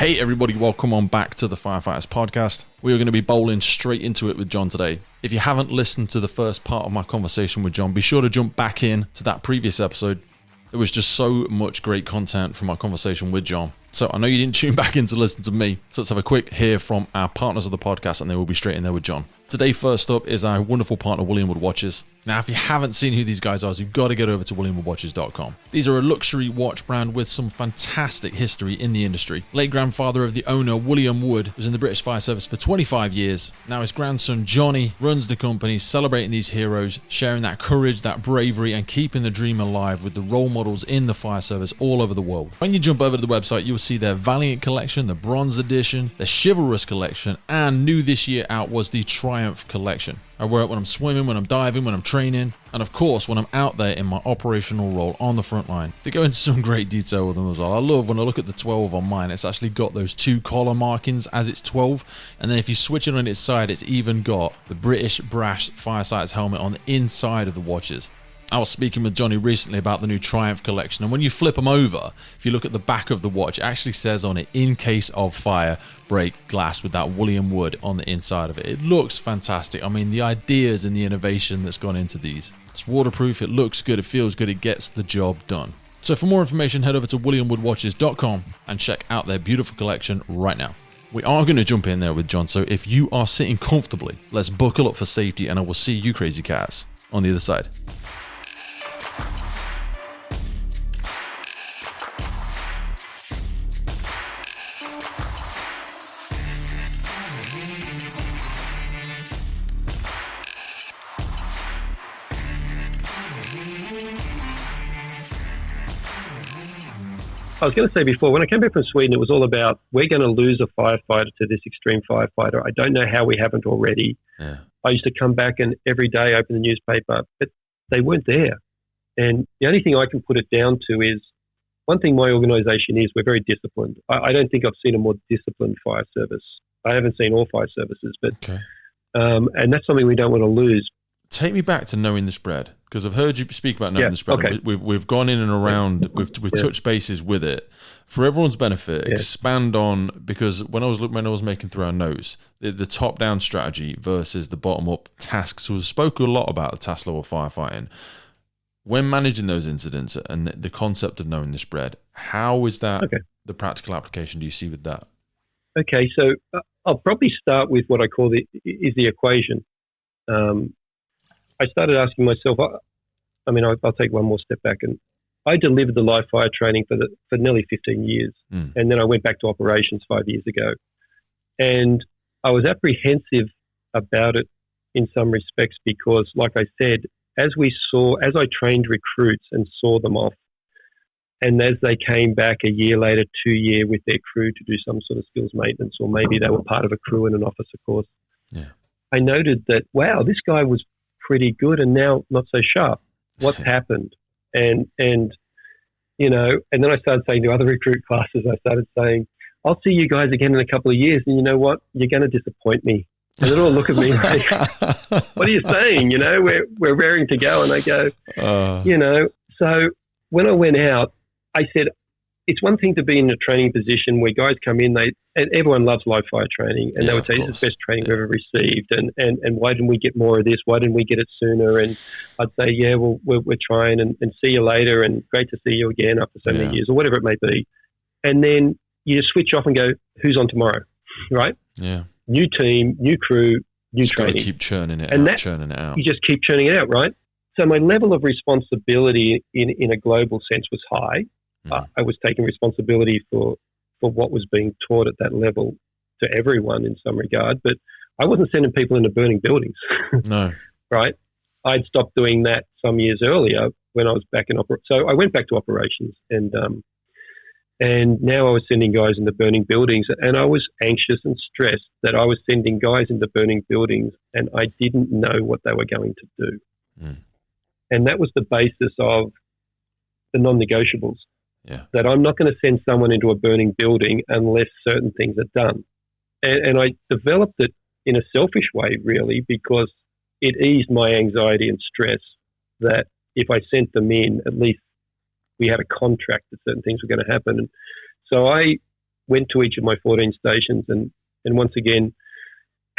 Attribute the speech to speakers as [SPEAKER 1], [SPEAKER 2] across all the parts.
[SPEAKER 1] Hey everybody, welcome on back to the Firefighters podcast. We are going to be bowling straight into it with John today. If you haven't listened to the first part of my conversation with John, be sure to jump back in to that previous episode. There was just so much great content from our conversation with John. So I know you didn't tune back in to listen to me. So let's have a quick hear from our partners of the podcast and then we'll be straight in there with John. Today, first up is our wonderful partner, William Wood Watches. Now, if you haven't seen who these guys are, you've got to get over to williamwoodwatches.com. These are a luxury watch brand with some fantastic history in the industry. Late grandfather of the owner, William Wood, was in the British Fire Service for 25 years. Now his grandson, Johnny, runs the company, celebrating these heroes, sharing that courage, that bravery, and keeping the dream alive with the role models in the fire service all over the world. When you jump over to the website, you'll see their Valiant collection, the Bronze edition, the Chivalrous collection, and new this year out was the Triumph collection. I wear it when I'm swimming, when I'm diving, when I'm training, and of course when I'm out there in my operational role on the front line. They go into some great detail with them as well. I love when I look at the 12 on mine, it's actually got those two collar markings as it's 12, and then if you switch it on its side, it's even got the British brass Firefighters helmet on the inside of the watches. I was speaking with Johnny recently about the new Triumph collection, and when you flip them over, if you look at the back of the watch, it actually says on it, "In case of fire, break glass," with that William Wood on the inside of it. It looks fantastic. I mean, the ideas and the innovation that's gone into these. It's waterproof, it looks good, it feels good, it gets the job done. So for more information, head over to williamwoodwatches.com and check out their beautiful collection right now. We are going to jump in there with John, so if you are sitting comfortably, let's buckle up for safety, and I will see you crazy cats on the other side.
[SPEAKER 2] I was going to say before, when I came back from Sweden, it was all about, we're going to lose a firefighter to this extreme firefighter. I don't know how we haven't already.
[SPEAKER 1] Yeah.
[SPEAKER 2] I used to come back and every day open the newspaper, but they weren't there. And the only thing I can put it down to is, one thing my organisation is, we're very disciplined. I don't think I've seen a more disciplined fire service. I haven't seen all fire services, but
[SPEAKER 1] okay.
[SPEAKER 2] And that's something we don't want to lose.
[SPEAKER 1] Take me back to knowing the spread, because I've heard you speak about knowing the spread.
[SPEAKER 2] Okay.
[SPEAKER 1] We've gone in and around, we've touched bases with it. For everyone's benefit, expand on, because when I was making through our notes, the top-down strategy versus the bottom-up tasks. So we spoke a lot about the task level firefighting. When managing those incidents and the concept of knowing the spread, how is that the practical application do you see with that?
[SPEAKER 2] Okay, so I'll probably start with what I call the equation. I started asking myself, I'll take one more step back, and I delivered the live fire training for nearly 15 years. And then I went back to operations 5 years ago. And I was apprehensive about it in some respects because, like I said, as I trained recruits and saw them off, and as they came back a year later, 2 years with their crew to do some sort of skills maintenance, or maybe they were part of a crew in an officer course, I noted that, wow, this guy was pretty good and now not so sharp. What's happened? And then I started saying to other recruit classes, I started saying, I'll see you guys again in a couple of years, and you know what? You're going to disappoint me. And they all look at me like, what are you saying? We're raring to go. And I go, so when I went out, I said, it's one thing to be in a training position where guys come in, and everyone loves live fire training, and they would say it's the best training we've ever received, and why didn't we get more of this? Why didn't we get it sooner? And I'd say, we're trying, and see you later, and great to see you again after so many years, or whatever it may be. And then you just switch off and go, who's on tomorrow, right?
[SPEAKER 1] Yeah.
[SPEAKER 2] New team, new crew, new training.
[SPEAKER 1] Keep churning it out. You
[SPEAKER 2] just keep churning it out, right? So my level of responsibility in a global sense was high. I was taking responsibility for what was being taught at that level to everyone in some regard, but I wasn't sending people into burning buildings.
[SPEAKER 1] No.
[SPEAKER 2] Right? I'd stopped doing that some years earlier when I was back in operations. So I went back to operations, and now I was sending guys into burning buildings, and I was anxious and stressed that I was sending guys into burning buildings and I didn't know what they were going to do. And that was the basis of the non-negotiables.
[SPEAKER 1] Yeah.
[SPEAKER 2] That I'm not going to send someone into a burning building unless certain things are done. And I developed it in a selfish way, really, because it eased my anxiety and stress that if I sent them in, at least we had a contract that certain things were going to happen. And so went to each of my 14 stations and once again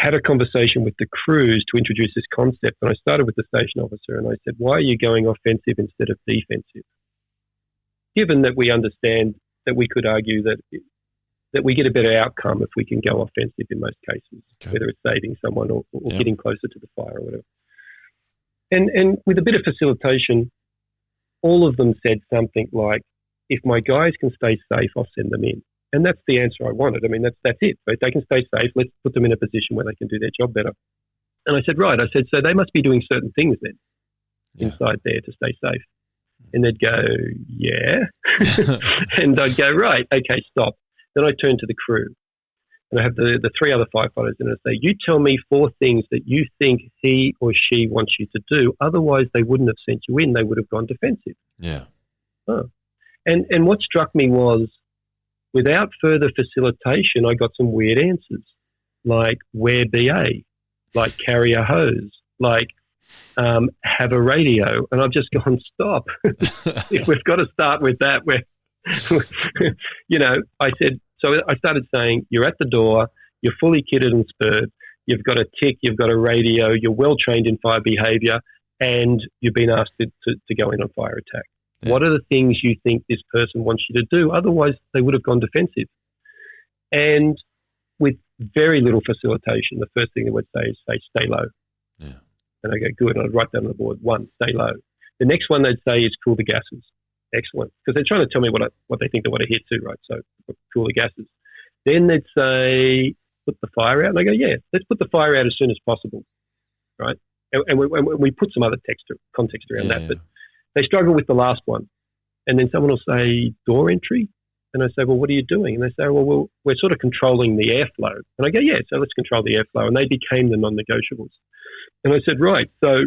[SPEAKER 2] had a conversation with the crews to introduce this concept. And I started with the station officer and I said, why are you going offensive instead of defensive? Given that we understand that we could argue that we get a better outcome if we can go offensive in most cases, whether it's saving someone or getting closer to the fire or whatever. And with a bit of facilitation, all of them said something like, if my guys can stay safe, I'll send them in. And that's the answer I wanted. I mean, that's it. If they can stay safe, let's put them in a position where they can do their job better. And I said, right. I said, so they must be doing certain things then inside there to stay safe. And they'd go, yeah. And I'd go, right, okay, stop. Then I turn to the crew. And I have the three other firefighters and I say, you tell me 4 things that you think he or she wants you to do. Otherwise, they wouldn't have sent you in. They would have gone defensive.
[SPEAKER 1] Yeah.
[SPEAKER 2] Oh. And what struck me was, without further facilitation, I got some weird answers, like wear BA, like carry a hose, like have a radio. And I've just gone, stop. If we've got to start with that, I said, so I started saying, you're at the door, you're fully kitted and spurred, you've got a tick, you've got a radio, you're well trained in fire behaviour, and you've been asked to go in on fire attack. Yeah. What are the things you think this person wants you to do? Otherwise, they would have gone defensive. And with very little facilitation, the first thing they would say is, stay low.
[SPEAKER 1] Yeah.
[SPEAKER 2] And I go, good. And I'd write down on the board, 1, stay low. The next one they'd say is cool the gases. Excellent. Because they're trying to tell me what they think they want to hear too, right? So cool the gases. Then they'd say, put the fire out. And I go, yeah, let's put the fire out as soon as possible, right? And we put some other context around that. But they struggle with the last one. And then someone will say, door entry. And I say, well, what are you doing? And they say, well, we're sort of controlling the airflow. And I go, yeah, so let's control the airflow. And they became the non-negotiables. And I said, right, so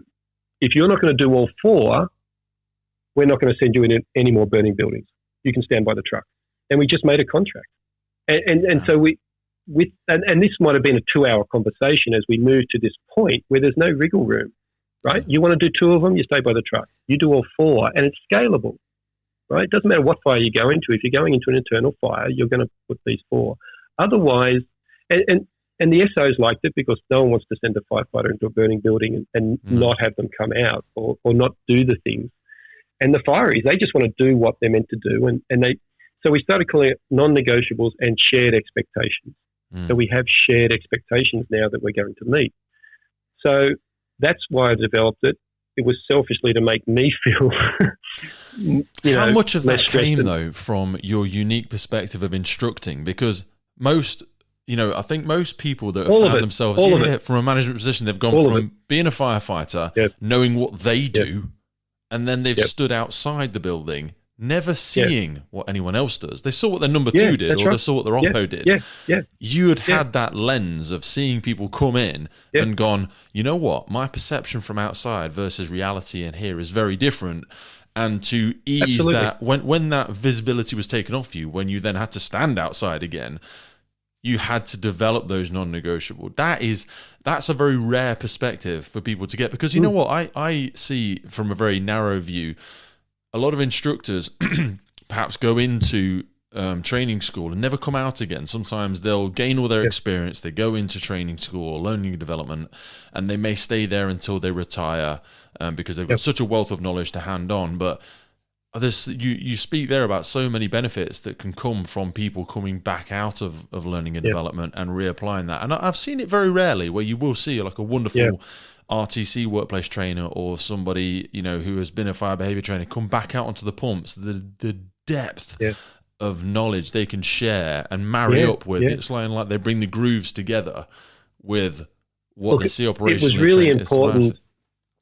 [SPEAKER 2] if you're not going to do all 4, we're not going to send you in any more burning buildings. You can stand by the truck. And we just made a contract. And so this might have been a 2-hour conversation as we moved to this point where there's no wriggle room. Right? You want to do 2 of them, you stay by the truck. You do all 4, and it's scalable, right? It doesn't matter what fire you go into. If you're going into an internal fire, you're going to put these 4. Otherwise, and the SOs liked it because no one wants to send a firefighter into a burning building and not have them come out or not do the things. And the fireys, they just want to do what they're meant to do. So we started calling it non-negotiables and shared expectations. So we have shared expectations now that we're going to meet. So that's why I developed it. It was selfishly to make me feel,
[SPEAKER 1] How much of that came, though, from your unique perspective of instructing? Because I think most people that have found themselves from a management position, they've gone from being a firefighter, knowing what they do, and then they've stood outside the building, never seeing what anyone else does. They saw what their number 2 did, or they saw what their oppo did. You had that lens of seeing people come in and gone, you know what, my perception from outside versus reality in here is very different. And to ease that, when that visibility was taken off you, when you then had to stand outside again, you had to develop those non-negotiable. That's a very rare perspective for people to get, because you know what, I see from a very narrow view, a lot of instructors perhaps go into training school and never come out again. Sometimes they'll gain all their experience, they go into training school or learning development, and they may stay there until they retire because they've got such a wealth of knowledge to hand on. But you speak there about so many benefits that can come from people coming back out of learning and development and reapplying that. And I've seen it very rarely where you will see like a wonderful RTC workplace trainer or somebody who has been a fire behavior trainer come back out onto the pumps. The depth of knowledge they can share and marry up with. It's like they bring the grooves together with what they see operationally. It was really important.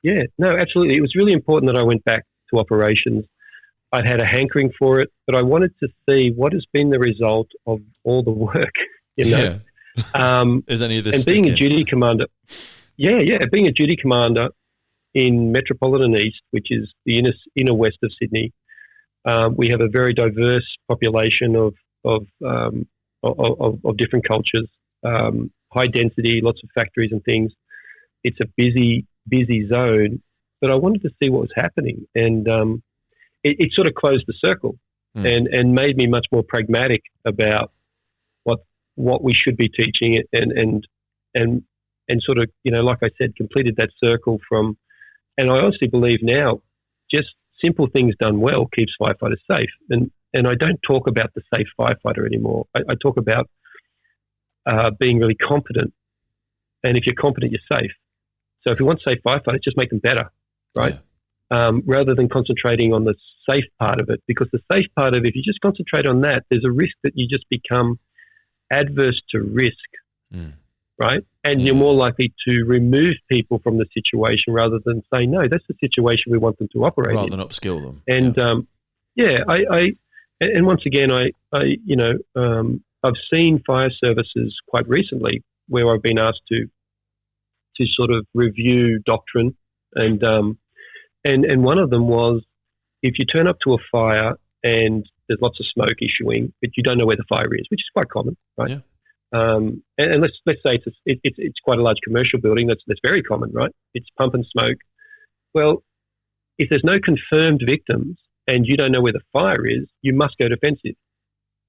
[SPEAKER 1] Yeah, no, absolutely. It was really important that I went back to operations. I'd had a hankering for it, but I wanted to see what has been the result of all the work. Is any of this? And being a duty commander. Being a duty commander in Metropolitan East, which is the inner west of Sydney, we have a very diverse population of different cultures, high density, lots of factories and things. It's a busy zone, but I wanted to see what was happening, and it sort of closed the circle and made me much more pragmatic about
[SPEAKER 2] what we should be teaching, and sort of, like I said, completed that circle from. And I honestly believe now, just simple things done well keeps firefighters safe. And I don't talk about the safe firefighter anymore. I talk about being really competent. And if you're competent, you're safe. So if we want safe firefighters, just make them better, right? Yeah. Rather than concentrating on the safe part of it. Because the safe part of it, if you just concentrate on that, there's a risk that you just become adverse to risk, right? And you're more likely to remove people from the situation rather than say, no, that's the situation we want them to operate
[SPEAKER 1] rather
[SPEAKER 2] in.
[SPEAKER 1] than upskill them.
[SPEAKER 2] And and once again, I've seen fire services quite recently where I've been asked to sort of review doctrine, and one of them was, if you turn up to a fire and there's lots of smoke issuing, but you don't know where the fire is, which is quite common, right? Yeah. And let's say it's quite a large commercial building. That's very common, right? It's pump and smoke. Well, if there's no confirmed victims and you don't know where the fire is, you must go defensive.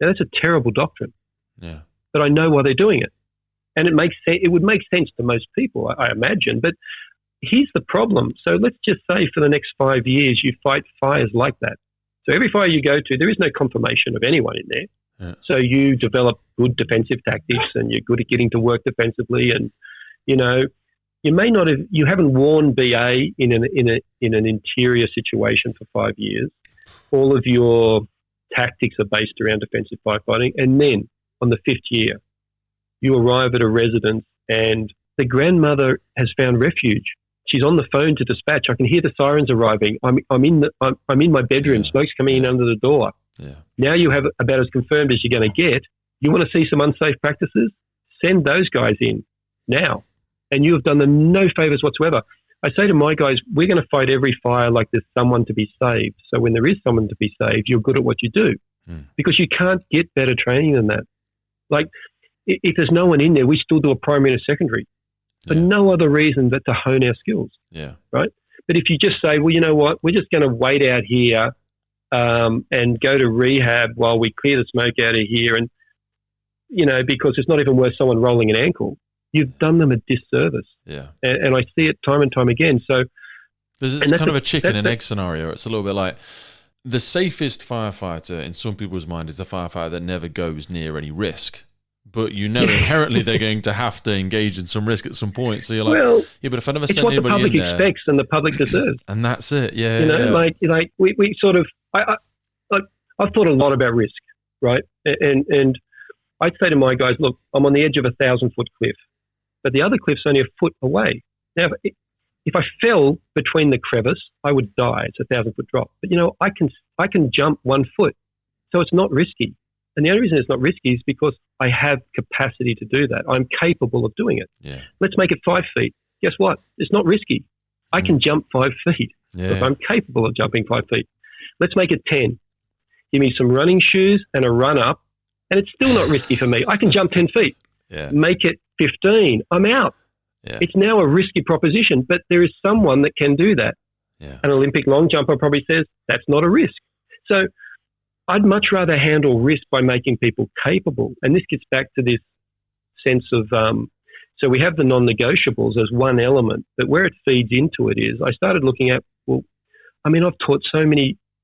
[SPEAKER 2] Now, that's a terrible doctrine.
[SPEAKER 1] Yeah.
[SPEAKER 2] But I know why they're doing it, and it would make sense to most people, I imagine. But here's the problem. So let's just say for the next 5 years you fight fires like that. So every fire you go to, there is no confirmation of anyone in there. Yeah. So you develop good defensive tactics, and you're good at getting to work defensively. And you haven't worn BA in an interior situation for 5 years. All of your tactics are based around defensive firefighting, and then on the 5th year, you arrive at a residence, and the grandmother has found refuge. She's on the phone to dispatch. I can hear the sirens arriving. I'm in my bedroom. Smoke's coming in under the door. Yeah. Now you have about as confirmed as you're going to get. You want to see some unsafe practices? Send those guys in now. And you have done them no favours whatsoever. I say to my guys, we're going to fight every fire like there's someone to be saved. So when there is someone to be saved, you're good at what you do. Because you can't get better training than that. Like, if there's no one in there, we still do a primary and a secondary. For no other reason but to hone our skills. Yeah. Right? But if you just say, well, you know what, we're just going to wait out here and go to rehab while we clear the smoke out of here, and, because it's not even worth someone rolling an ankle, you've done them a disservice. Yeah. And I see it time and time again. So
[SPEAKER 1] there's kind of a chicken and egg scenario. It's a little bit like the safest firefighter in some people's mind is the firefighter that never goes near any risk. But inherently they're going to have to engage in some risk at some point. So you're like, well, yeah, but if I never send anybody in there... It's what the public
[SPEAKER 2] expects and the public deserves.
[SPEAKER 1] And that's it, yeah.
[SPEAKER 2] Like we sort of... I've thought a lot about risk, right? And I'd say to my guys, look, I'm on the edge of a 1,000-foot cliff, but the other cliff's only a foot away. Now, if I fell between the crevice, I would die. It's a 1,000-foot drop. But, I can jump 1 foot, so it's not risky. And the only reason it's not risky is because I have capacity to do that. I'm capable of doing it. Yeah. Let's make it 5 feet. Guess what? It's not risky. I can jump 5 feet because I'm capable of jumping 5 feet. Let's make it 10. Give me some running shoes and a run up, and it's still not risky for me. I can jump 10 feet. Yeah. Make it 15. I'm out. Yeah. It's now a risky proposition, but there is someone that can do that. Yeah. An Olympic long jumper probably says that's not a risk. So I'd much rather handle risk by making people capable. And this gets back to this sense of, so we have the non-negotiables as one element, but where it feeds into it is, I started looking at, I've taught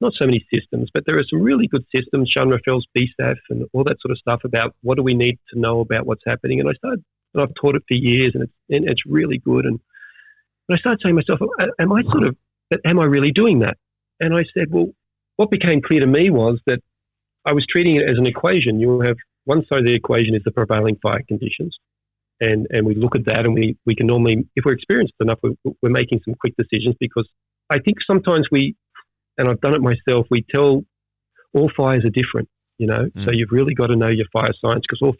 [SPEAKER 2] not so many systems, but there are some really good systems, Sean Raffel's BSAF and all that sort of stuff about what do we need to know about what's happening. And I've taught it for years, and it's really good. And I started saying to myself, am I really doing that? And I said, well, what became clear to me was that I was treating it as an equation. You will have one side of the equation is the prevailing fire conditions. And we look at that, and we can normally, if we're experienced enough, we're making some quick decisions, because I think sometimes and I've done it myself, we tell all fires are different, so you've really got to know your fire science, because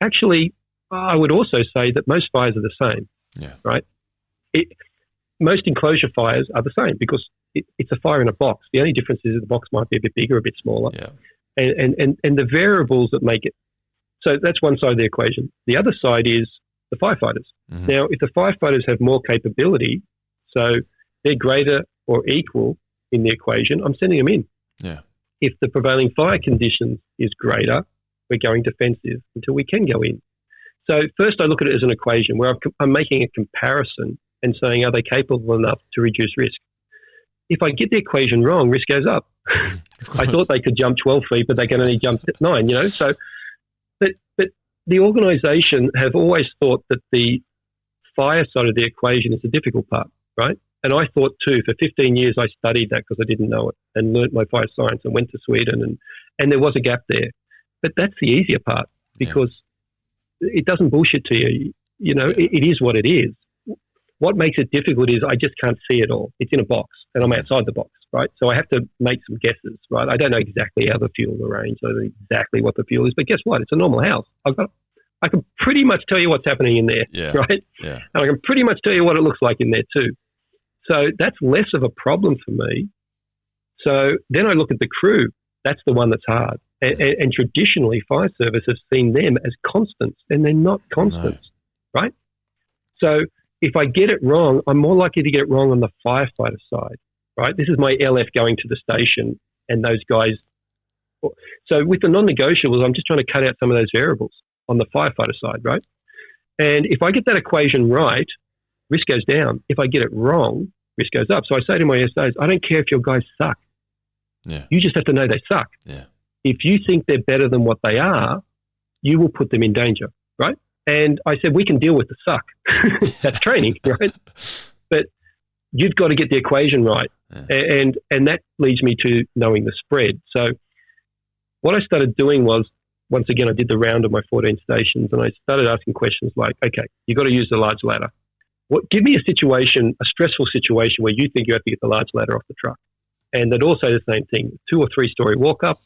[SPEAKER 2] actually, I would also say that most fires are the same, right? Most enclosure fires are the same, because it's a fire in a box. The only difference is the box might be a bit bigger, a bit smaller, and the variables that make it. So that's one side of the equation. The other side is the firefighters. Mm-hmm. Now, if the firefighters have more capability, so they're greater or equal in the equation, I'm sending them in. Yeah. If the prevailing fire conditions is greater, we're going defensive until we can go in. So first I look at it as an equation where I'm making a comparison and saying, are they capable enough to reduce risk? If I get the equation wrong, risk goes up. I thought they could jump 12 feet, but they can only jump 9, So, but the organisation have always thought that the fire side of the equation is the difficult part, right? And I thought too, for 15 years I studied that because I didn't know it and learnt my fire science and went to Sweden and there was a gap there. But that's the easier part because it doesn't bullshit to you. It is what it is. What makes it difficult is I just can't see it all. It's in a box and I'm outside the box, right? So I have to make some guesses, right? I don't know exactly how the fuel is arranged. I don't know exactly what the fuel is, but guess what? It's a normal house. I can pretty much tell you what's happening in there, right? Yeah. And I can pretty much tell you what it looks like in there too. So that's less of a problem for me. So then I look at the crew. That's the one that's hard. And traditionally, fire service has seen them as constants, and they're not constants, right? So if I get it wrong, I'm more likely to get it wrong on the firefighter side, right? This is my LF going to the station and those guys. So with the non-negotiables, I'm just trying to cut out some of those variables on the firefighter side, right? And if I get that equation right, risk goes down. If I get it wrong, risk goes up. So I say to my SAs, I don't care if your guys suck.
[SPEAKER 1] Yeah.
[SPEAKER 2] You just have to know they suck.
[SPEAKER 1] Yeah.
[SPEAKER 2] If you think they're better than what they are, you will put them in danger, right? And I said, we can deal with the suck. That's training, right? But you've got to get the equation right. Yeah. And that leads me to knowing the spread. So what I started doing was, once again, I did the round of my 14 stations and I started asking questions like, okay, you've got to use the large ladder. Give me a stressful situation where you think you have to get the large ladder off the truck. And they'd all say the same thing, 2 or 3 story walk up,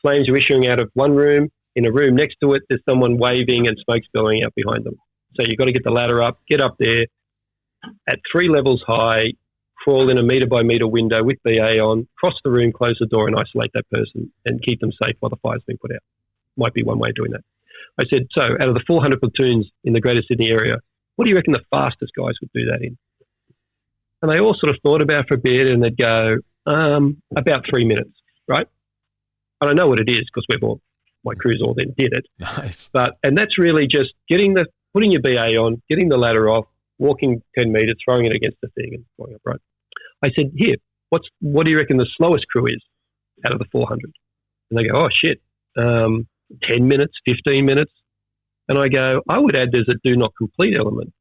[SPEAKER 2] flames are issuing out of one room, in a room next to it, there's someone waving and smoke's billowing out behind them. So you've got to get the ladder up, get up there at 3 levels high, crawl in a metre by metre window with BA on, cross the room, close the door and isolate that person and keep them safe while the fire's being put out. Might be one way of doing that. I said, so out of the 400 platoons in the Greater Sydney area, what do you reckon the fastest guys would do that in? And they all sort of thought about it for a bit and they'd go, about 3 minutes, right? And I know what it is because my crews all then did it.
[SPEAKER 1] Nice.
[SPEAKER 2] And that's really just putting your BA on, getting the ladder off, walking 10 metres, throwing it against the thing and going up, right? I said, here, what do you reckon the slowest crew is out of the 400? And they go, oh, shit, 10 minutes, 15 minutes. And I go, I would add there's a do not complete element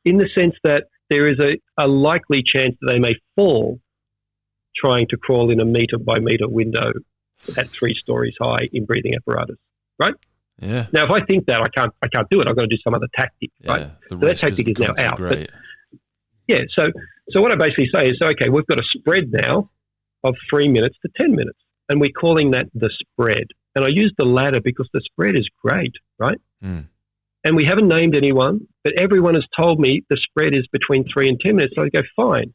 [SPEAKER 2] in the sense that there is a likely chance that they may fall trying to crawl in a metre by metre window at 3 stories high in breathing apparatus, right?
[SPEAKER 1] Yeah.
[SPEAKER 2] Now, if I think that, I can't do it. I've got to do some other tactic, right? So that tactic is now out. But, so what I basically say is, okay, we've got a spread now of 3 minutes to 10 minutes, and we're calling that the spread. And I use the ladder because the spread is great, right?
[SPEAKER 1] Mm.
[SPEAKER 2] And we haven't named anyone, but everyone has told me the spread is between 3 and 10 minutes. So I go, fine.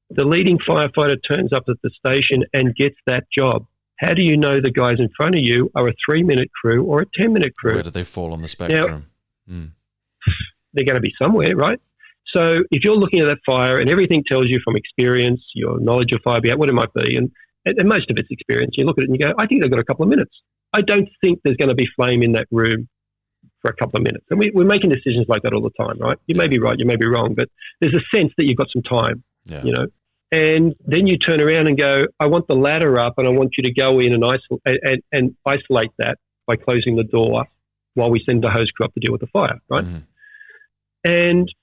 [SPEAKER 2] The leading firefighter turns up at the station and gets that job. How do you know the guys in front of you are a 3-minute crew or a 10-minute crew?
[SPEAKER 1] Where do they fall on the spectrum?
[SPEAKER 2] Now, they're going to be somewhere, right? So if you're looking at that fire and everything tells you from experience, your knowledge of fire, what it might be, and most of it's experience, you look at it and you go, I think they've got a couple of minutes. I don't think there's going to be flame in that room for a couple of minutes. And we're making decisions like that all the time, right? You may be right, you may be wrong, but there's a sense that you've got some time, And then you turn around and go, I want the ladder up and I want you to go in and isolate that by closing the door while we send the hose crew up to deal with the fire, right? Mm-hmm. And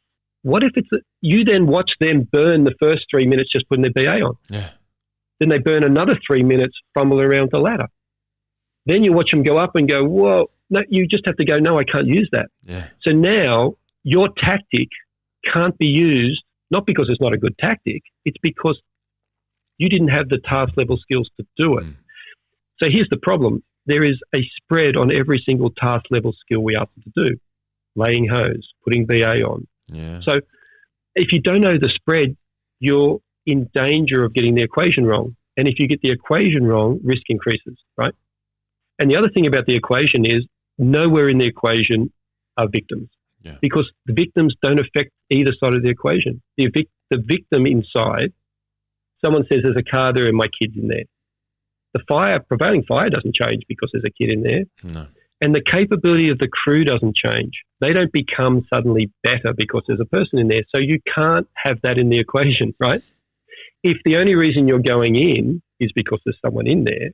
[SPEAKER 2] what if you then watch them burn the first 3 minutes just putting their BA on?
[SPEAKER 1] Yeah.
[SPEAKER 2] Then they burn another 3 minutes fumbling around the ladder. Then you watch them go up and go, whoa, no, you just have to go, no, I can't use that.
[SPEAKER 1] Yeah.
[SPEAKER 2] So now your tactic can't be used, not because it's not a good tactic, it's because you didn't have the task level skills to do it. Mm. So here's the problem. There is a spread on every single task level skill we ask them to do. Laying hose, putting BA on.
[SPEAKER 1] Yeah.
[SPEAKER 2] So if you don't know the spread, you're in danger of getting the equation wrong. And if you get the equation wrong, risk increases, right? And the other thing about the equation is nowhere in the equation are victims.
[SPEAKER 1] Yeah. Because
[SPEAKER 2] the victims don't affect either side of the equation. The victim inside, someone says there's a car there and my kid's in there. The prevailing fire doesn't change because there's a kid in there.
[SPEAKER 1] No.
[SPEAKER 2] And the capability of the crew doesn't change. They don't become suddenly better because there's a person in there. So you can't have that in the equation, right? If the only reason you're going in is because there's someone in there,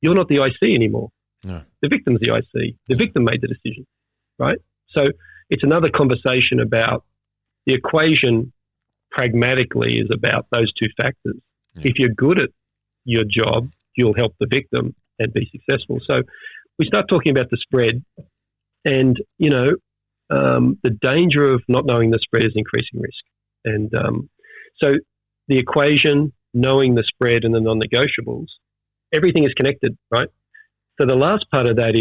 [SPEAKER 2] you're not the IC anymore.
[SPEAKER 1] No.
[SPEAKER 2] The victim's the IC. The victim made the decision, right? So it's another conversation about the equation pragmatically is about those two factors. Yeah. If you're good at your job, you'll help the victim and be successful. So we start talking about the spread, and, the danger of not knowing the spread is increasing risk. And so the equation, knowing the spread and the non-negotiables, everything is connected, right? So the last part of that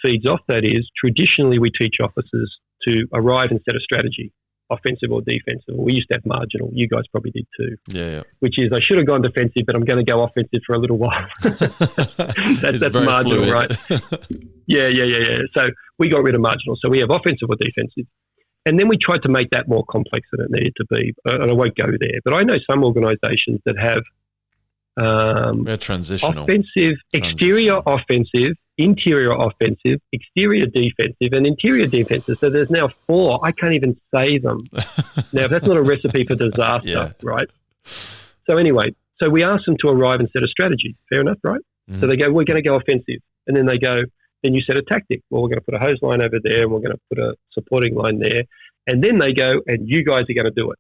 [SPEAKER 2] feeds off that is, traditionally we teach officers to arrive and set a strategy, offensive or defensive. We used to have marginal. You guys probably did too.
[SPEAKER 1] Yeah.
[SPEAKER 2] Which is, I should have gone defensive, but I'm going to go offensive for a little while. that's marginal, fluid. Right? Yeah. So we got rid of marginal. So we have offensive or defensive. And then we tried to make that more complex than it needed to be. And I won't go there. But I know some organisations that have
[SPEAKER 1] transitional.
[SPEAKER 2] Offensive, exterior offensive, interior offensive, exterior defensive, and interior defensive. So there's now 4. I can't even say them. Now, that's not a recipe for disaster, right? So anyway, so we ask them to arrive and set a strategy. Fair enough, right? Mm. So they go, we're going to go offensive. And then they go, then you set a tactic. Well, we're going to put a hose line over there, and we're going to put a supporting line there. And then they go, and you guys are going to do it.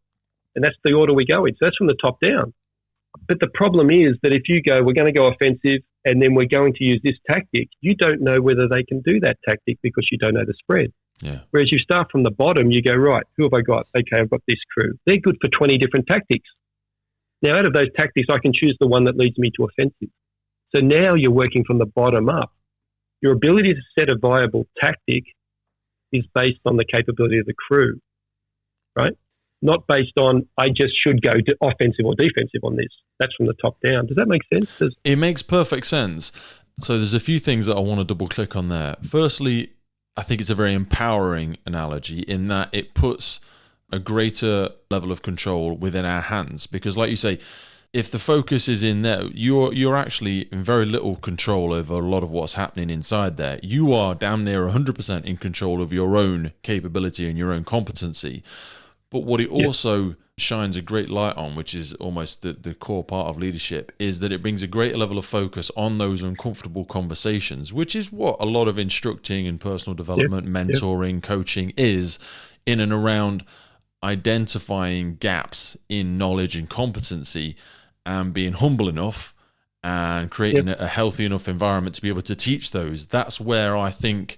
[SPEAKER 2] And that's the order we go in. So that's from the top down. But the problem is that if you go, we're going to go offensive, and then we're going to use this tactic, you don't know whether they can do that tactic because you don't know the spread.
[SPEAKER 1] Yeah.
[SPEAKER 2] Whereas you start from the bottom, you go, right, who have I got? Okay, I've got this crew. They're good for 20 different tactics. Now, out of those tactics, I can choose the one that leads me to offensive. So now you're working from the bottom up. Your ability to set a viable tactic is based on the capability of the crew, right? Not based on, I just should go to offensive or defensive on this. That's from the top down. Does that make sense?
[SPEAKER 1] It makes perfect sense. So there's a few things that I want to double click on there. Firstly, I think it's a very empowering analogy in that it puts a greater level of control within our hands. Because like you say, if the focus is in there, you're actually in very little control over a lot of what's happening inside there. You are damn near 100% in control of your own capability and your own competency. But what it also shines a great light on, which is almost the core part of leadership, is that it brings a greater level of focus on those uncomfortable conversations, which is what a lot of instructing and personal development, mentoring, coaching is, in and around identifying gaps in knowledge and competency and being humble enough and creating a healthy enough environment to be able to teach those. That's where I think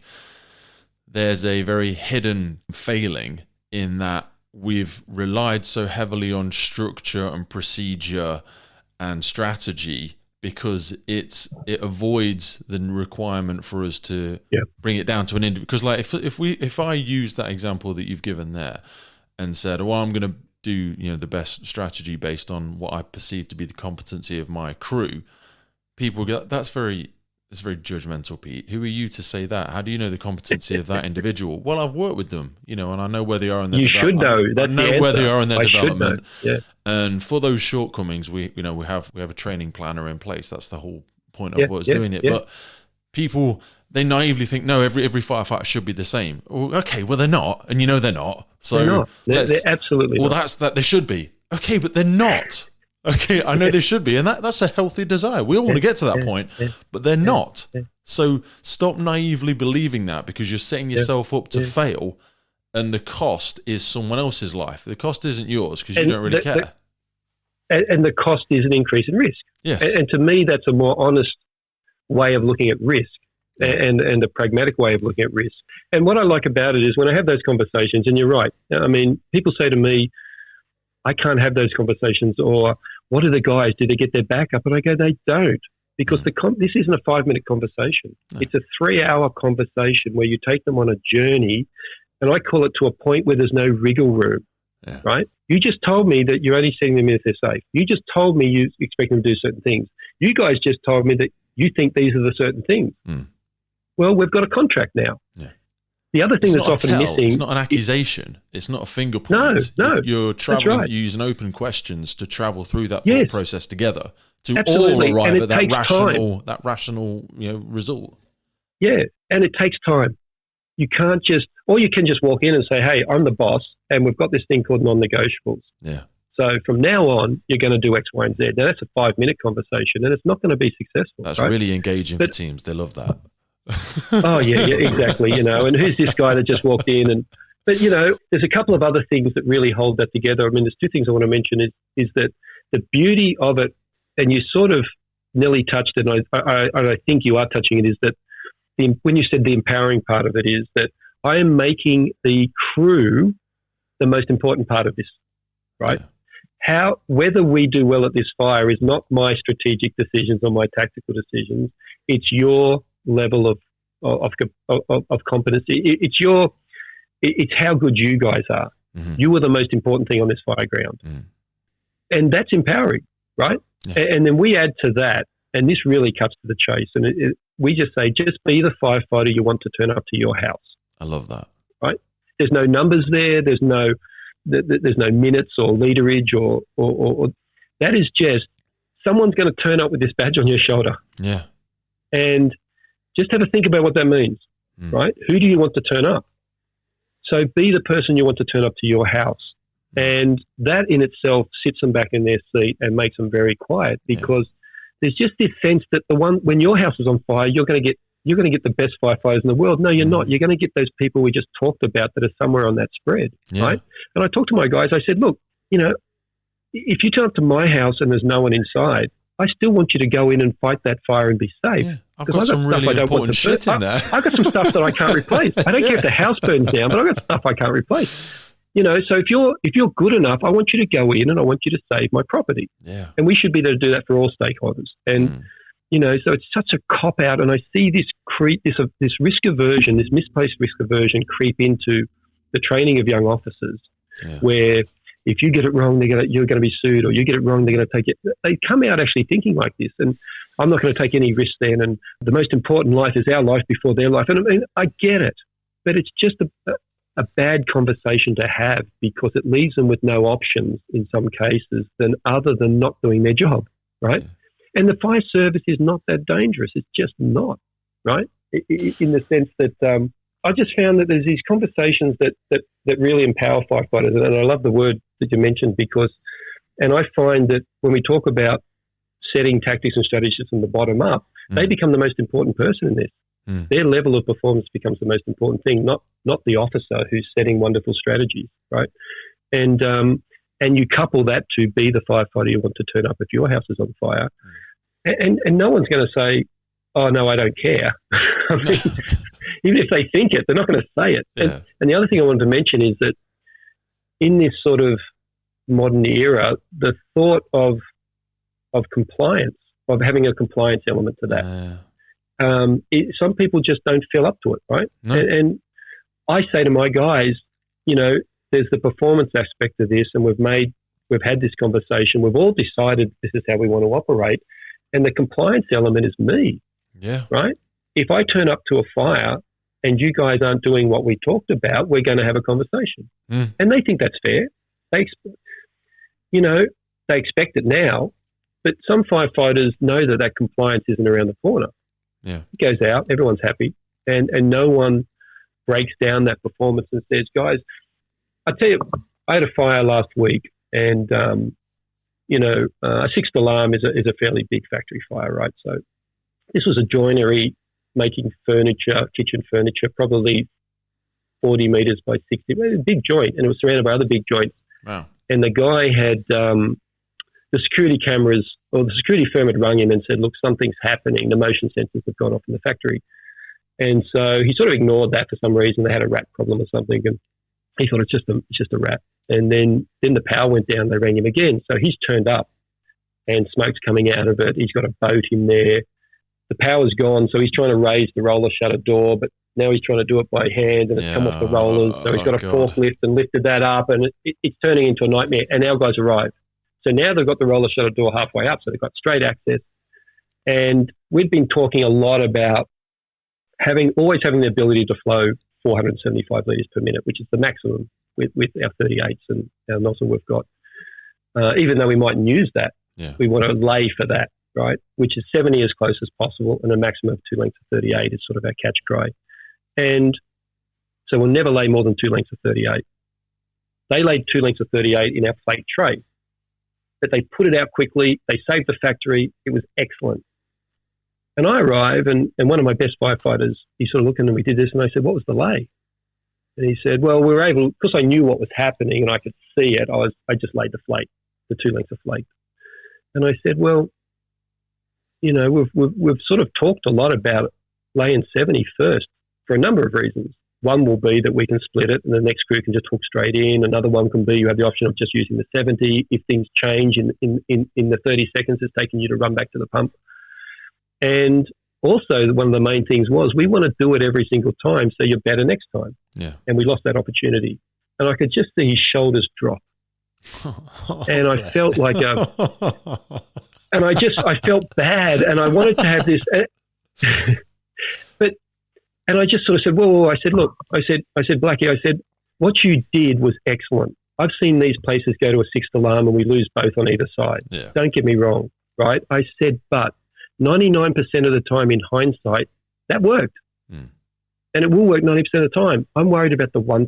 [SPEAKER 1] there's a very hidden failing in that we've relied so heavily on structure and procedure and strategy because it avoids the requirement for us to bring it down to an individual. Because like if I use that example that you've given there and said, well, I'm going to do the best strategy based on what I perceive to be the competency of my crew, people go, it's very judgmental, Pete. Who are you to say that? How do you know the competency of that individual? Well, I've worked with them, and I know where they are in their development.
[SPEAKER 2] You should know.
[SPEAKER 1] I know where they are in their development.
[SPEAKER 2] Yeah.
[SPEAKER 1] And for those shortcomings, we have a training planner in place. That's the whole point of what's doing it. Yeah. But people, they naively think, no, every firefighter should be the same. Well, okay, well they're not, and they're not. So
[SPEAKER 2] they're not. They're absolutely not.
[SPEAKER 1] Well, that's that they should be. Okay, but they're not. Okay, I know they should be, and that's a healthy desire. We all want to get to that point, but they're not. So stop naively believing that because you're setting yourself up to fail, and the cost is someone else's life. The cost isn't yours because you don't really care.
[SPEAKER 2] And the cost is an increase in risk.
[SPEAKER 1] Yes.
[SPEAKER 2] And to me, that's a more honest way of looking at risk and a pragmatic way of looking at risk. And what I like about it is when I have those conversations, and you're right, I mean, people say to me, I can't have those conversations, or what do the guys, do they get their back up? And I go, they don't, because this isn't a 5-minute conversation. No. It's a 3-hour conversation where you take them on a journey, and I call it to a point where there's no wriggle room, right? You just told me that you're only setting them in if they're safe. You just told me you expect them to do certain things. You guys just told me that you think these are the certain things. Well, we've got a contract now. Yeah. The other thing that's often missing...
[SPEAKER 1] It's not an accusation. It's not a finger point.
[SPEAKER 2] No.
[SPEAKER 1] You're traveling using open questions to travel through that thought process together to all arrive at that rational result.
[SPEAKER 2] Yeah, and it takes time. You can't or you can just walk in and say, hey, I'm the boss, and we've got this thing called non-negotiables.
[SPEAKER 1] Yeah.
[SPEAKER 2] So from now on, you're going to do X, Y, and Z. Now, that's a 5-minute conversation, and it's not going to be successful.
[SPEAKER 1] That's
[SPEAKER 2] right?
[SPEAKER 1] really engaging for teams. They love that.
[SPEAKER 2] Oh, yeah, exactly. And who's this guy that just walked in? But, there's a couple of other things that really hold that together. I mean, there's 2 things I want to mention is that the beauty of it, and you sort of nearly touched it, and I think you are touching it, is that when you said the empowering part of it is that I am making the crew the most important part of this, right? Yeah. Whether we do well at this fire is not my strategic decisions or my tactical decisions. It's your level of competency. It's how good you guys are. Mm-hmm. You are the most important thing on this fire ground. Mm. And that's empowering, right? Yeah. And then we add to that, and this really cuts to the chase. And we just say, just be the firefighter you want to turn up to your house.
[SPEAKER 1] I love that.
[SPEAKER 2] Right? There's no numbers there. There's no minutes or leaderage or that is just someone's going to turn up with this badge on your shoulder.
[SPEAKER 1] Yeah.
[SPEAKER 2] And just have a think about what that means, right? Who do you want to turn up? So be the person you want to turn up to your house. And that in itself sits them back in their seat and makes them very quiet, because there's just this sense that when your house is on fire, you're going to get the best firefighters in the world. No, you're not. You're going to get those people we just talked about that are somewhere on that spread, right? And I talked to my guys. I said, look, if you turn up to my house and there's no one inside, I still want you to go in and fight that fire and be safe.
[SPEAKER 1] Yeah. I've got some really important shit in there.
[SPEAKER 2] I've got some stuff that I can't replace. I don't care if the house burns down, but I've got stuff I can't replace. So if you're good enough, I want you to go in and I want you to save my property.
[SPEAKER 1] Yeah.
[SPEAKER 2] And we should be there to do that for all stakeholders. And so it's such a cop out, and I see this risk aversion, this misplaced risk aversion, creep into the training of young officers, where if you get it wrong, you're going to be sued, or you get it wrong, they're going to take it. They come out actually thinking like this, and I'm not going to take any risks then. And the most important life is our life before their life. And I get it, but it's just a bad conversation to have, because it leaves them with no options in some cases other than not doing their job, right? And the fire service is not that dangerous. It's just not, right? In the sense that I just found that there's these conversations that really empower firefighters. And I love the word that you mentioned, and I find that when we talk about setting tactics and strategies from the bottom up, they become the most important person in this. Their level of performance becomes the most important thing, not the officer who's setting wonderful strategies, right? And you couple that to be the firefighter you want to turn up if your house is on fire. And no one's going to say, oh, no, I don't care. I mean, even if they think it, they're not going to say it. Yeah. And the other thing I wanted to mention is that in this sort of modern era, the thought of compliance, of having a compliance element to that, some people just don't feel up to it, right? No. And I say to my guys, there's the performance aspect of this, and we've had this conversation. We've all decided this is how we want to operate, and the compliance element is me.
[SPEAKER 1] Yeah.
[SPEAKER 2] Right? If I turn up to a fire and you guys aren't doing what we talked about, we're going to have a conversation. And they think that's fair. They expect it now, but some firefighters know that compliance isn't around the corner.
[SPEAKER 1] Yeah.
[SPEAKER 2] It goes out, everyone's happy, and no one breaks down that performance and says, guys, I tell you, I had a fire last week, and a sixth alarm is a fairly big factory fire, right? So this was a joinery making furniture, kitchen furniture, probably 40 meters by 60. It was a big joint, and it was surrounded by other big joints.
[SPEAKER 1] Wow.
[SPEAKER 2] And the guy had the security cameras, or the security firm had rung him and said, look, something's happening. The motion sensors have gone off in the factory. And so he sort of ignored that for some reason. They had a rat problem or something, and he thought it's just a rat. And then the power went down. They rang him again. So he's turned up, and smoke's coming out of it. He's got a boat in there. The power's gone, so he's trying to raise the roller shutter door, but now he's trying to do it by hand, and it's come off the rollers. So he's got a forklift and lifted that up, and it's turning into a nightmare. And our guys arrived. So now they've got the roller shutter door halfway up, so they've got straight access. And we've been talking a lot about always having the ability to flow 475 litres per minute, which is the maximum with our 38s and our nozzle we've got. Even though we mightn't use that, we want to lay for that, right, which is 70 as close as possible, and a maximum of 2 lengths of 38 is sort of our catch grade. And so we'll never lay more than 2 lengths of 38. They laid 2 lengths of 38 in our plate tray, but they put it out quickly. They saved the factory. It was excellent. And I arrive, and one of my best firefighters, he sort of looked and we did this, and I said, what was the lay? And he said, well, we were able, because I knew what was happening and I could see it, I just laid the flake, the 2 lengths of flake. And I said, well, you know, we've sort of talked a lot about laying 70 first for a number of reasons. One will be that we can split it and the next crew can just hook straight in. Another one can be you have the option of just using the 70 if things change in the 30 seconds it's taking you to run back to the pump. And also one of the main things was we want to do it every single time so you're better next time.
[SPEAKER 1] Yeah.
[SPEAKER 2] And we lost that opportunity. And I could just see his shoulders drop. And I felt like and I felt bad and I wanted to have this and I just sort of said, whoa, I said, look, I said, Blackie, I said, what you did was excellent. I've seen these places go to a sixth alarm and we lose both on either side.
[SPEAKER 1] Yeah.
[SPEAKER 2] Don't get me wrong, right? I said, but 99% of the time in hindsight, that worked. And it will work 90% of the time. I'm worried about the 1%.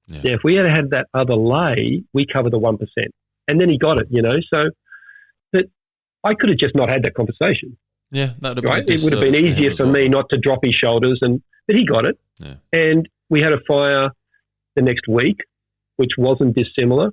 [SPEAKER 1] Yeah.
[SPEAKER 2] Now, if we had that other lay, we cover the 1%. And then he got it, you know. So but I could have just not had that conversation.
[SPEAKER 1] Yeah, that would
[SPEAKER 2] right? It would have been easier for me not to drop his shoulders, but he got it.
[SPEAKER 1] Yeah.
[SPEAKER 2] And we had a fire the next week, which wasn't dissimilar.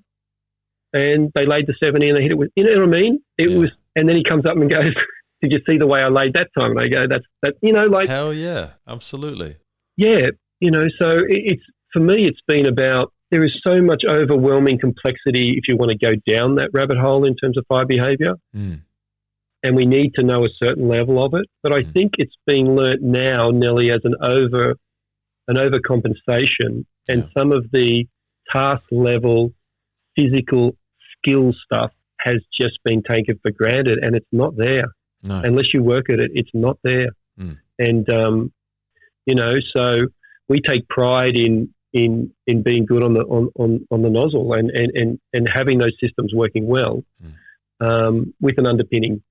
[SPEAKER 2] And they laid the 70 and they hit it with, you know what I mean? It was, and then he comes up and goes, did you see the way I laid that time? And I go, that's, you know, like.
[SPEAKER 1] Hell yeah, absolutely.
[SPEAKER 2] Yeah, you know, so it's, for me, it's been about, there is so much overwhelming complexity if you want to go down that rabbit hole in terms of fire behavior. And we need to know a certain level of it. But I think it's being learnt now, Nelly, as an overcompensation, and some of the task level physical skill stuff has just been taken for granted, and it's not there.
[SPEAKER 1] No.
[SPEAKER 2] Unless you work at it, it's not there. And you know, so we take pride in being good on the nozzle and having those systems working well with an underpinning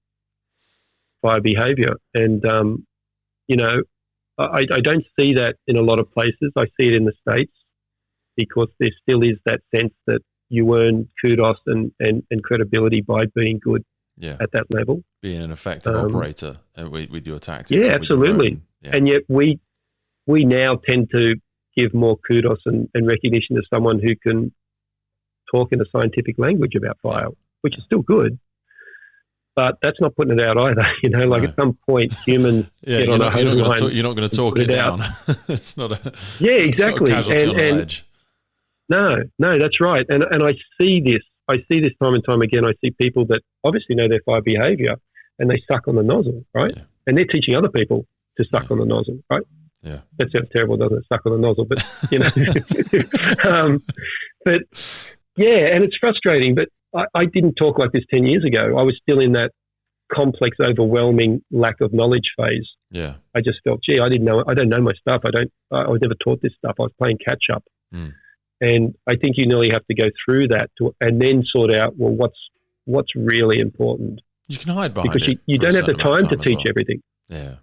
[SPEAKER 2] fire behavior. And you know, I don't see that in a lot of places. I see it in the States because there still is that sense that you earn kudos and credibility by being good at that level.
[SPEAKER 1] Being an effective operator with your tactics.
[SPEAKER 2] Yeah, absolutely. And yet we now tend to give more kudos and recognition to someone who can talk in a scientific language about fire, which is still good. But that's not putting it out either. You know, like at some point humans get on a hose line.
[SPEAKER 1] You're not going to talk it down. It's not a
[SPEAKER 2] exactly.
[SPEAKER 1] It's not a casualty on the ledge.
[SPEAKER 2] No, that's right. And I see this. I see this time and time again. I see people that obviously know their fire behavior and they suck on the nozzle, right? Yeah. And they're teaching other people to suck on the nozzle, right?
[SPEAKER 1] Yeah.
[SPEAKER 2] That sounds terrible, doesn't it? Suck on the nozzle, but you know. But yeah, and it's frustrating. But I didn't talk like this 10 years ago. I was still in that complex, overwhelming lack of knowledge phase.
[SPEAKER 1] Yeah.
[SPEAKER 2] I just felt, gee, I don't know my stuff. I was never taught this stuff. I was playing catch up. And I think you nearly have to go through that and then sort out, well, what's really important.
[SPEAKER 1] You can hide behind
[SPEAKER 2] because
[SPEAKER 1] it.
[SPEAKER 2] Because you don't have the time to teach everything.
[SPEAKER 1] Yeah.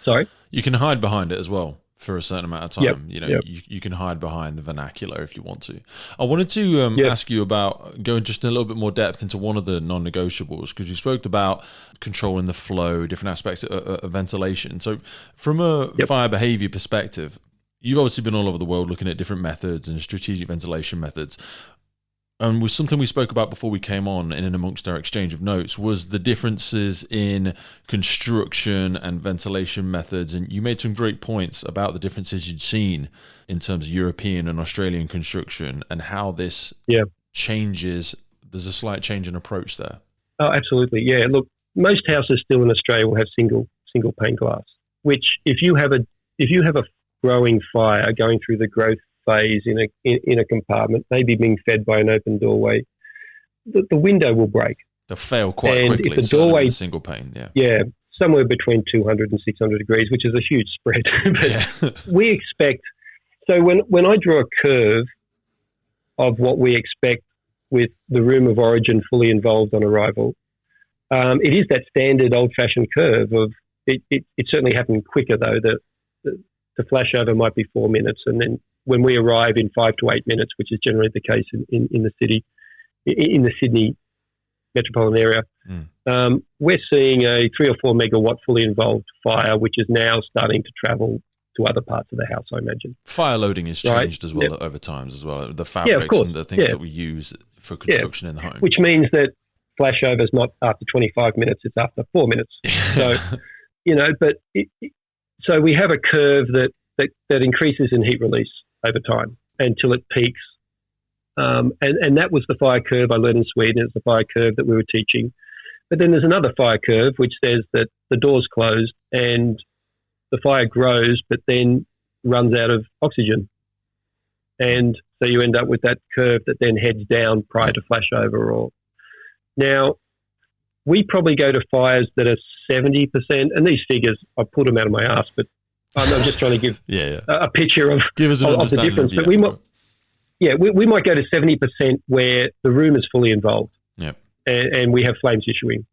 [SPEAKER 2] Sorry?
[SPEAKER 1] You can hide behind it as well for a certain amount of time.
[SPEAKER 2] Yep.
[SPEAKER 1] You know, you can hide behind the vernacular if you want to. I wanted to ask you about going just in a little bit more depth into one of the non-negotiables, because you spoke about controlling the flow, different aspects of ventilation. So from a fire behavior perspective, you've obviously been all over the world looking at different methods and strategic ventilation methods. And was something we spoke about before we came on in and amongst our exchange of notes was the differences in construction and ventilation methods. And you made some great points about the differences you'd seen in terms of European and Australian construction and how this changes. There's a slight change in approach there. Oh,
[SPEAKER 2] absolutely. Yeah. Look, most houses still in Australia will have single pane glass, which if you have a growing fire going through the growth phase in a compartment, maybe being fed by an open doorway, the window will break.
[SPEAKER 1] They'll fail quite quickly.
[SPEAKER 2] If the doorway,
[SPEAKER 1] single pane,
[SPEAKER 2] somewhere between 200 and 600 degrees, which is a huge spread. But we expect. So when I draw a curve of what we expect with the room of origin fully involved on arrival, It is that standard old-fashioned curve of it certainly happened quicker, though. The flashover might be 4 minutes, and then when we arrive in 5 to 8 minutes, which is generally the case in the city, in the Sydney metropolitan area, we're seeing a 3 or 4 megawatt fully involved fire, which is now starting to travel to other parts of the house, I imagine.
[SPEAKER 1] Fire loading has changed as well over times as well. The fabrics and the things that we use for construction in the home.
[SPEAKER 2] Which means that flashover is not after 25 minutes, it's after 4 minutes. So, but so we have a curve that increases in heat release over time until it peaks. And that was the fire curve I learned in Sweden. It's the fire curve that we were teaching. But then there's another fire curve which says that the door's closed and the fire grows, but then runs out of oxygen. And so you end up with that curve that then heads down prior to flashover. Now, we probably go to fires that are 70%, and these figures, I pulled them out of my ass, but I'm just trying to give a picture of the difference. But we might go to 70% where the room is fully involved, and we have flames issuing.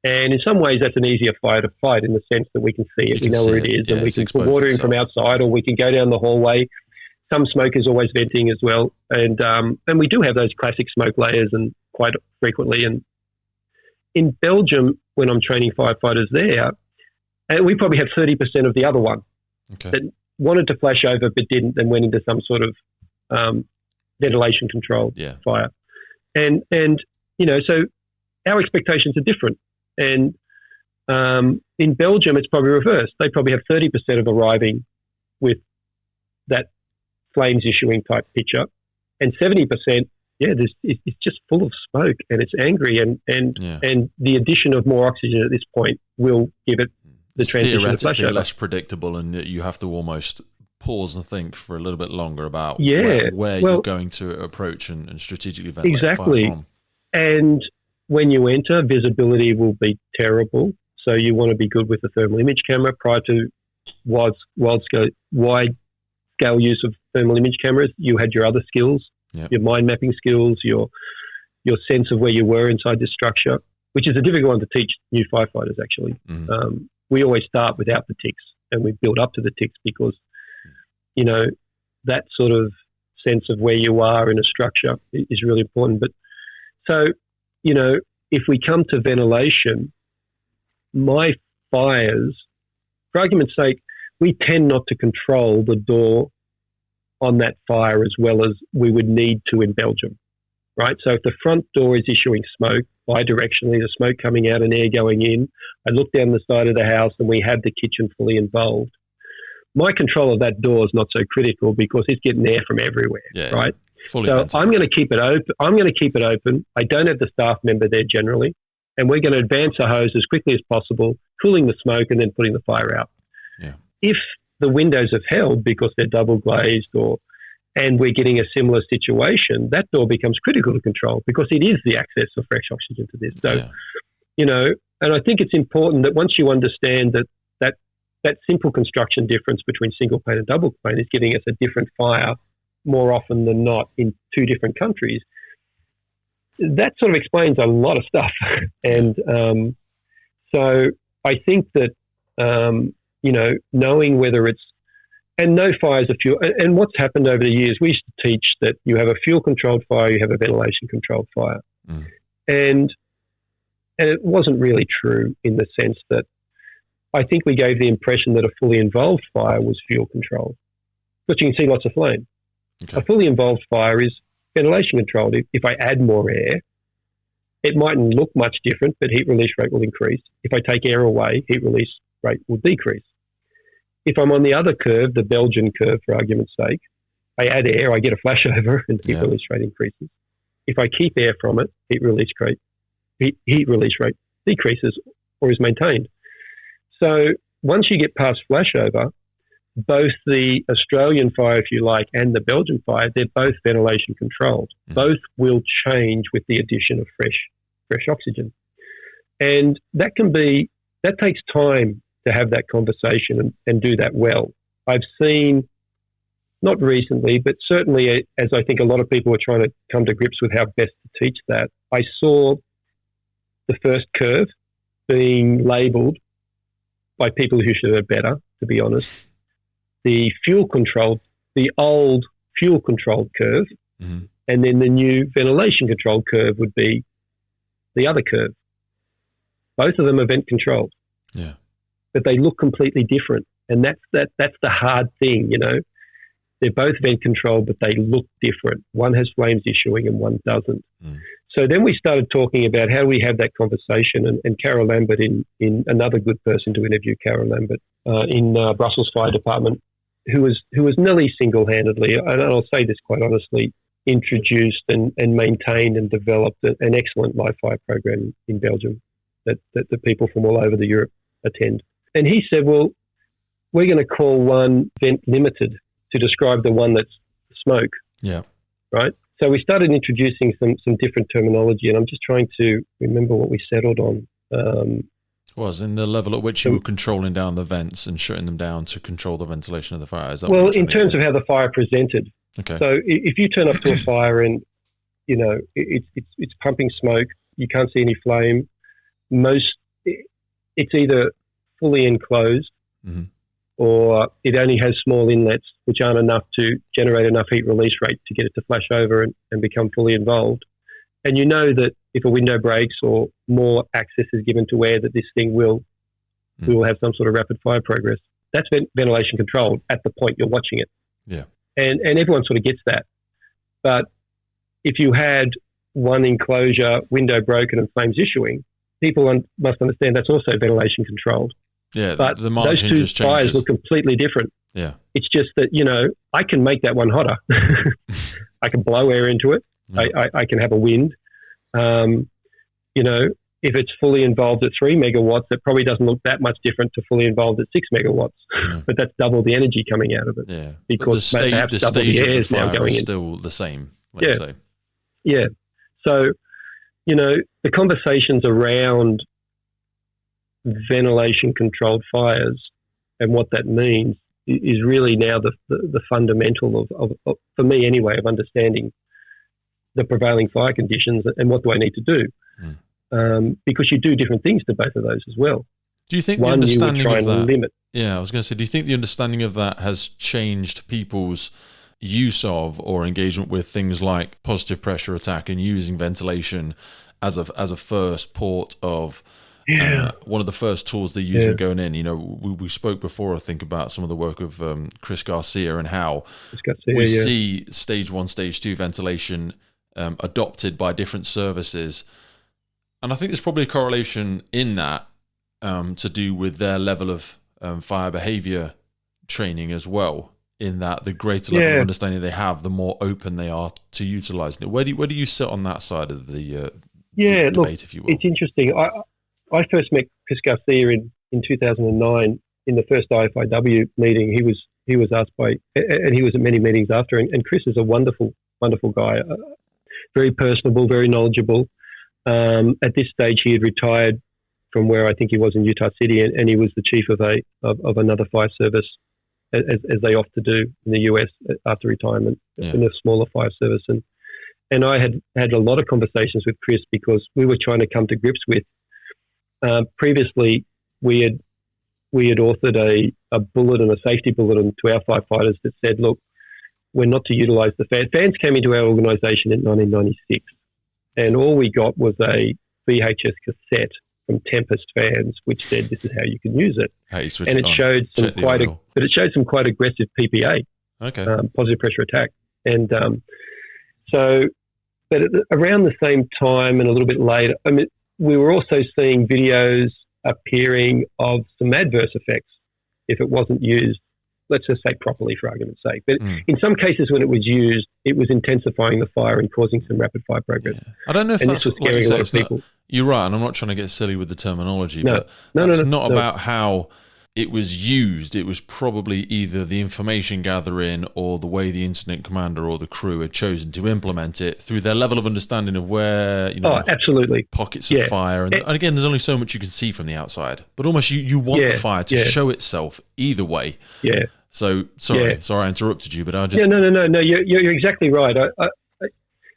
[SPEAKER 2] And in some ways, that's an easier fire to fight in the sense that we can see it, we know where it is, and we can put water in from outside, or we can go down the hallway. Some smoke is always venting as well, and we do have those classic smoke layers, and quite frequently. And in Belgium, when I'm training firefighters there, we probably have 30% of the other one that wanted to flash over but didn't, and went into some sort of ventilation controlled fire. And so our expectations are different. And in Belgium, it's probably reversed. They probably have 30% of arriving with that flames issuing type picture, and 70%, it's just full of smoke and it's angry, and the addition of more oxygen at this point will give it the transition to
[SPEAKER 1] theoretically less predictable, and you have to almost pause and think for a little bit longer about where you're going to approach and strategically ventilate fire from. And
[SPEAKER 2] when you enter, visibility will be terrible. So you want to be good with the thermal image camera. Prior to wide scale use of thermal image cameras, you had your other skills, your mind mapping skills, your sense of where you were inside this structure, which is a difficult one to teach new firefighters, actually. We always start without the ticks, and we build up to the ticks because, that sort of sense of where you are in a structure is really important. But so, if we come to ventilation, my fires, for argument's sake, we tend not to control the door on that fire as well as we would need to in Belgium, right? So if the front door is issuing smoke bidirectionally, the smoke coming out and air going in, I look down the side of the house and we have the kitchen fully involved. My control of that door is not so critical because it's getting air from everywhere, right? So I'm going to keep it open. I don't have the staff member there generally, and we're going to advance the hose as quickly as possible, cooling the smoke and then putting the fire out. If the windows have held because they're double glazed and we're getting a similar situation, that door becomes critical to control because it is the access of fresh oxygen to this. So, and I think it's important that once you understand that simple construction difference between single pane and double pane is giving us a different fire more often than not in two different countries, that sort of explains a lot of stuff. And so I think that, knowing whether it's, and no fires are fuel, and what's happened over the years, we used to teach that you have a fuel-controlled fire, you have a ventilation-controlled fire. And it wasn't really true in the sense that I think we gave the impression that a fully involved fire was fuel-controlled, but you can see lots of flame. A fully involved fire is ventilation controlled. If I add more air, it mightn't look much different, but heat release rate will increase. If I take air away, heat release rate will decrease. If I'm on the other curve, the Belgian curve, for argument's sake, I add air, I get a flashover, and the heat release rate increases. If I keep air from it, heat release rate decreases or is maintained. So once you get past flashover, both the Australian fire, if you like, and the Belgian fire, they're both ventilation controlled. Both will change with the addition of fresh oxygen. And that takes time to have that conversation and do that well. I've seen, not recently, but certainly as I think a lot of people are trying to come to grips with how best to teach that, I saw the first curve being labelled by people who should have better, to be honest. The old fuel controlled curve, and then the new ventilation controlled curve would be the other curve. Both of them are vent controlled.
[SPEAKER 1] Yeah.
[SPEAKER 2] But they look completely different. And that's the hard thing, you know. They're both vent controlled, but they look different. One has flames issuing and one doesn't. So then we started talking about how we have that conversation, and Carol Lambert, in another good person to interview, Carol Lambert, in Brussels Fire Department, who was nearly single-handedly, and I'll say this quite honestly, introduced and maintained and developed an excellent live fire program in Belgium that the people from all over the Europe attend. And he said, well, we're going to call one vent limited to describe the one that's smoke.
[SPEAKER 1] Yeah.
[SPEAKER 2] Right? So we started introducing some different terminology, and I'm just trying to remember what we settled on.
[SPEAKER 1] Was in the level at which you were controlling down the vents and shutting them down to control the ventilation of the fire. Is that
[SPEAKER 2] well, in terms of how the fire presented.
[SPEAKER 1] Okay.
[SPEAKER 2] So if you turn up to a fire and, you know, it's pumping smoke, you can't see any flame, it's either fully enclosed or it only has small inlets which aren't enough to generate enough heat release rate to get it to flash over and become fully involved. And you know that if a window breaks or more access is given to air, that this thing we will have some sort of rapid fire progress. That's ventilation controlled at the point you're watching it.
[SPEAKER 1] Yeah.
[SPEAKER 2] And everyone sort of gets that. But if you had one enclosure, window broken and flames issuing, people must understand that's also ventilation controlled.
[SPEAKER 1] Yeah,
[SPEAKER 2] but
[SPEAKER 1] the
[SPEAKER 2] those two fires look completely different.
[SPEAKER 1] Yeah.
[SPEAKER 2] It's just that, you know, I can make that one hotter. I can blow air into it. Yeah. I can have a wind. You know, if it's fully involved at 3 megawatts, it probably doesn't look that much different to fully involved at 6 megawatts. Yeah. But that's double the energy coming out of it.
[SPEAKER 1] Yeah.
[SPEAKER 2] Because perhaps double the air is now going in.
[SPEAKER 1] Still the same, let's say.
[SPEAKER 2] Yeah. So, you know, the conversations around ventilation controlled fires and what that means is really now the fundamental of, for me anyway, of understanding the prevailing fire conditions and what do I need to do. Because you do different things to both of those as well.
[SPEAKER 1] Do you think the understanding of that? Yeah, I was going to say, do you think the understanding of that has changed people's use of or engagement with things like positive pressure attack and using ventilation as a first port of one of the first tools they use when going in? You know, we spoke before, I think, about some of the work of Chris Garcia and how we see stage 1, stage 2 ventilation adopted by different services. And I think there's probably a correlation in that to do with their level of fire behavior training as well, in that the greater level of understanding they have, the more open they are to utilizing it. Where do you sit on that side of the debate, if you will? It's
[SPEAKER 2] interesting. I first met Chris Garcia in 2009 in the first IFIW meeting. He was asked by, and he was at many meetings after, and Chris is a wonderful, wonderful guy, very personable, very knowledgeable. At this stage, he had retired from where I think he was in Utah City, and he was the chief of another fire service, as they often do in the US after retirement, in a smaller fire service. And I had a lot of conversations with Chris because we were trying to come to grips with. Previously, we had authored a bulletin, a safety bulletin to our firefighters that said, look, we're not to utilize the fans. Fans came into our organization in 1996, and all we got was a VHS cassette from Tempest Fans, which said this is how you can use it. And it showed some quite aggressive PPA, positive pressure attack. And but around the same time and a little bit later, I mean, we were also seeing videos appearing of some adverse effects if it wasn't used, let's just say properly for argument's sake. But in some cases when it was used, it was intensifying the fire and causing some rapid fire progress. Yeah.
[SPEAKER 1] I don't know if
[SPEAKER 2] and
[SPEAKER 1] that's
[SPEAKER 2] this was scaring a lot of people.
[SPEAKER 1] You're right, and I'm not trying to get silly with the terminology, but that's not about how it was used. It was probably either the information gathering or the way the incident commander or the crew had chosen to implement it through their level of understanding of where,
[SPEAKER 2] absolutely,
[SPEAKER 1] pockets of fire. And again, there's only so much you can see from the outside, but almost you want the fire to show itself either way.
[SPEAKER 2] Yeah.
[SPEAKER 1] So, sorry I interrupted you, but I just...
[SPEAKER 2] Yeah, no, you're exactly right.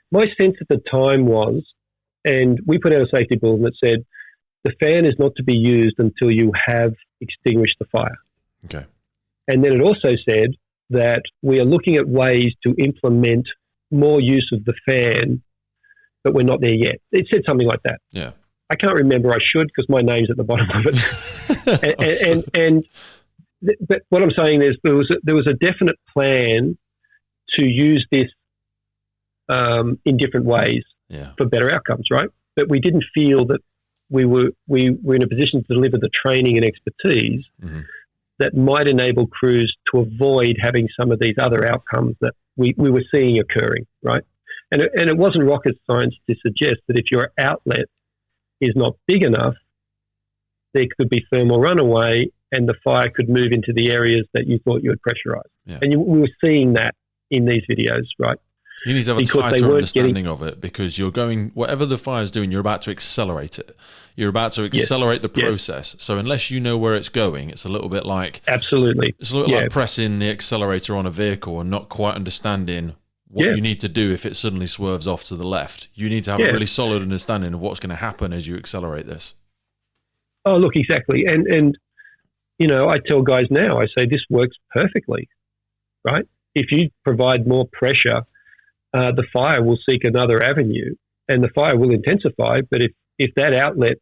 [SPEAKER 2] My sense at the time was, And we put out a safety bulletin that said the fan is not to be used until you have extinguished the fire.
[SPEAKER 1] Okay.
[SPEAKER 2] And then it also said that we are looking at ways to implement more use of the fan, but we're not there yet. It said something like that.
[SPEAKER 1] Yeah.
[SPEAKER 2] I can't remember. I should, because my name's at the bottom of it. But what I'm saying is there was a definite plan to use this in different ways for better outcomes, right? But we didn't feel that we were in a position to deliver the training and expertise that might enable crews to avoid having some of these other outcomes that we were seeing occurring, right? And it wasn't rocket science to suggest that if your outlet is not big enough, there could be thermal runaway and the fire could move into the areas that you thought you had pressurized. Yeah. And we were seeing that in these videos, right?
[SPEAKER 1] You need to have a tighter understanding of it, because you're going, whatever the fire's doing, you're about to accelerate it. You're about to accelerate the process. So unless you know where it's going, it's a little bit like...
[SPEAKER 2] Absolutely.
[SPEAKER 1] It's a little like pressing the accelerator on a vehicle and not quite understanding what you need to do if it suddenly swerves off to the left. You need to have a really solid understanding of what's going to happen as you accelerate this.
[SPEAKER 2] Oh, look, exactly. And you know, I tell guys now, I say this works perfectly, right? If you provide more pressure, the fire will seek another avenue and the fire will intensify. But if that outlet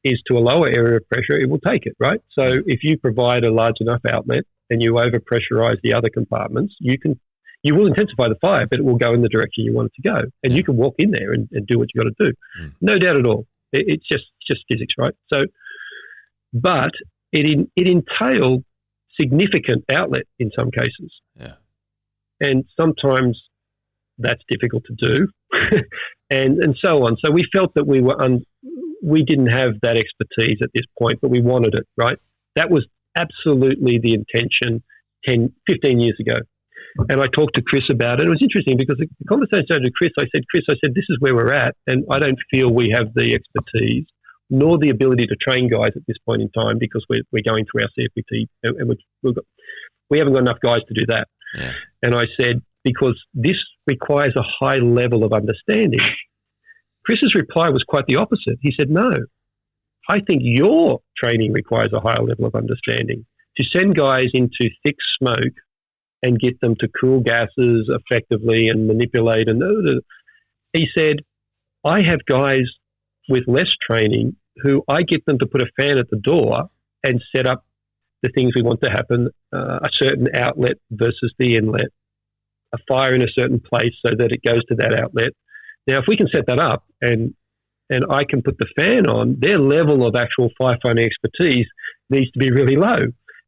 [SPEAKER 2] is to a lower area of pressure, it will take it, right? So if you provide a large enough outlet and you overpressurize the other compartments, you will intensify the fire, but it will go in the direction you want it to go. And you can walk in there and do what you got to do. No doubt at all. It's just physics, right? So, but it entailed significant outlet in some cases. Yeah. And sometimes that's difficult to do and so on. So we felt that we didn't have that expertise at this point, but we wanted it, right? That was absolutely the intention 15 years ago. And I talked to Chris about it. It was interesting because the conversation I had with Chris, I said, this is where we're at, and I don't feel we have the expertise nor the ability to train guys at this point in time, because we're going through our CFBT and we haven't got enough guys to do that. Yeah. And I said, because this requires a high level of understanding. Chris's reply was quite the opposite. He said, no, I think your training requires a higher level of understanding. To send guys into thick smoke and get them to cool gases effectively and manipulate. And he said, I have guys with less training who I get them to put a fan at the door and set up the things we want to happen, a certain outlet versus the inlet, a fire in a certain place so that it goes to that outlet. Now, if we can set that up and I can put the fan on, their level of actual firefighting expertise needs to be really low.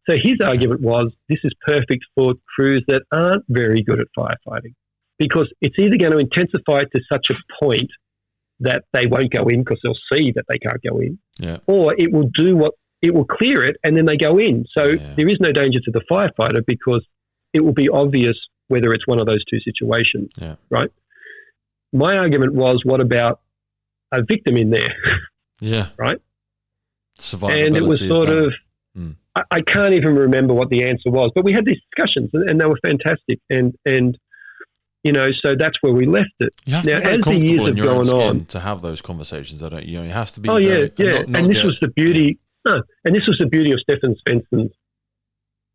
[SPEAKER 2] So his argument was, this is perfect for crews that aren't very good at firefighting, because it's either going to intensify to such a point that they won't go in because they'll see that they can't go in, or it will it will clear it and then they go in. So there is no danger to the firefighter because it will be obvious whether it's one of those two situations, right? My argument was, what about a victim in there? Right? And it was sort of, I can't even remember what the answer was, but we had these discussions and they were fantastic. And you know, so that's where we left it.
[SPEAKER 1] You have to be very comfortable in your own skin to have those conversations. I don't, you know, it has to be.
[SPEAKER 2] Oh yeah, and this was the beauty. And this was the beauty of Stefan Svensson's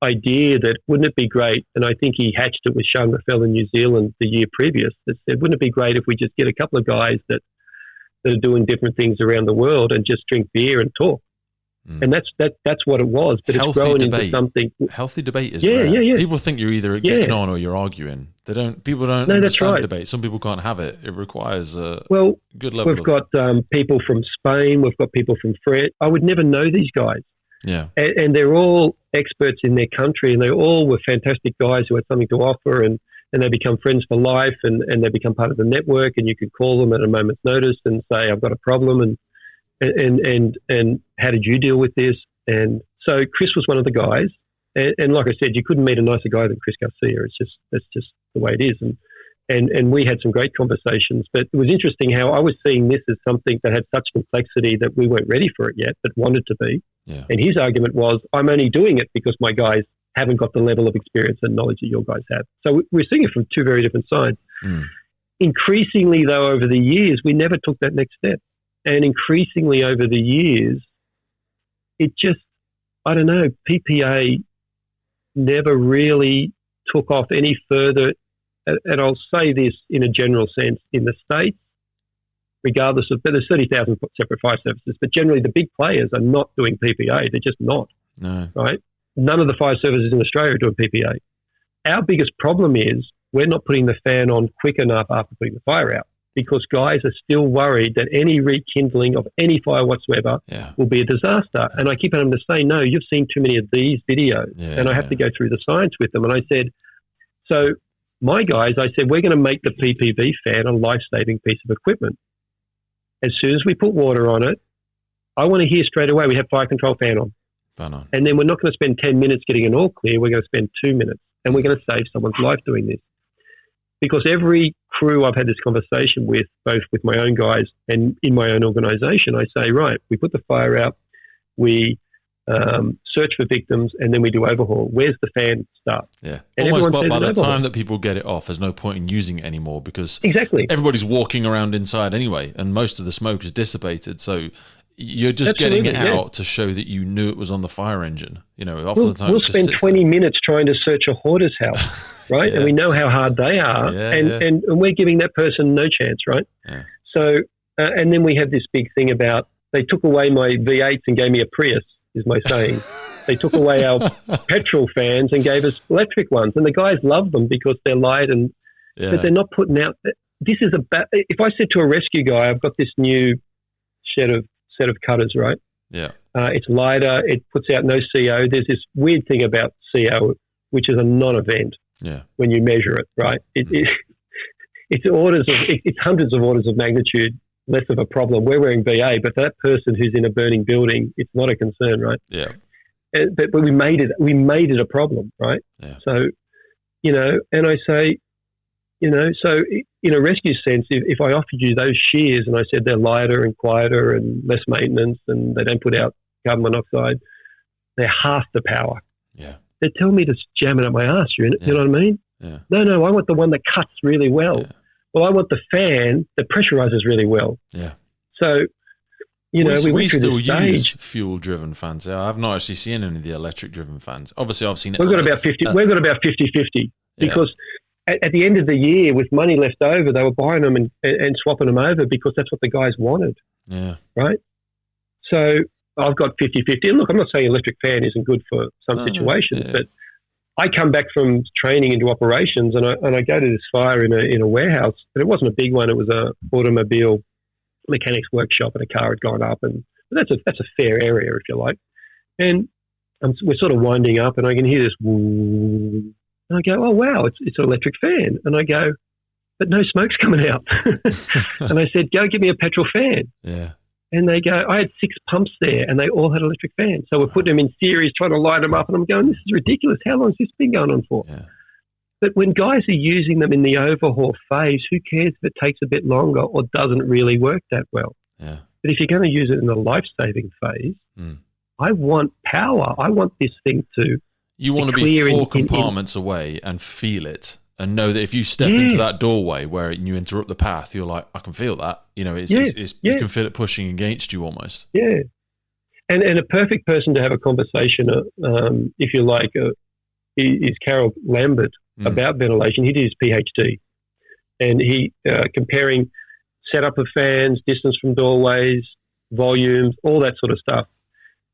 [SPEAKER 2] idea that wouldn't it be great? And I think he hatched it with Sean Raffel in New Zealand the year previous. That said, wouldn't it be great if we just get a couple of guys that are doing different things around the world and just drink beer and talk? And that's what it was. But healthy it's grown debate. Into something.
[SPEAKER 1] Healthy debate is rare. People think you're either getting on or you're arguing. People don't understand debate. Some people can't have it. It requires a good level. We've got people from Spain. We've got people from France. I would never know these guys. Yeah, and they're all experts in their country, and they all were fantastic guys who had something to offer, and they become friends for life, and they become part of the network. And you could call them at a moment's notice and say, "I've got a problem," and how did you deal with this? And so Chris was one of the guys, and like I said, you couldn't meet a nicer guy than Chris Garcia. That's just the way it is. And we had some great conversations, but it was interesting how I was seeing this as something that had such complexity that we weren't ready for it yet, but wanted to be. Yeah. And his argument was, I'm only doing it because my guys haven't got the level of experience and knowledge that your guys have. So we're seeing it from two very different sides.
[SPEAKER 2] increasingly, though, over the years, we never took that next step. And increasingly over the years, it just, I don't know, PPA never really took off any further. And I'll say this in a general sense, in the States, regardless of, but there's 30,000 separate fire services, but generally the big players are not doing PPA. They're just not.
[SPEAKER 1] No.
[SPEAKER 2] Right? None of the fire services in Australia are doing PPA. Our biggest problem is we're not putting the fan on quick enough after putting the fire out, because guys are still worried that any rekindling of any fire whatsoever will be a disaster. And I keep having to say, no, you've seen too many of these videos. And I have to go through the science with them. And I said, so my guys, I said, we're going to make the PPV fan a life-saving piece of equipment. As soon as we put water on it, I want to hear straight away we have fire control fan on. And then we're not going to spend 10 minutes getting it all clear. We're going to spend 2 minutes. And we're going to save someone's life doing this. Because every crew I've had this conversation with, both with my own guys and in my own organisation, I say, right, we put the fire out, we search for victims, and then we do overhaul. Where's the fan start?
[SPEAKER 1] Yeah.
[SPEAKER 2] And
[SPEAKER 1] almost by the
[SPEAKER 2] overhaul.
[SPEAKER 1] time that people get it off, there's no point in using it anymore, because
[SPEAKER 2] exactly
[SPEAKER 1] everybody's walking around inside anyway, and most of the smoke is dissipated. So you're just getting it out to show that you knew it was on the fire engine. You know, often the time
[SPEAKER 2] we'll spend 20 minutes trying to search a hoarder's house, right? And we know how hard they are, and we're giving that person no chance, right? So, and then we have this big thing about they took away my V8s and gave me a Prius, is my saying. They took away our petrol fans and gave us electric ones, and the guys love them because they're light and but they're not putting out. This is if I said to a rescue guy, I've got this new set of cutters, right? It's lighter. It puts out no CO. There's this weird thing about CO, which is a non-event when you measure it, right? It's hundreds of orders of magnitude less of a problem. We're wearing VA, but for that person who's in a burning building, it's not a concern, right? But we made it a problem, right? So, you know, and I say, you know, so in a rescue sense, if I offered you those shears and I said they're lighter and quieter and less maintenance and they don't put out carbon monoxide, they're half the power. They tell me to jam it up my ass, you know what I mean? No, I want the one that cuts really well. Well, I want the fan that pressurizes really well. So, you know, we went through this stage.
[SPEAKER 1] Use fuel-driven fans. I've not actually seen any of the electric-driven fans. Obviously, I've seen it.
[SPEAKER 2] We've got about 50. We've got about 50-50 because at the end of the year, with money left over, they were buying them and swapping them over because that's what the guys wanted. Right. So I've got 50-50. And look, I'm not saying electric fan isn't good for some situations, but I come back from training into operations and I go to this fire in a warehouse, and it wasn't a big one. It was a automobile mechanics workshop, and a car had gone up, and that's a fair area, if you like. And we're sort of winding up, and I can hear this woo, and I go, oh wow, it's an electric fan. And I go, but no smoke's coming out. And I said, go give me a petrol fan. And they go, I had 6 pumps there, and they all had electric fans. So we're putting them in series, trying to light them up, and I'm going, this is ridiculous. How long has this been going on for? But when guys are using them in the overhaul phase, who cares if it takes a bit longer or doesn't really work that well? But if you're going to use it in the life-saving phase, I want power. I want this thing to
[SPEAKER 1] You want to be 4 compartments away and feel it. And know that if you step into that doorway where you interrupt the path, you're like, I can feel that. You know, you can feel it pushing against you almost. And a perfect person to have a conversation, if you like, is Carol Lambert about ventilation. He did his PhD, and he comparing setup of fans, distance from doorways, volumes, all that sort of stuff.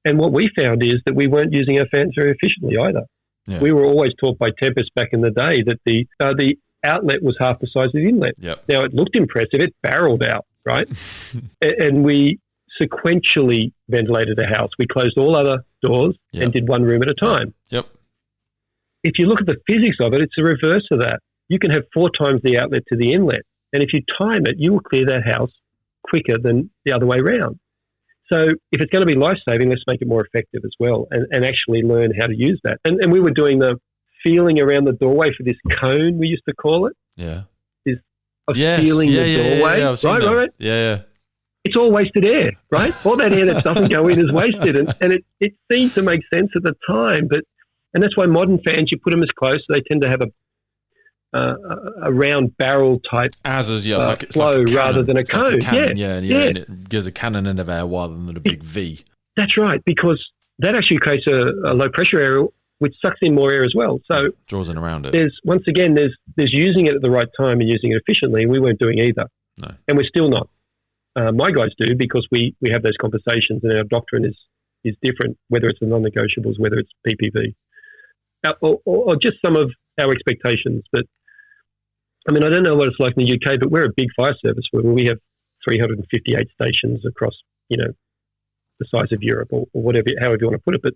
[SPEAKER 1] And what we found is that we weren't using our fans very efficiently either. We were always taught by Tempest back in the day that the outlet was half the size of the inlet. Now, it looked impressive. It barreled out, right? And we sequentially ventilated the house. We closed all other doors and did one room at a time. If you look at the physics of it, it's the reverse of that. You can have 4 times the outlet to the inlet. And if you time it, you will clear that house quicker than the other way around. So if it's going to be life-saving, let's make it more effective as well and actually learn how to use that. And we were doing the feeling around the doorway for this cone, we used to call it. Feeling the doorway. Right. It's all wasted air, right? All that air that doesn't go in is wasted. And it seemed to make sense at the time. And that's why modern fans, you put them as close, so they tend to have
[SPEAKER 2] a round barrel type flow rather than a cone.
[SPEAKER 1] And it gives a cannon end of air rather than a big V.
[SPEAKER 2] That's right, because that actually creates a low pressure area which sucks in more air as well. So
[SPEAKER 1] draws in around it.
[SPEAKER 2] There's using it at the right time and using it efficiently. We weren't doing either, and we're still not. My guys do, because we have those conversations, and our doctrine is different, whether it's the non-negotiables, whether it's PPV, or just some of our expectations. But I mean, I don't know what it's like in the UK, but we're a big fire service where we have 358 stations across, the size of Europe or whatever, however you want to put it. But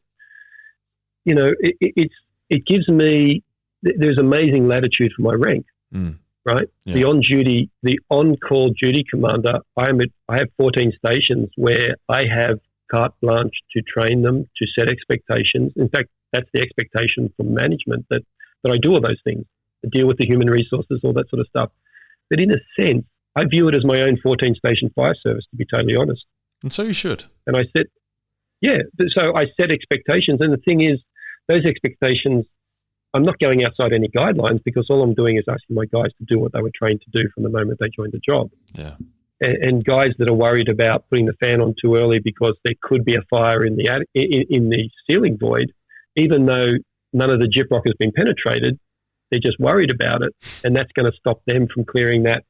[SPEAKER 2] it gives me, there's amazing latitude for my rank, right? Yeah. The on-call duty commander, I have 14 stations where I have carte blanche to train them, to set expectations. In fact, that's the expectation from management, that I do all those things, to deal with the human resources, all that sort of stuff. But in a sense, I view it as my own 14-station fire service, to be totally honest.
[SPEAKER 1] And so you should.
[SPEAKER 2] And so I set expectations. And the thing is, those expectations, I'm not going outside any guidelines, because all I'm doing is asking my guys to do what they were trained to do from the moment they joined the job.
[SPEAKER 1] Yeah.
[SPEAKER 2] And guys that are worried about putting the fan on too early because there could be a fire in the ceiling void, even though none of the gyprock has been penetrated, they're just worried about it, and that's going to stop them from clearing that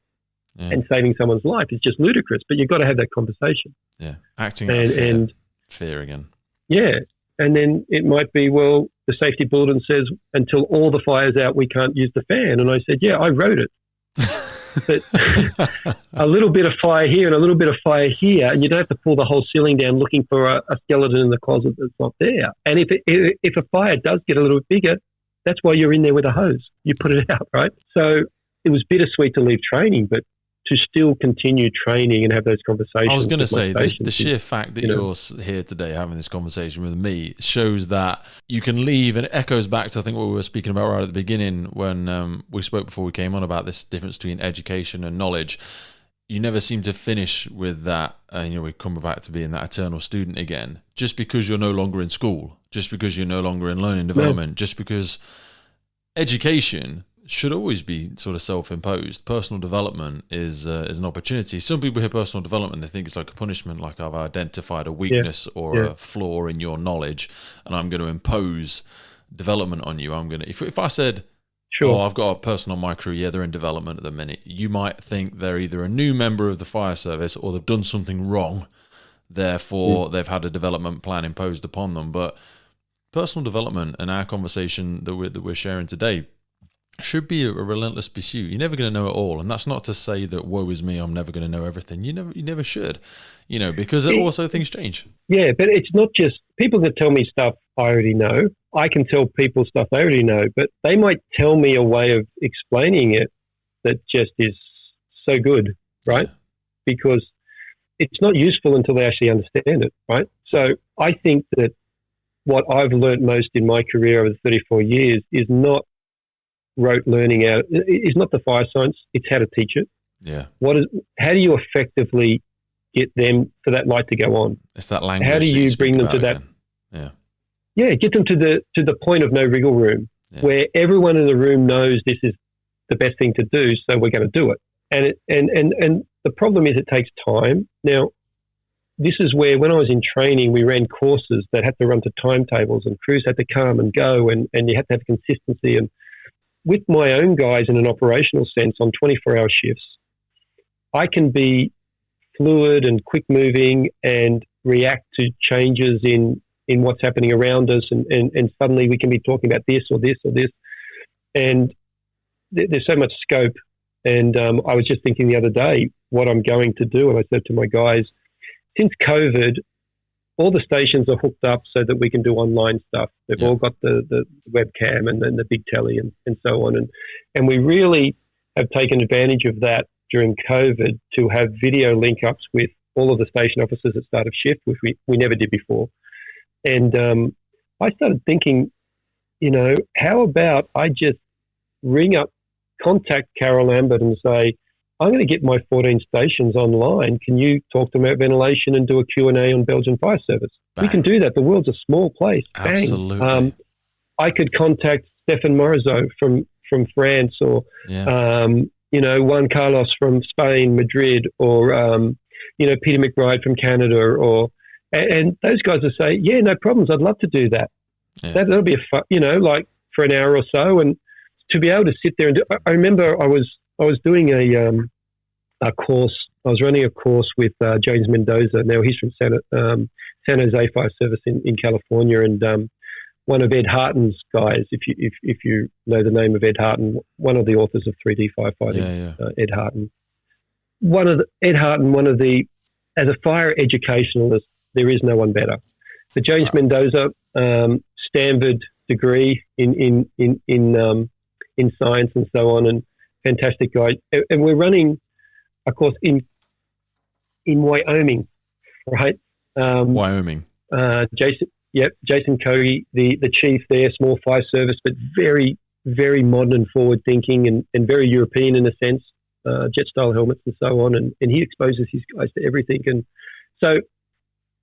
[SPEAKER 2] and saving someone's life. It's just ludicrous, but you've got to have that conversation.
[SPEAKER 1] Yeah, acting out fear again.
[SPEAKER 2] Yeah, and then it might be, well, the safety bulletin says until all the fire's out, we can't use the fan. And I said, yeah, I wrote it. But a little bit of fire here and a little bit of fire here, and you don't have to pull the whole ceiling down looking for a skeleton in the closet that's not there. And if a fire does get a little bit bigger, that's why you're in there with a hose. You put it out, right? So it was bittersweet to leave training, but to still continue training and have those conversations. I
[SPEAKER 1] was going to say, the sheer fact that you're here today having this conversation with me shows that you can leave, and it echoes back to, I think, what we were speaking about right at the beginning when we spoke before we came on about this difference between education and knowledge. You never seem to finish with that, we come back to being that eternal student again, just because you're no longer in school, just because you're no longer in learning development, just because education should always be sort of self-imposed. Personal development is an opportunity. Some people hear personal development, they think it's like a punishment, like I've identified a weakness or a flaw in your knowledge, and I'm going to impose development on you. I'm going to, if I said, sure, I've got a person on my crew, they're in development at the minute, you might think they're either a new member of the fire service or they've done something wrong, therefore they've had a development plan imposed upon them. But personal development and our conversation that we're sharing today should be a relentless pursuit. You're never going to know it all, and that's not to say that woe is me, I'm never going to know everything. You never should, because also things change. Yeah,
[SPEAKER 2] but it's not just people that tell me stuff I already know. I can tell people stuff they already know, but they might tell me a way of explaining it that just is so good, right? Yeah. Because it's not useful until they actually understand it, right? So I think that what I've learned most in my career over 34 years is not rote learning out. It's not the fire science. It's how to teach it.
[SPEAKER 1] Yeah.
[SPEAKER 2] How do you effectively get them for that light to go on?
[SPEAKER 1] It's that language.
[SPEAKER 2] How do you bring them to that?
[SPEAKER 1] Again. Yeah.
[SPEAKER 2] Yeah. Get them to the point of no wriggle room, where everyone in the room knows this is the best thing to do, so we're going to do it. And the problem is it takes time. Now, this is where, when I was in training, we ran courses that had to run to timetables, and crews had to come and go, and you had to have consistency. And with my own guys in an operational sense on 24-hour shifts, I can be fluid and quick moving and react to changes in what's happening around us. And suddenly we can be talking about this or this or this. And there's so much scope. And I was just thinking the other day what I'm going to do. And I said to my guys, since COVID, all the stations are hooked up so that we can do online stuff. They've all got the webcam and then the big telly and so on. And we really have taken advantage of that during COVID to have video link-ups with all of the station officers at start of shift, which we never did before. And I started thinking, how about I just contact Carol Lambert and say, I'm going to get my 14 stations online. Can you talk to them about ventilation and do a Q&A on Belgian fire service? Bang. We can do that. The world's a small place.
[SPEAKER 1] Absolutely.
[SPEAKER 2] Bang. I could contact Stefan Morizot from from France, or Juan Carlos from Spain, Madrid, or Peter McBride from Canada, and those guys will say, yeah, no problems, I'd love to do that. Yeah. That'll be a fun, like for an hour or so, and to be able to sit there and do. I remember I was doing a course. I was running a course with James Mendoza. Now he's from San Jose Fire Service in California, and one of Ed Harton's guys. If you know the name of Ed Harton, one of the authors of 3D Firefighting, Ed Harton. As a fire educationalist, there is no one better. The James Mendoza Stanford degree in science and so on, and fantastic guy. And we're running a course in Wyoming, right?
[SPEAKER 1] Wyoming.
[SPEAKER 2] Jason Cody, the chief there, small fire service, but very, very modern and forward thinking, and very European in a sense, jet style helmets and so on. And he exposes his guys to everything. And so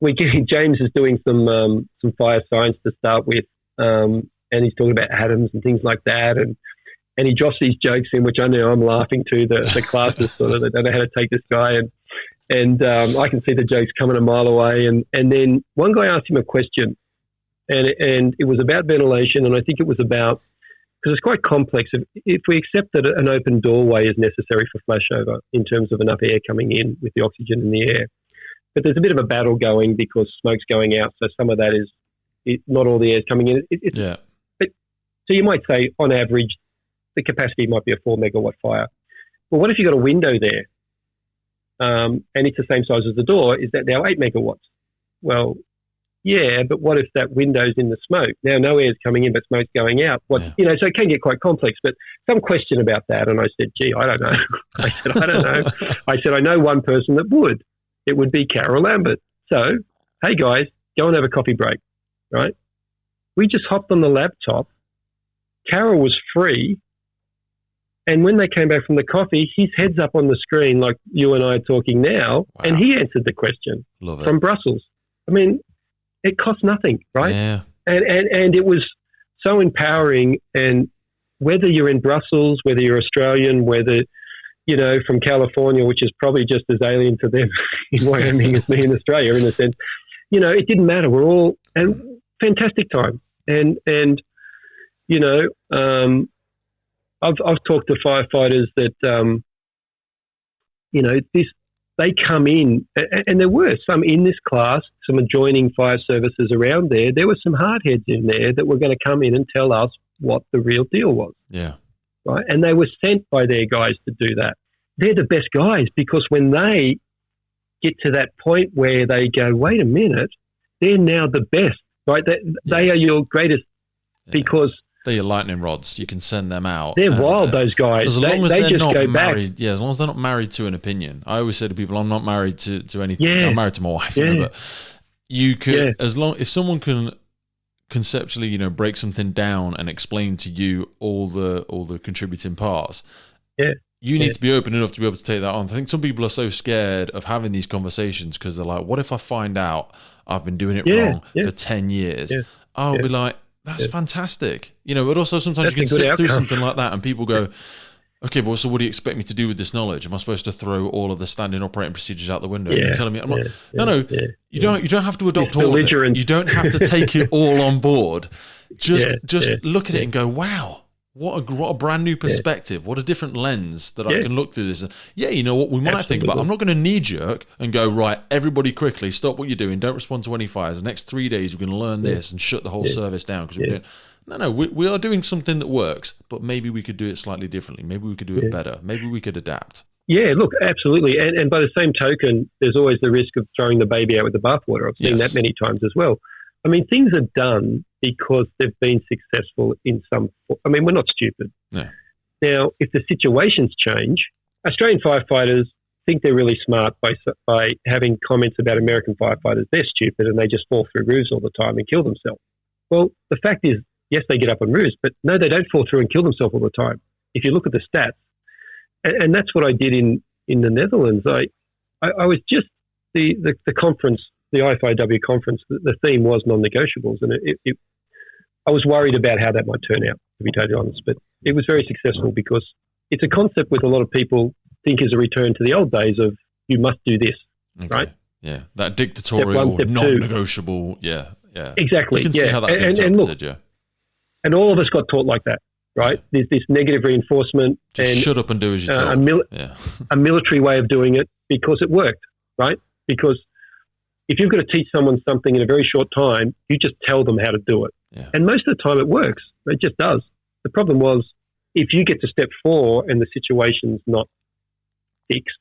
[SPEAKER 2] James is doing some fire science to start with, and he's talking about atoms and things like that. And he drops these jokes in, which I know I'm laughing to. The classes sort of, they don't know how to take this guy, and I can see the jokes coming a mile away. And then one guy asked him a question, and it was about ventilation, and I think it was about, because it's quite complex. If we accept that an open doorway is necessary for flashover in terms of enough air coming in with the oxygen in the air, but there's a bit of a battle going because smoke's going out, so some of that is not all the air is coming in. But so you might say, on average, the capacity might be a 4 megawatt fire. Well, what if you've got a window there, and it's the same size as the door? Is that now 8 megawatts? Well, yeah, but what if that window's in the smoke? Now no air's coming in, but smoke's going out. So it can get quite complex. But some question about that, and I said, gee, I don't know. I don't know. I said, I know one person that would. It would be Carol Lambert. So, hey guys, go and have a coffee break, right? We just hopped on the laptop. Carol was free. And when they came back from the coffee, his head's up on the screen like you and I are talking now, and he answered the question from Brussels. I mean, it cost nothing, right?
[SPEAKER 1] Yeah.
[SPEAKER 2] And it was so empowering. And whether you're in Brussels, whether you're Australian, whether, from California, which is probably just as alien to them in Wyoming as me in Australia, in a sense, it didn't matter. We're all, and fantastic time. And I've talked to firefighters that, they come in, and there were some in this class, some adjoining fire services around there. There were some hardheads in there that were going to come in and tell us what the real deal was.
[SPEAKER 1] Yeah.
[SPEAKER 2] Right. And they were sent by their guys to do that. They're the best guys, because when they get to that point where they go, wait a minute, they're now the best, right? They are your greatest, because
[SPEAKER 1] they're your lightning rods. You can send them out.
[SPEAKER 2] They're wild, those guys.
[SPEAKER 1] As long as
[SPEAKER 2] they
[SPEAKER 1] they're
[SPEAKER 2] just
[SPEAKER 1] not
[SPEAKER 2] go
[SPEAKER 1] married,
[SPEAKER 2] back.
[SPEAKER 1] as long as they're not married to an opinion. I always say to people, I'm not married to anything.
[SPEAKER 2] Yeah.
[SPEAKER 1] I'm married to my wife. But you could, if someone can conceptually, break something down and explain to you all the contributing parts.
[SPEAKER 2] Yeah.
[SPEAKER 1] You need to be open enough to be able to take that on. I think some people are so scared of having these conversations because they're like, what if I find out I've been doing it wrong for 10 years?
[SPEAKER 2] Yeah.
[SPEAKER 1] I'll be like, that's fantastic. But also sometimes you can sit through something like that and people go, okay, but so what do you expect me to do with this knowledge? Am I supposed to throw all of the standing operating procedures out the window? You're telling me, I'm like, no, you don't have to adopt all of it. You don't have to take it all on board. Just look at it and go, wow, what a brand new perspective. What a different lens that I can look through this. You know what we might think about. I'm not going to knee jerk and go, right, everybody quickly, stop what you're doing. Don't respond to any fires. The next 3 days, we're going to learn this and shut the whole service down. Because we're doing, no, we are doing something that works, but maybe we could do it slightly differently. Maybe we could do it better. Maybe we could adapt.
[SPEAKER 2] Yeah, look, absolutely. And by the same token, there's always the risk of throwing the baby out with the bathwater. I've seen that many times as well. I mean, things are done because they've been successful in some form. I mean, we're not stupid.
[SPEAKER 1] No.
[SPEAKER 2] Now, if the situations change, Australian firefighters think they're really smart by having comments about American firefighters. They're stupid and they just fall through roofs all the time and kill themselves. Well, the fact is, yes, they get up on roofs, but no, they don't fall through and kill themselves all the time. If you look at the stats, and that's what I did in the Netherlands. I was just the conference, the IFIW conference. The theme was non-negotiables, and I was worried about how that might turn out, to be totally honest. But it was very successful because it's a concept with a lot of people think is a return to the old days of you must do this, right?
[SPEAKER 1] Yeah, that dictatorial, non-negotiable. Yeah.
[SPEAKER 2] Exactly.
[SPEAKER 1] You can see how that gets interpreted, yeah.
[SPEAKER 2] And all of us got taught like that, right? Yeah. There's this negative reinforcement.
[SPEAKER 1] Just
[SPEAKER 2] and
[SPEAKER 1] shut up and do as you're told.
[SPEAKER 2] A military way of doing it because it worked, right? Because if you've got to teach someone something in a very short time, you just tell them how to do it.
[SPEAKER 1] Yeah.
[SPEAKER 2] And most of the time it works. It just does. The problem was if you get to step 4 and the situation's not fixed,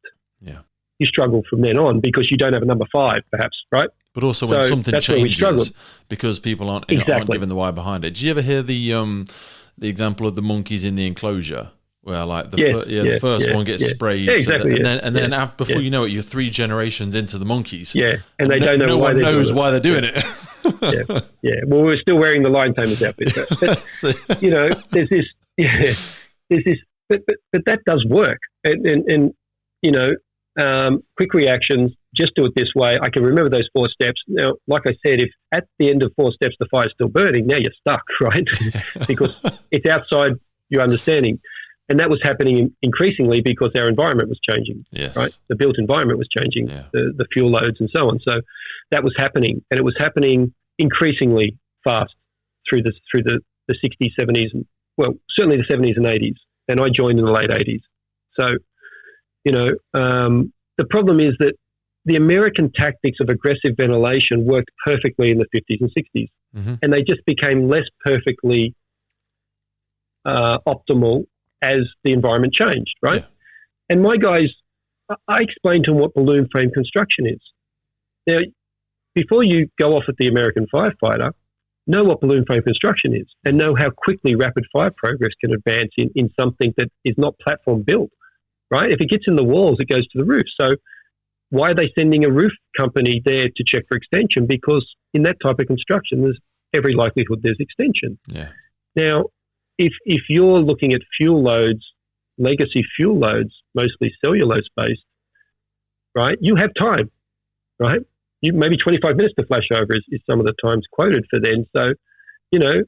[SPEAKER 2] you struggle from then on because you don't have a number 5, perhaps, right?
[SPEAKER 1] But also when something changes because people aren't given the why behind it. Did you ever hear the example of the monkeys in the enclosure where like the first one gets sprayed and then before you know it, you're 3 generations into the monkeys.
[SPEAKER 2] Yeah, and they don't know why
[SPEAKER 1] no one knows why they're doing it.
[SPEAKER 2] Well, we're still wearing the lion tamers outfit, but you know, there's this, but that does work, and you know, quick reactions. Just do it this way. I can remember those 4 steps. Now, like I said, if at the end of 4 steps the fire's still burning, now you're stuck, right? Because it's outside your understanding. And that was happening increasingly because our environment was changing, right? The built environment was changing, the fuel loads and so on. So that was happening, and it was happening increasingly fast through the 60s, 70s, and well, certainly the 70s and 80s. And I joined in the late 80s. So, you know, the problem is that the American tactics of aggressive ventilation worked perfectly in the 50s and 60s, and they just became less perfectly optimal as the environment changed, right? And my guys, I explained to them what balloon frame construction is. Now, before you go off at the American firefighter, know what balloon frame construction is and know how quickly rapid fire progress can advance in something that is not platform built, right? If it gets in the walls, it goes to the roof. So why are they sending a roof company there to check for extension? Because in that type of construction, there's every likelihood there's extension.
[SPEAKER 1] Yeah.
[SPEAKER 2] Now, if you're looking at fuel loads, legacy fuel loads, mostly cellulose-based, right, you have time, right? You maybe 25 minutes to flash over is some of the times quoted for them. So, you know,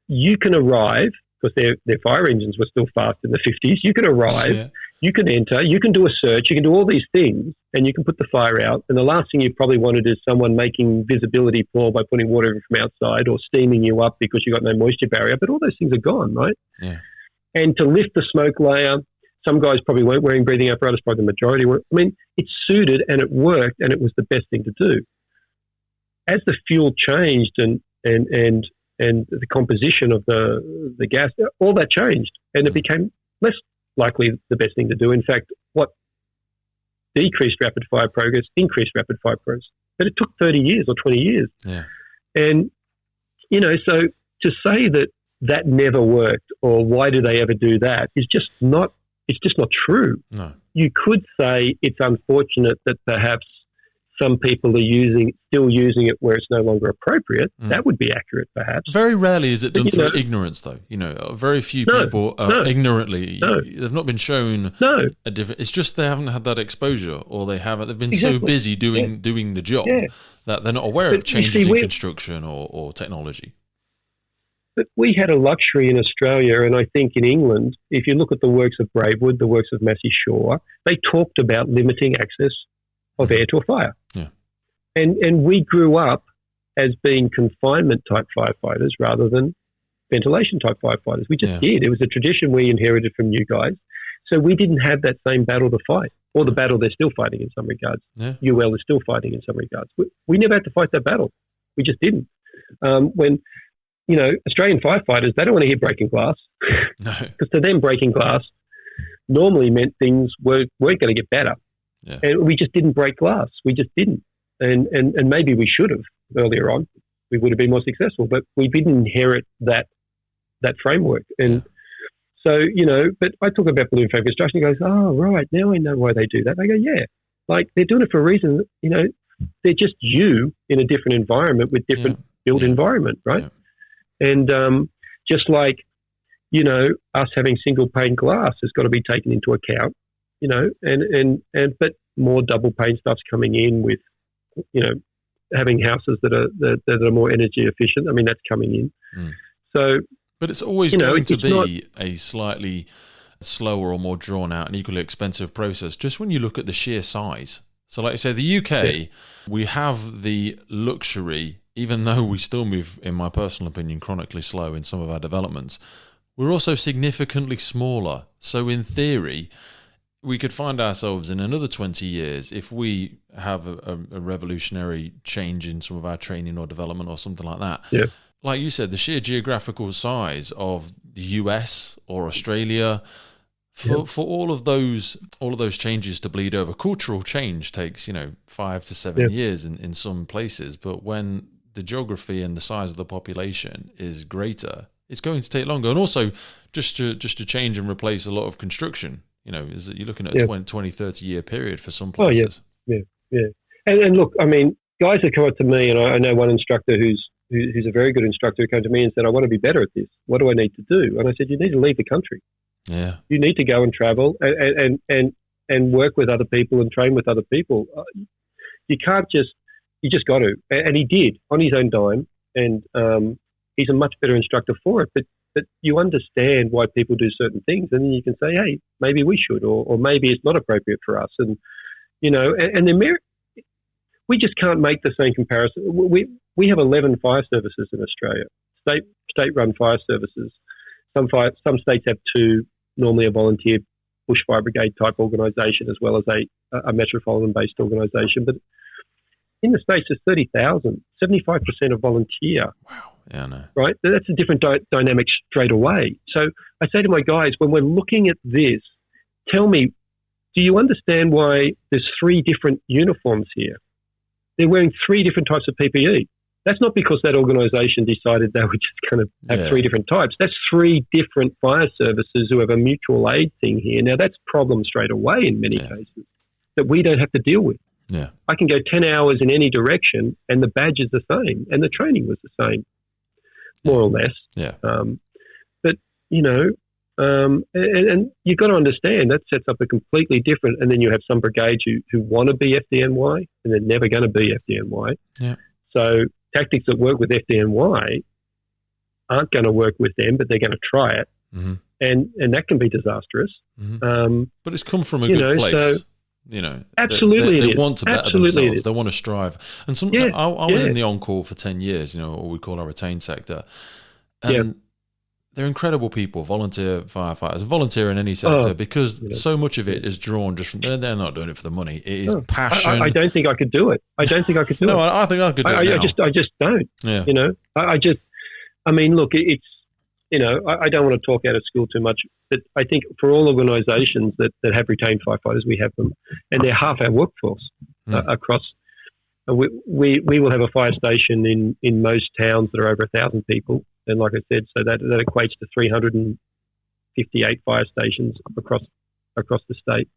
[SPEAKER 2] you can arrive, because their fire engines were still fast in the 50s, you can arrive, you can enter, you can do a search, you can do all these things, and you can put the fire out. And the last thing you probably wanted is someone making visibility poor by putting water in from outside or steaming you up because you've got no moisture barrier. But all those things are gone, right?
[SPEAKER 1] Yeah.
[SPEAKER 2] And to lift the smoke layer, some guys probably weren't wearing breathing apparatus, probably the majority were. I mean, it suited and it worked and it was the best thing to do. As the fuel changed and the composition of the gas, all that changed and it became less likely the best thing to do. In fact, what decreased rapid fire progress increased rapid fire progress. But it took 30 years or 20 years.
[SPEAKER 1] Yeah.
[SPEAKER 2] And, you know, so to say that never worked or why do they ever do that is just not, it's just not true.
[SPEAKER 1] No.
[SPEAKER 2] You could say it's unfortunate that perhaps some people are still using it where it's no longer appropriate. That would be accurate, perhaps.
[SPEAKER 1] Very rarely is it done through ignorance, though. You know, very few people ignorantly. They've not been shown a different. It's just they haven't had that exposure, or they've been so busy doing the job that they're not aware of changes in construction or technology.
[SPEAKER 2] But we had a luxury in Australia, and I think in England, if you look at the works of Braidwood, the works of Massey Shaw, they talked about limiting access of air to a fire.
[SPEAKER 1] Yeah.
[SPEAKER 2] And we grew up as being confinement type firefighters rather than ventilation type firefighters. We just did. It was a tradition we inherited from you guys. So we didn't have that same battle to fight, or the battle they're still fighting in some regards.
[SPEAKER 1] Yeah.
[SPEAKER 2] UL is still fighting in some regards. We never had to fight that battle. We just didn't. When, you know, Australian firefighters, they don't want to hear breaking glass.
[SPEAKER 1] No.
[SPEAKER 2] Because to them, breaking glass normally meant things weren't going to get better.
[SPEAKER 1] Yeah.
[SPEAKER 2] And we just didn't break glass. We just didn't. And maybe we should have earlier on. We would have been more successful, but we didn't inherit that framework. And so, you know, but I talk about balloon frame construction. He goes, oh, right, now I know why they do that. I go, yeah, like they're doing it for a reason. You know, they're just you in a different environment with different built environment, right? Yeah. And just like, you know, us having single pane glass has got to be taken into account. You know, and but more double pane stuff's coming in with, you know, having houses that are more energy efficient. I mean, that's coming in. So,
[SPEAKER 1] but it's always going to
[SPEAKER 2] it's
[SPEAKER 1] be a slightly slower or more drawn out and equally expensive process, just when you look at the sheer size. So like I say, the UK, we have the luxury, even though we still move, in my personal opinion, chronically slow in some of our developments, we're also significantly smaller. So in theory, we could find ourselves in another 20 years if we have a revolutionary change in some of our training or development or something like that.
[SPEAKER 2] Yeah.
[SPEAKER 1] Like you said, the sheer geographical size of the US or Australia, for all of those changes to bleed over. Cultural change takes 5 to 7 years in some places, but when the geography and the size of the population is greater, it's going to take longer. And also just to change and replace a lot of construction, is that you're looking at a 20, 30 year period for some places.
[SPEAKER 2] Oh yeah. And look, I mean, guys that come up to me, and I know one instructor who's a very good instructor, who came to me and said, I want to be better at this. What do I need to do? And I said, you need to leave the country.
[SPEAKER 1] Yeah.
[SPEAKER 2] You need to go and travel and work with other people and train with other people. You just got to. And he did on his own dime. And he's a much better instructor for it. But you understand why people do certain things. And then you can say, hey, maybe we should, or maybe it's not appropriate for us. And, we just can't make the same comparison. We have 11 fire services in Australia, state-run fire services. Some states have 2, normally a volunteer bushfire brigade type organisation, as well as a metropolitan-based organisation. But in the States, there's 30,000, 75% of volunteer.
[SPEAKER 1] Wow, yeah, I know.
[SPEAKER 2] Right? That's a different dynamic straight away. So I say to my guys, when we're looking at this, tell me, do you understand why there's 3 different uniforms here? They're wearing 3 different types of PPE. That's not because that organisation decided they were just going to have 3 different types. That's 3 different fire services who have a mutual aid thing here. Now, that's a problem straight away in many cases that we don't have to deal with.
[SPEAKER 1] Yeah.
[SPEAKER 2] I can go 10 hours in any direction and the badge is the same and the training was the same, more or less.
[SPEAKER 1] Yeah.
[SPEAKER 2] But, and you've got to understand that sets up a completely different, and then you have some brigades who want to be FDNY and they're never going to be FDNY.
[SPEAKER 1] Yeah.
[SPEAKER 2] So tactics that work with FDNY aren't going to work with them, but they're going to try it.
[SPEAKER 1] Mm-hmm.
[SPEAKER 2] And that can be disastrous.
[SPEAKER 1] Mm-hmm. But it's come from a good place.
[SPEAKER 2] So, absolutely,
[SPEAKER 1] they want to better themselves. They want to strive. And I was in the on-call for 10 years, what we call our retained sector. And they're incredible people, volunteer firefighters, volunteer in any sector, because so much of it is drawn just from, they're not doing it for the money. It is passion.
[SPEAKER 2] I don't think I could do it. I think I could do it.
[SPEAKER 1] I think I could do it
[SPEAKER 2] I just don't.
[SPEAKER 1] Yeah.
[SPEAKER 2] I mean, look, it's, I don't want to talk out of school too much, but I think for all organisations that have retained firefighters, we have them, and they're half our workforce across. We will have a fire station in most towns that are over 1,000 people, and like I said, so that equates to 358 fire stations across the state.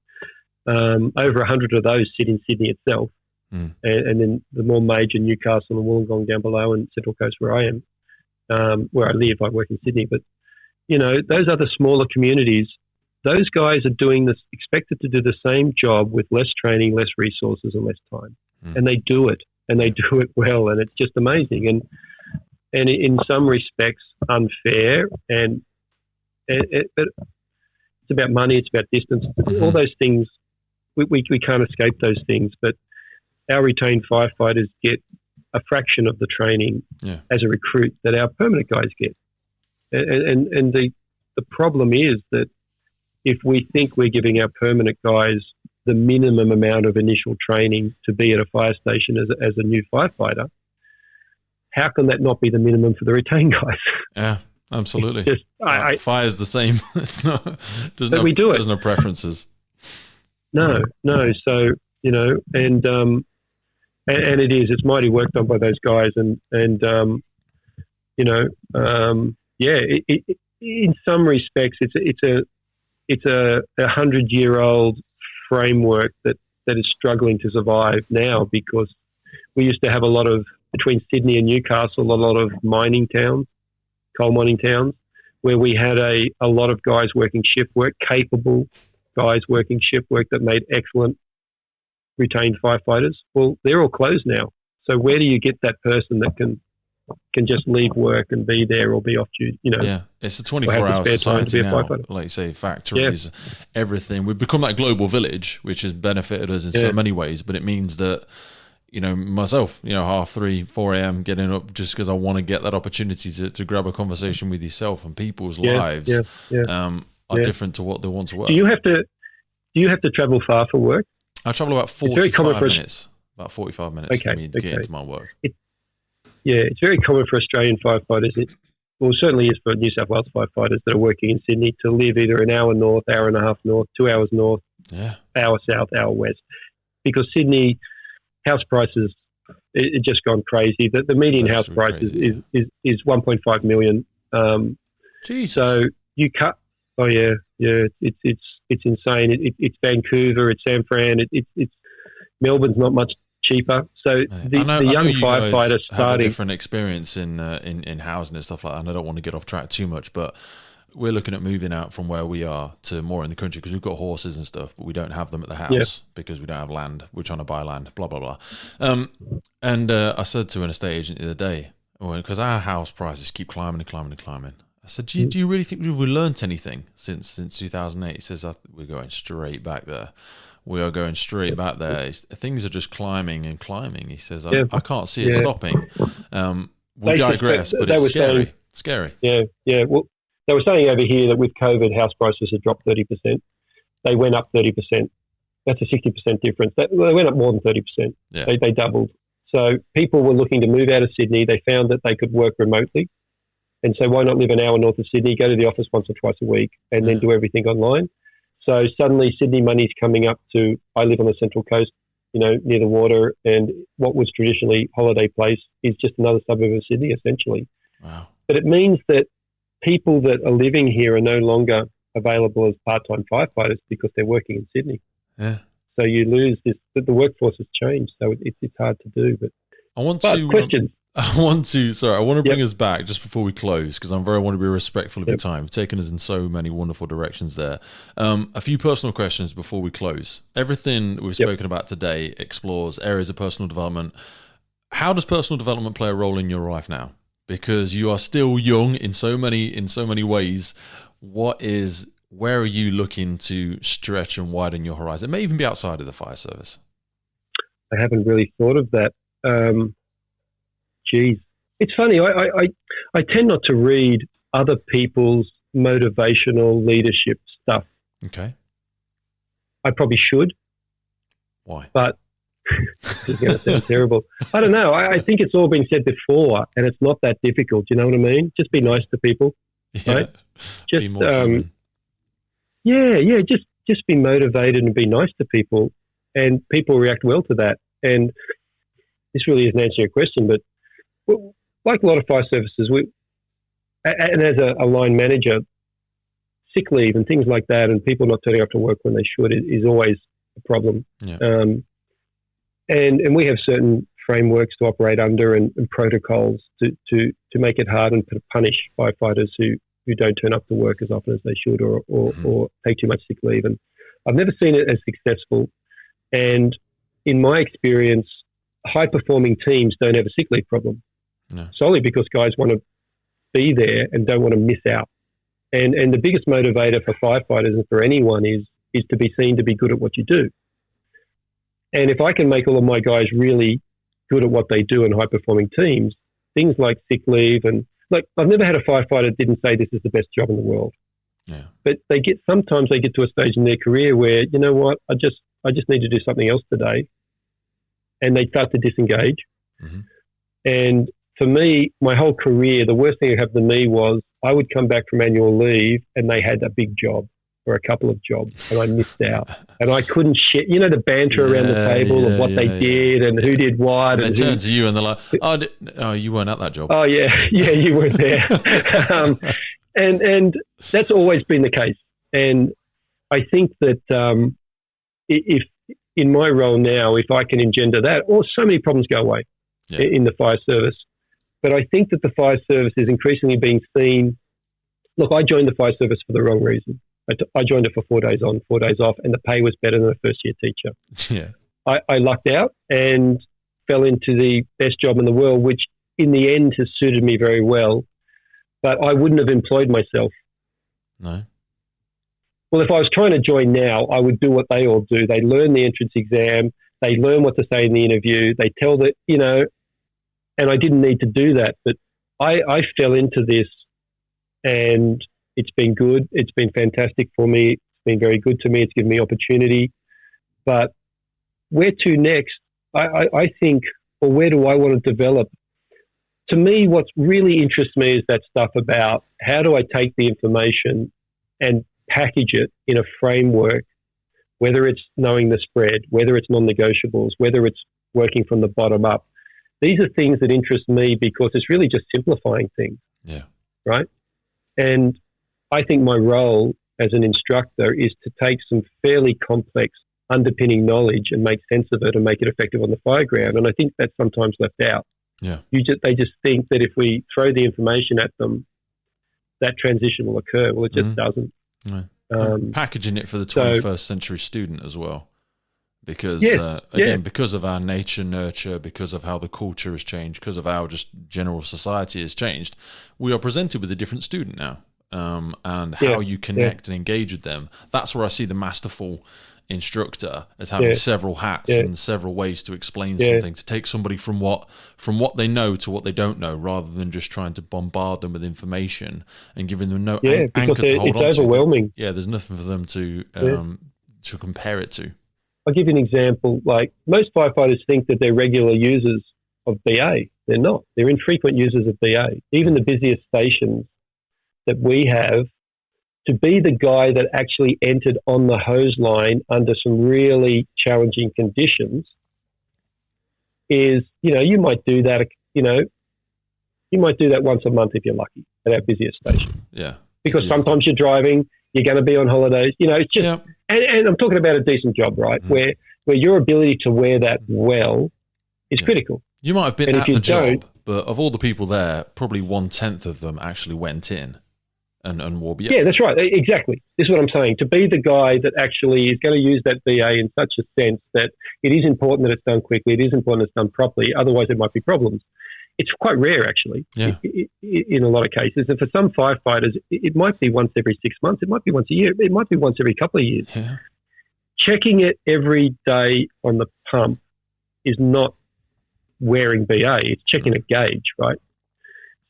[SPEAKER 2] Over 100 of those sit in Sydney itself, and then the more major Newcastle and Wollongong down below, and Central Coast where I am. Where I live, I work in Sydney, but those other smaller communities, those guys are expected to do the same job with less training, less resources, and less time, and they do it, and they do it well, and it's just amazing, and in some respects unfair, but it's about money, it's about distance, all those things. We can't escape those things, but our retained firefighters get a fraction of the training as a recruit that our permanent guys get. And the problem is that if we think we're giving our permanent guys the minimum amount of initial training to be at a fire station as a new firefighter, how can that not be the minimum for the retained guys?
[SPEAKER 1] Yeah, absolutely. Fire's the same. It's not. There's no preferences.
[SPEAKER 2] No. So and it is. It's mighty work done by those guys, in some respects, it's a 100-year-old framework that is struggling to survive now, because we used to have between Sydney and Newcastle, a lot of mining towns, coal mining towns, where we had a lot of guys working shift work, capable guys working shift work that made excellent retained firefighters. Well, they're all closed now. So where do you get that person that can can just leave work and be there or be off duty,
[SPEAKER 1] Yeah, it's a 24-hour society now. Like you say, factories, everything. We've become that global village, which has benefited us in so many ways, but it means that, myself, 3:30, 4 a.m. getting up just because I want to get that opportunity to grab a conversation with yourself, and people's lives are different to what they want to work.
[SPEAKER 2] Do you have to travel far for work?
[SPEAKER 1] I travel about 45 minutes. About 45 minutes for me to get into my work.
[SPEAKER 2] It's very common for Australian firefighters. Certainly is for New South Wales firefighters that are working in Sydney to live either an hour north, hour and a half north, 2 hours north, hour south, hour west. Because Sydney house prices, it's just gone crazy. The median house price is 1.5 million. So you cut. Oh yeah, it's insane. It's Vancouver, it's San Fran, it's Melbourne's not much cheaper. So the young firefighter starting
[SPEAKER 1] have a different experience in housing and stuff like that. And I don't want to get off track too much, but we're looking at moving out from where we are to more in the country because we've got horses and stuff, but we don't have them at the house because we don't have land. We're trying to buy land, blah, blah, blah. And I said to an estate agent the other day, because our house prices keep climbing and climbing and climbing. I said, do you really think we've learnt anything since 2008? He says, we're going straight back there. We are going straight back there. Things are just climbing and climbing. He says, I can't see it stopping. We digress, but it's scary. Scary.
[SPEAKER 2] Yeah. Well, they were saying over here that with COVID, house prices had dropped 30%. They went up 30%. That's a 60% difference. They went up more than 30%.
[SPEAKER 1] Yeah.
[SPEAKER 2] They doubled. So people were looking to move out of Sydney. They found that they could work remotely. And so why not live an hour north of Sydney, go to the office once or twice a week, and then do everything online? So suddenly Sydney money's coming up to, I live on the Central Coast, near the water, and what was traditionally Holiday Place is just another suburb of Sydney, essentially.
[SPEAKER 1] Wow. But
[SPEAKER 2] it means that people that are living here are no longer available as part-time firefighters because they're working in Sydney.
[SPEAKER 1] Yeah.
[SPEAKER 2] So you lose this, the workforce has changed, so it's hard to do. But questions.
[SPEAKER 1] I want to bring us back just before we close because I want to be respectful of your time. You've taken us in so many wonderful directions there. A few personal questions before we close. Everything we've spoken about today explores areas of personal development. How does personal development play a role in your life now? Because you are still young in so many ways. Where are you looking to stretch and widen your horizon? It may even be outside of the fire service.
[SPEAKER 2] I haven't really thought of that. It's funny. I tend not to read other people's motivational leadership stuff.
[SPEAKER 1] Okay.
[SPEAKER 2] I probably should.
[SPEAKER 1] Why?
[SPEAKER 2] But it's going to sound terrible. I don't know. I think it's all been said before, and it's not that difficult. You know what I mean? Just be nice to people, right? Just
[SPEAKER 1] be more human.
[SPEAKER 2] Just be motivated and be nice to people, and people react well to that. And this really isn't answering your question, but like a lot of fire services, and as a line manager, sick leave and things like that, and people not turning up to work when they should is always a problem.
[SPEAKER 1] Yeah.
[SPEAKER 2] And we have certain frameworks to operate under and protocols to make it hard and punish firefighters who don't turn up to work as often as they should or take too much sick leave. And I've never seen it as successful. And in my experience, high-performing teams don't have a sick leave problem.
[SPEAKER 1] No.
[SPEAKER 2] Solely because guys want to be there and don't want to miss out. And the biggest motivator for firefighters and for anyone is to be seen to be good at what you do. And if I can make all of my guys really good at what they do in high-performing teams, things like sick leave and I've never had a firefighter that didn't say this is the best job in the world.
[SPEAKER 1] Yeah.
[SPEAKER 2] But sometimes they get to a stage in their career where, you know what, I just need to do something else today. And they start to disengage.
[SPEAKER 1] Mm-hmm.
[SPEAKER 2] And for me, my whole career, the worst thing that happened to me was I would come back from annual leave and they had a big job or a couple of jobs and I missed out. And I couldn't share, the banter around the table of what they did and who did what.
[SPEAKER 1] And they turn to you and they're like, oh, you weren't at that job.
[SPEAKER 2] Oh, yeah, you weren't there. And that's always been the case. And I think that if in my role now, if I can engender that, or so many problems go away in the fire service. But I think that the fire service is increasingly being seen. Look, I joined the fire service for the wrong reason. I joined it for 4 days on, 4 days off, and the pay was better than a first-year teacher.
[SPEAKER 1] Yeah,
[SPEAKER 2] I lucked out and fell into the best job in the world, which in the end has suited me very well, but I wouldn't have employed myself.
[SPEAKER 1] No.
[SPEAKER 2] Well, if I was trying to join now, I would do what they all do. They learn the entrance exam. They learn what to say in the interview. They tell that, and I didn't need to do that. But I fell into this, and it's been good. It's been fantastic for me. It's been very good to me. It's given me opportunity. But where to next? I think, or where do I want to develop? To me, what really interests me is that stuff about how do I take the information and package it in a framework, whether it's knowing the spread, whether it's non-negotiables, whether it's working from the bottom up. These are things that interest me because it's really just simplifying things.
[SPEAKER 1] Yeah.
[SPEAKER 2] Right? And I think my role as an instructor is to take some fairly complex underpinning knowledge and make sense of it and make it effective on the fireground. And I think that's sometimes left out.
[SPEAKER 1] Yeah.
[SPEAKER 2] They just think that if we throw the information at them, that transition will occur. Well, it just doesn't.
[SPEAKER 1] No. Packaging it for the 21st century student as well, because because of our nature, nurture, because of how the culture has changed, because of how just general society has changed, we are presented with a different student now, and how you connect and engage with them. That's where I see the masterful instructor as having several hats and several ways to explain something, to take somebody from what they know to what they don't know, rather than just trying to bombard them with information and giving them no anchor to hold on to.
[SPEAKER 2] It's overwhelming.
[SPEAKER 1] There's nothing for them to compare it to.
[SPEAKER 2] I'll give you an example. Like, most firefighters think that they're regular users of BA. They're not. They're infrequent users of BA. Even the busiest stations that we have, to be the guy that actually entered on the hose line under some really challenging conditions is, you might do that, once a month if you're lucky at our busiest station.
[SPEAKER 1] Yeah.
[SPEAKER 2] Because sometimes you're driving, you're going to be on holidays, it's just, and I'm talking about a decent job, right? Where your ability to wear that well is critical.
[SPEAKER 1] You might have been at the job, but of all the people there, probably 1/10 of them actually went in. And wore BA.
[SPEAKER 2] Yeah, that's right. Exactly. This is what I'm saying. To be the guy that actually is going to use that BA in such a sense that it is important that it's done quickly, it is important it's done properly, otherwise there might be problems. It's quite rare, actually, in a lot of cases. And for some firefighters, it might be once every 6 months, it might be once a year, it might be once every couple of years.
[SPEAKER 1] Yeah.
[SPEAKER 2] Checking it every day on the pump is not wearing BA, it's checking a gauge, right?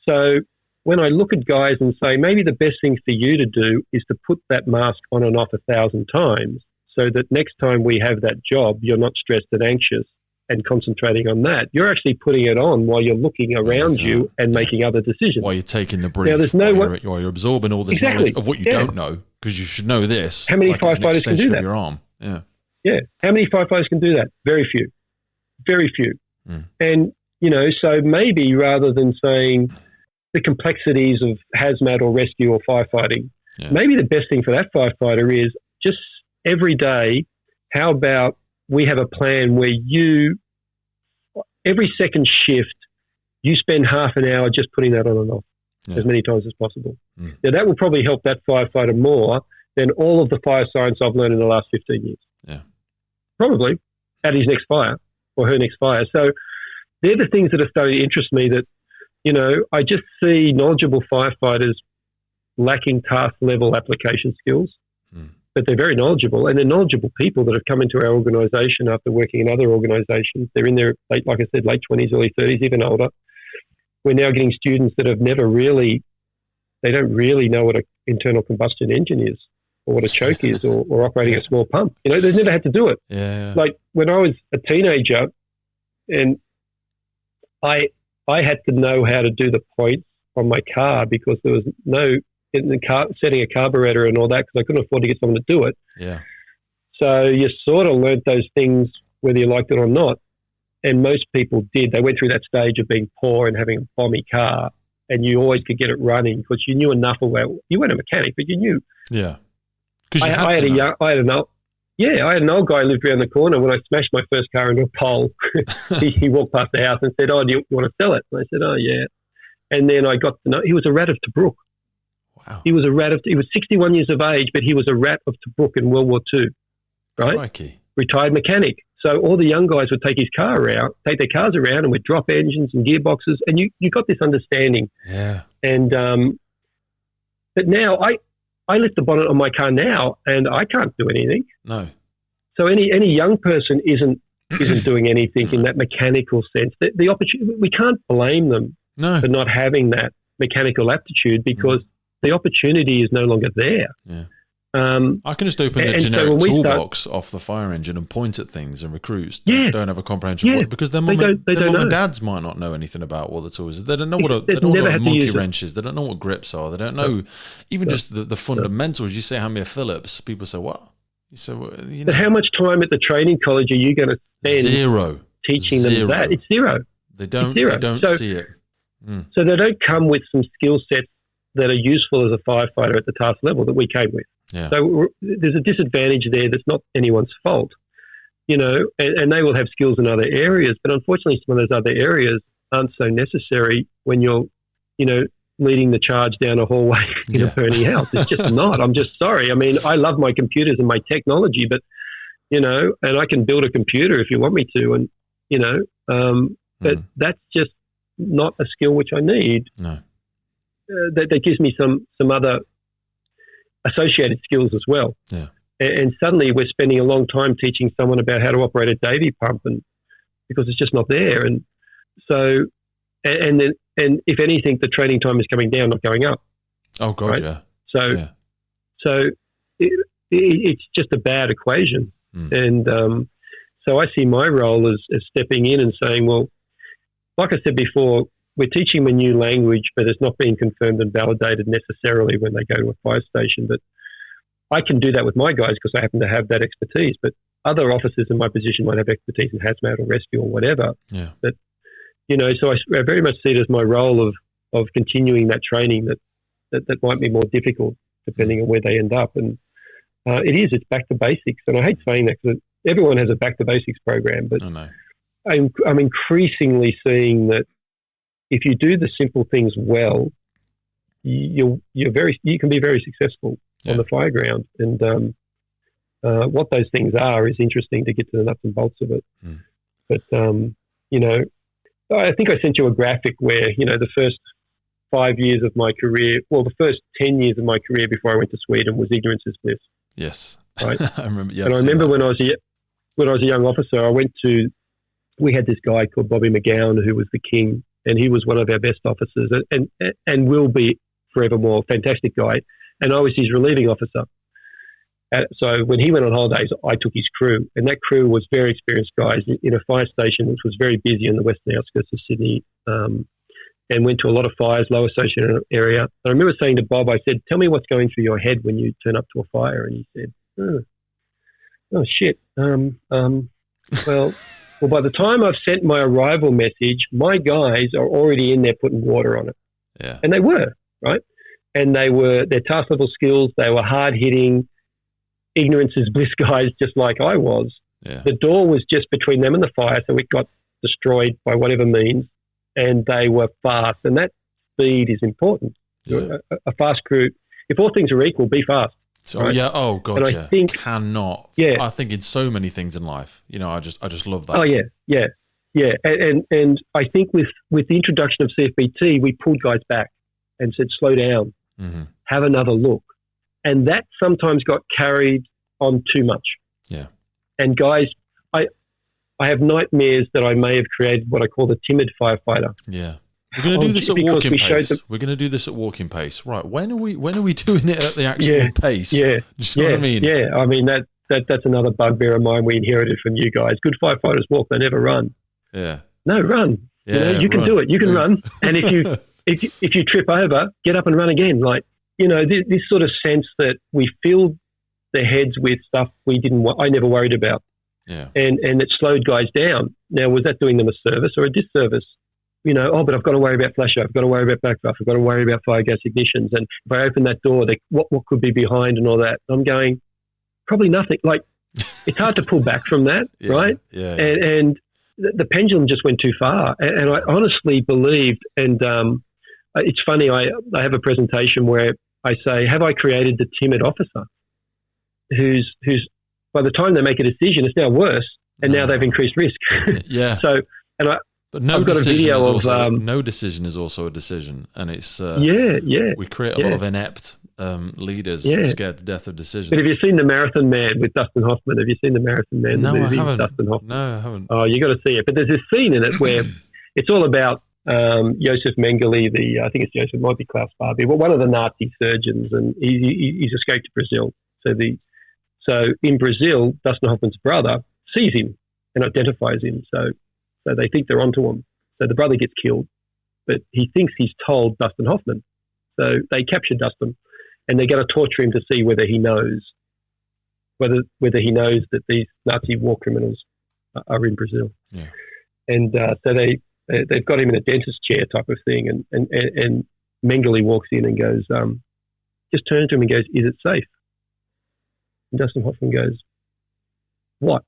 [SPEAKER 2] So when I look at guys and say, maybe the best thing for you to do is to put that mask on and off 1,000 times so that next time we have that job, you're not stressed and anxious and concentrating on that. You're actually putting it on while you're looking around you and making other decisions.
[SPEAKER 1] While you're taking the brief,
[SPEAKER 2] now, there's
[SPEAKER 1] while you're absorbing all this knowledge of what you don't know, because you should know this.
[SPEAKER 2] How many firefighters can do that?
[SPEAKER 1] Your arm. Yeah.
[SPEAKER 2] How many firefighters can do that? Very few. Very few. And, so maybe rather than saying the complexities of hazmat or rescue or firefighting, maybe the best thing for that firefighter is just every day, how about we have a plan where every second shift, you spend half an hour just putting that on and off as many times as possible. Now, that will probably help that firefighter more than all of the fire science I've learned in the last 15 years.
[SPEAKER 1] Yeah.
[SPEAKER 2] Probably at his next fire or her next fire. So they're the things that are starting to interest me, that I just see knowledgeable firefighters lacking task level application skills, but they're very knowledgeable, and they're knowledgeable people that have come into our organisation after working in other organisations. They're in their, like I said, late 20s, early 30s, even older. We're now getting students that have they don't really know what an internal combustion engine is or what a choke is or operating a small pump. They've never had to do it.
[SPEAKER 1] Yeah.
[SPEAKER 2] Like when I was a teenager and I had to know how to do the points on my car because there was no in the car setting a carburetor and all that, because I couldn't afford to get someone to do it.
[SPEAKER 1] Yeah.
[SPEAKER 2] So you sort of learnt those things whether you liked it or not. And most people did. They went through that stage of being poor and having a bomby car, and you always could get it running because you knew enough about. You weren't a mechanic, but you knew.
[SPEAKER 1] Yeah.
[SPEAKER 2] I had an old guy who lived around the corner. When I smashed my first car into a pole, he walked past the house and said, "Oh, do you want to sell it?" And I said, "Oh, yeah." And then I got to know he was a rat of Tobruk.
[SPEAKER 1] Wow.
[SPEAKER 2] He was 61 years of age, but he was a rat of Tobruk in World War II, right?
[SPEAKER 1] Crikey.
[SPEAKER 2] Retired mechanic. So all the young guys would take their cars around, and would drop engines and gearboxes, and you got this understanding.
[SPEAKER 1] Yeah.
[SPEAKER 2] And but now I lift the bonnet on my car now, and I can't do anything.
[SPEAKER 1] No.
[SPEAKER 2] So any young person isn't doing anything in that mechanical sense. The opportunity, we can't blame them for not having that mechanical aptitude, because the opportunity is no longer there.
[SPEAKER 1] Yeah. I can just open the generic toolbox off the fire engine and point at things, and recruits don't have a comprehension of it, because their mum and dads might not know anything about what the tool is. They don't know what a monkey wrench is. They don't know what grips are. They don't know even just the fundamentals. You say, hand me a Phillips. People say, what? So,
[SPEAKER 2] But how much time at the training college are you going to spend teaching them that? It's zero.
[SPEAKER 1] They don't see it.
[SPEAKER 2] So they don't come with some skill sets that are useful as a firefighter at the task level that we came with.
[SPEAKER 1] Yeah.
[SPEAKER 2] So there's a disadvantage there that's not anyone's fault, and they will have skills in other areas, but unfortunately some of those other areas aren't so necessary when you're, leading the charge down a hallway in a burning house. It's just not. I'm just sorry. I mean, I love my computers and my technology, but, and I can build a computer if you want me to, and, but that's just not a skill which I need.
[SPEAKER 1] No.
[SPEAKER 2] That gives me some other associated skills as well.
[SPEAKER 1] Yeah.
[SPEAKER 2] And suddenly we're spending a long time teaching someone about how to operate a Davy pump, and because it's just not there. And so, and if anything, the training time is coming down, not going up.
[SPEAKER 1] Oh God, right? Yeah.
[SPEAKER 2] So it's just a bad equation. And so I see my role as stepping in and saying, well, like I said before, we're teaching them a new language, but it's not being confirmed and validated necessarily when they go to a fire station. But I can do that with my guys because I happen to have that expertise. But other officers in my position might have expertise in hazmat or rescue or whatever.
[SPEAKER 1] Yeah.
[SPEAKER 2] But, so I very much see it as my role of continuing that training that might be more difficult depending on where they end up. And it's back to basics. And I hate saying that because everyone has a back to basics program, but I'm increasingly seeing that if you do the simple things well, you can be very successful on the fire ground. And what those things are is interesting to get to the nuts and bolts of it. But I think I sent you a graphic where the first 5 years of my career, the first 10 years of my career before I went to Sweden was ignorance is bliss.
[SPEAKER 1] Yes,
[SPEAKER 2] right.
[SPEAKER 1] I remember. Yeah,
[SPEAKER 2] and I remember when I was a young officer, we had this guy called Bobby McGowan who was the king. And he was one of our best officers and will be forevermore. Fantastic guy. And I was his relieving officer. So when he went on holidays, I took his crew. And that crew was very experienced guys in a fire station which was very busy in the western outskirts of Sydney, and went to a lot of fires, low associated area. And I remember saying to Bob, I said, tell me what's going through your head when you turn up to a fire. And he said, oh shit. Well, by the time I've sent my arrival message, my guys are already in there putting water on it.
[SPEAKER 1] Yeah.
[SPEAKER 2] And they were, right? And their task level skills, they were hard hitting, ignorance is bliss guys, just like I was.
[SPEAKER 1] Yeah. The
[SPEAKER 2] door was just between them and the fire, so it got destroyed by whatever means, and they were fast. And that speed is important.
[SPEAKER 1] Yeah.
[SPEAKER 2] A fast crew, if all things are equal, be fast.
[SPEAKER 1] So
[SPEAKER 2] right?
[SPEAKER 1] yeah, oh god,
[SPEAKER 2] and
[SPEAKER 1] I think cannot. Yeah, I think in so many things in life, I just love that.
[SPEAKER 2] Oh yeah. And I think with the introduction of CFBT, we pulled guys back and said, slow down, have another look, and that sometimes got carried on too much.
[SPEAKER 1] Yeah.
[SPEAKER 2] And guys, I have nightmares that I may have created what I call the timid firefighter.
[SPEAKER 1] Yeah. We're going to do this at walking pace. We're going to do this at walking pace. Right. When are we doing it at the actual pace?
[SPEAKER 2] Yeah.
[SPEAKER 1] You see what I mean?
[SPEAKER 2] Yeah. I mean, that's another bugbear of mine we inherited from you guys. Good firefighters walk, they never run.
[SPEAKER 1] Yeah.
[SPEAKER 2] No, run.
[SPEAKER 1] Yeah,
[SPEAKER 2] you can do it. You can run. And if you trip over, get up and run again. Like, this sort of sense that we filled their heads with stuff I never worried about.
[SPEAKER 1] Yeah. And
[SPEAKER 2] it slowed guys down. Now, was that doing them a service or a disservice? But I've got to worry about flasher, I've got to worry about backdraft, I've got to worry about fire gas ignitions. And if I open that door, what could be behind and all that? I'm going, probably nothing. Like, it's hard to pull back from that, right?
[SPEAKER 1] Yeah.
[SPEAKER 2] And the pendulum just went too far. And I honestly believed, and it's funny, I have a presentation where I say, have I created the timid officer who's by the time they make a decision, it's now worse and now they've increased risk.
[SPEAKER 1] Yeah.
[SPEAKER 2] So, and
[SPEAKER 1] but no
[SPEAKER 2] I've got a video of
[SPEAKER 1] no decision is also a decision, and it's we create a lot of inept leaders scared to death of decisions.
[SPEAKER 2] But have you seen The Marathon Man with Dustin Hoffman? Have you seen The Marathon Man?
[SPEAKER 1] No,
[SPEAKER 2] the movie,
[SPEAKER 1] I haven't.
[SPEAKER 2] Dustin Hoffman?
[SPEAKER 1] No, I haven't.
[SPEAKER 2] Oh, you got to see it. But there's this scene in it where it's all about Joseph Mengele, I think it's Joseph, might be Klaus Barbie, but one of the Nazi surgeons, and he's escaped to Brazil. So in Brazil, Dustin Hoffman's brother sees him and identifies him. So they think they're onto him. So the brother gets killed, but he thinks he's told Dustin Hoffman. So they capture Dustin, and they're going to torture him to see whether he knows that these Nazi war criminals are in Brazil.
[SPEAKER 1] Yeah.
[SPEAKER 2] And so they've got him in a dentist chair type of thing, and Mengele walks in and goes, just turns to him and goes, "Is it safe?" And Dustin Hoffman goes, "What?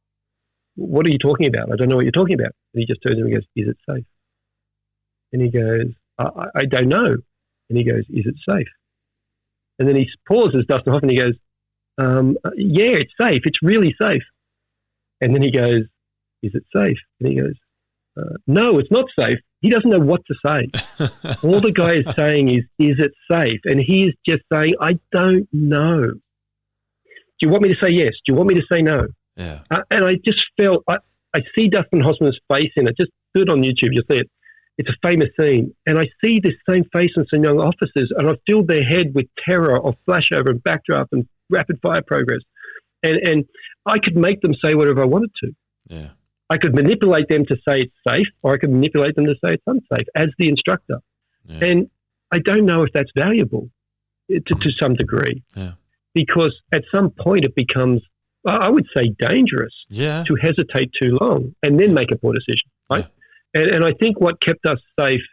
[SPEAKER 2] What are you talking about? I don't know what you're talking about." And he just turns to him and goes, "Is it safe?" And he goes, I don't know. And he goes, "Is it safe?" And then he pauses, Dustin Hoffman, and he goes, "Yeah, it's safe. It's really safe." And then he goes, "Is it safe?" And he goes, "No, it's not safe." He doesn't know what to say. All the guy is saying is it safe? And he is just saying, "I don't know. Do you want me to say yes? Do you want me to say no?"
[SPEAKER 1] Yeah.
[SPEAKER 2] And I just felt, I see Dustin Hoffman's face in it. Just do it on YouTube, you'll see it. It's a famous scene. And I see this same face in some young officers, and I've filled their head with terror of flashover and backdraft and rapid fire progress. And I could make them say whatever I wanted to.
[SPEAKER 1] Yeah.
[SPEAKER 2] I could manipulate them to say it's safe, or I could manipulate them to say it's unsafe as the instructor. Yeah. And I don't know if that's valuable to some degree.
[SPEAKER 1] Yeah.
[SPEAKER 2] Because at some point it becomes, I would say, dangerous to hesitate too long and then make a poor decision, right? Yeah. And I think what kept us safe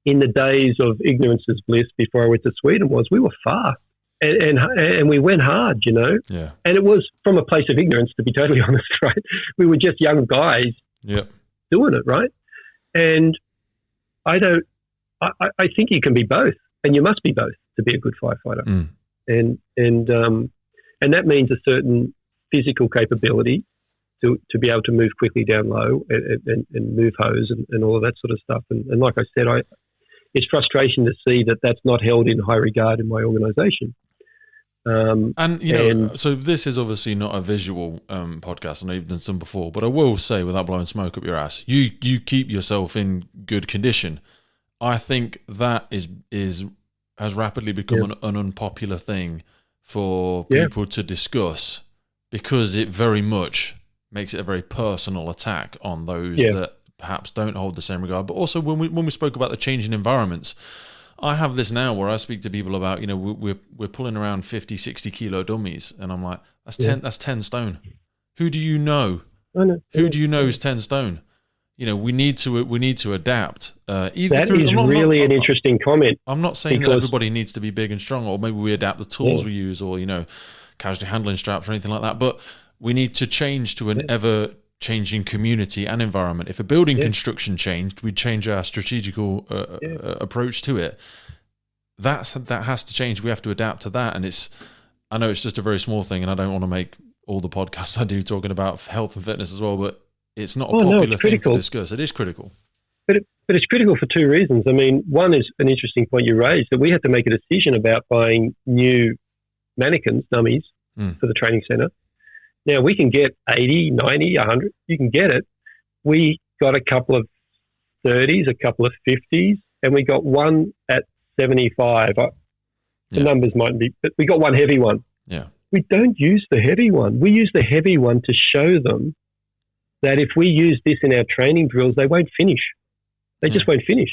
[SPEAKER 2] in the days of ignorance is bliss before I went to Sweden was we were fast and we went hard, you know?
[SPEAKER 1] Yeah.
[SPEAKER 2] And it was from a place of ignorance, to be totally honest, right? We were just young guys doing it, right? And I think you can be both, and you must be both to be a good firefighter.
[SPEAKER 1] Mm.
[SPEAKER 2] And that means a certain physical capability to be able to move quickly down low and move hose and all of that sort of stuff. And like I said, it's frustration to see that that's not held in high regard in my organisation.
[SPEAKER 1] So this is obviously not a visual podcast. I know you've done some before, but I will say, without blowing smoke up your ass, you keep yourself in good condition. I think that has rapidly become an unpopular thing for people to discuss, because it very much makes it a very personal attack on those that perhaps don't hold the same regard. But also when we spoke about the changing environments, I have this now where I speak to people about, we're pulling around 50, 60 kilo dummies, and I'm like, that's 10 stone. Who do you know? Who do you know is 10 stone? We need to adapt.
[SPEAKER 2] That is really an interesting comment.
[SPEAKER 1] I'm not saying that everybody needs to be big and strong, or maybe we adapt the tools we use, or casualty handling straps or anything like that. But we need to change to an ever-changing community and environment. If a building construction changed, we'd change our strategical approach to it. That has to change. We have to adapt to that. And I know it's just a very small thing, and I don't want to make all the podcasts I do talking about health and fitness as well, but it's not a popular thing to discuss. It is critical.
[SPEAKER 2] But it's critical for two reasons. I mean, one is an interesting point you raised, that we had to make a decision about buying new mannequins, dummies, for the training centre. Now, we can get 80, 90, 100. You can get it. We got a couple of 30s, a couple of 50s, and we got one at 75. The numbers mightn't be, but we got one heavy one.
[SPEAKER 1] Yeah.
[SPEAKER 2] We don't use the heavy one. We use the heavy one to show them that if we use this in our training drills, they won't finish. They just won't finish.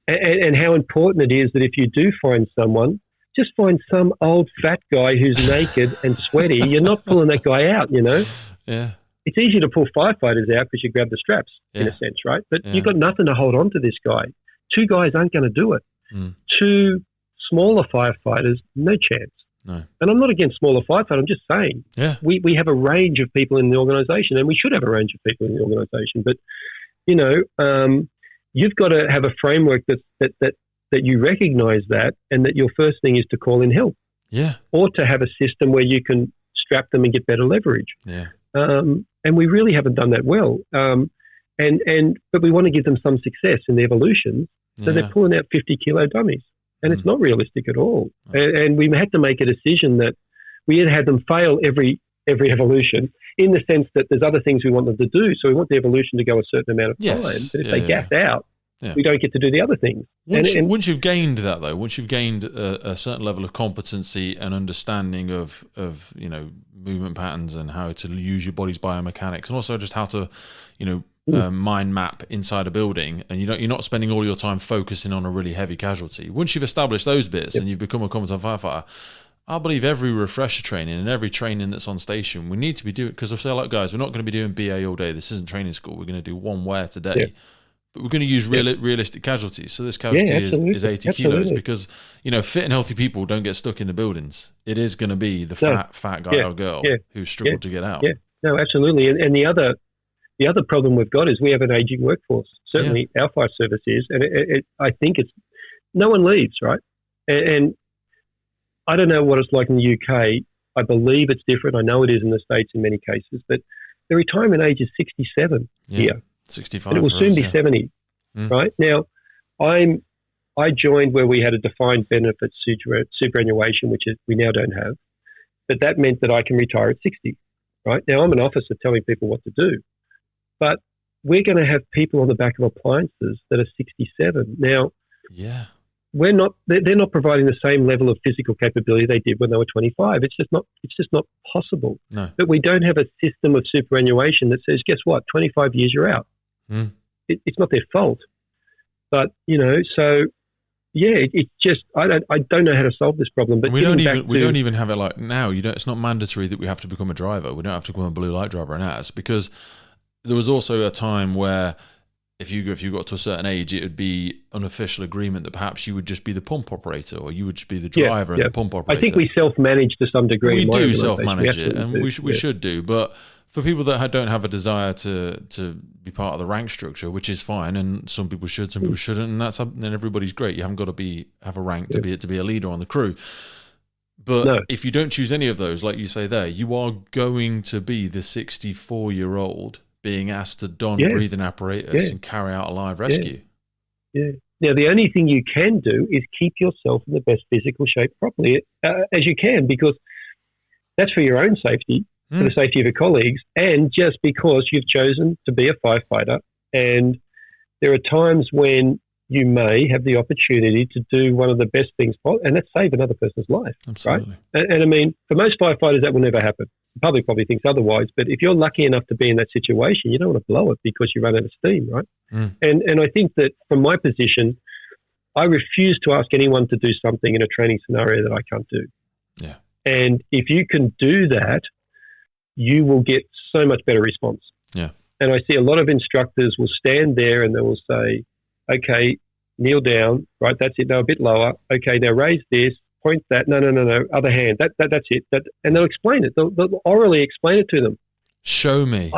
[SPEAKER 2] And how important it is that if you do find someone, just find some old fat guy who's naked and sweaty. You're not pulling that guy out,
[SPEAKER 1] Yeah.
[SPEAKER 2] It's easy to pull firefighters out because you grab the straps, in a sense, right? But you've got nothing to hold on to this guy. Two guys aren't going to do it. Two smaller firefighters, no chance.
[SPEAKER 1] No.
[SPEAKER 2] And I'm not against smaller firefighters. I'm just saying we have a range of people in the organisation, and we should have a range of people in the organisation. But, you've got to have a framework that you recognise that, and that your first thing is to call in help.
[SPEAKER 1] Yeah.
[SPEAKER 2] Or to have a system where you can strap them and get better leverage.
[SPEAKER 1] Yeah.
[SPEAKER 2] and we really haven't done that well. But we want to give them some success in the evolution, so they're pulling out 50-kilo dummies, and it's not realistic at all. And we had to make a decision that we either had them fail every evolution, in the sense that there's other things we want them to do. So we want the evolution to go a certain amount of time, but if they gas out, we don't get to do the other things.
[SPEAKER 1] Once you've gained that, though, once you've gained a certain level of competency and understanding of movement patterns and how to use your body's biomechanics, and also just how to mind map inside a building, and you're not spending all your time focusing on a really heavy casualty. Once you've established those bits and you've become a competent firefighter, I believe every refresher training and every training that's on station, we need to be doing, because I say, like, guys, we're not going to be doing BA all day. This isn't training school. We're going to do one wear today, but we're going to use realistic casualties. So this casualty is 80 kilos, because fit and healthy people don't get stuck in the buildings. It is going to be the fat guy or girl who struggled to get out.
[SPEAKER 2] Yeah, no, absolutely. And the other problem we've got is we have an aging workforce. Certainly, our fire service is, and I think it's no one leaves, right? And I don't know what it's like in the UK. I believe it's different. I know it is in the States in many cases, but the retirement age is 67 here.
[SPEAKER 1] 65.
[SPEAKER 2] And it will soon be 70, right? Now, I joined where we had a defined benefit superannuation, which we now don't have, but that meant that I can retire at 60, right? Now, I'm an officer telling people what to do, but we're going to have people on the back of appliances that are 67. Now, they're not providing the same level of physical capability they did when they were 25. It's just not possible.
[SPEAKER 1] No.
[SPEAKER 2] But we don't have a system of superannuation that says, guess what, 25 years you're out. It's not their fault. But, it's just, I don't know how to solve this problem. But
[SPEAKER 1] we don't even have it like now. It's not mandatory that we have to become a driver. We don't have to become a blue light driver and AS, because there was also a time where if you got to a certain age, it would be unofficial agreement that perhaps you would just be the pump operator, or you would just be the driver and the pump operator.
[SPEAKER 2] I think we self-manage to some degree.
[SPEAKER 1] We do self-manage it, and we should do. But for people that don't have a desire to be part of the rank structure, which is fine, and some people should, some people shouldn't, and then everybody's great. You haven't got to have a rank to be a leader on the crew. But if you don't choose any of those, like you say there, you are going to be the 64-year-old being asked to don breathing apparatus and carry out a live rescue. Now,
[SPEAKER 2] the only thing you can do is keep yourself in the best physical shape properly as you can, because that's for your own safety, for the safety of your colleagues, and just because you've chosen to be a firefighter. And there are times when you may have the opportunity to do one of the best things, and that's save another person's life.
[SPEAKER 1] Absolutely.
[SPEAKER 2] Right? And I mean, for most firefighters, that will never happen. The public probably thinks otherwise, but if you're lucky enough to be in that situation, you don't want to blow it because you run out of steam, right? And I think that from my position, I refuse to ask anyone to do something in a training scenario that I can't do.
[SPEAKER 1] Yeah.
[SPEAKER 2] And if you can do that, you will get so much better response.
[SPEAKER 1] Yeah.
[SPEAKER 2] And I see a lot of instructors will stand there and they will say, okay, kneel down, right? That's it. No, a bit lower. Okay, now raise this. Point that. No. Other hand. That's it. And they'll explain it. They'll orally explain it to them.
[SPEAKER 1] Show me.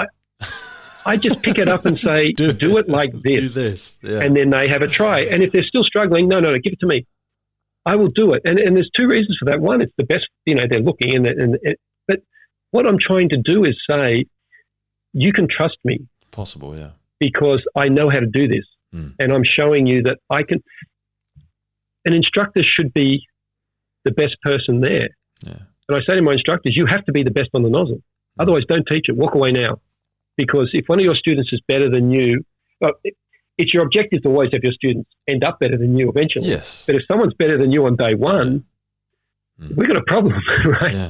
[SPEAKER 2] I just pick it up and say, do it like this.
[SPEAKER 1] Do this. Yeah.
[SPEAKER 2] And then they have a try. And if they're still struggling, no, give it to me. I will do it. And there's two reasons for that. One, it's the best. They're looking. But what I'm trying to do is say, you can trust me.
[SPEAKER 1] Possible, yeah.
[SPEAKER 2] Because I know how to do this, and I'm showing you that I can. An instructor should be the best person there.
[SPEAKER 1] Yeah.
[SPEAKER 2] And I say to my instructors, you have to be the best on the nozzle. Otherwise, don't teach it. Walk away now. Because if one of your students is better than you, it's your objective to always have your students end up better than you eventually.
[SPEAKER 1] Yes.
[SPEAKER 2] But if someone's better than you on day one, we've got a problem, right? Yeah.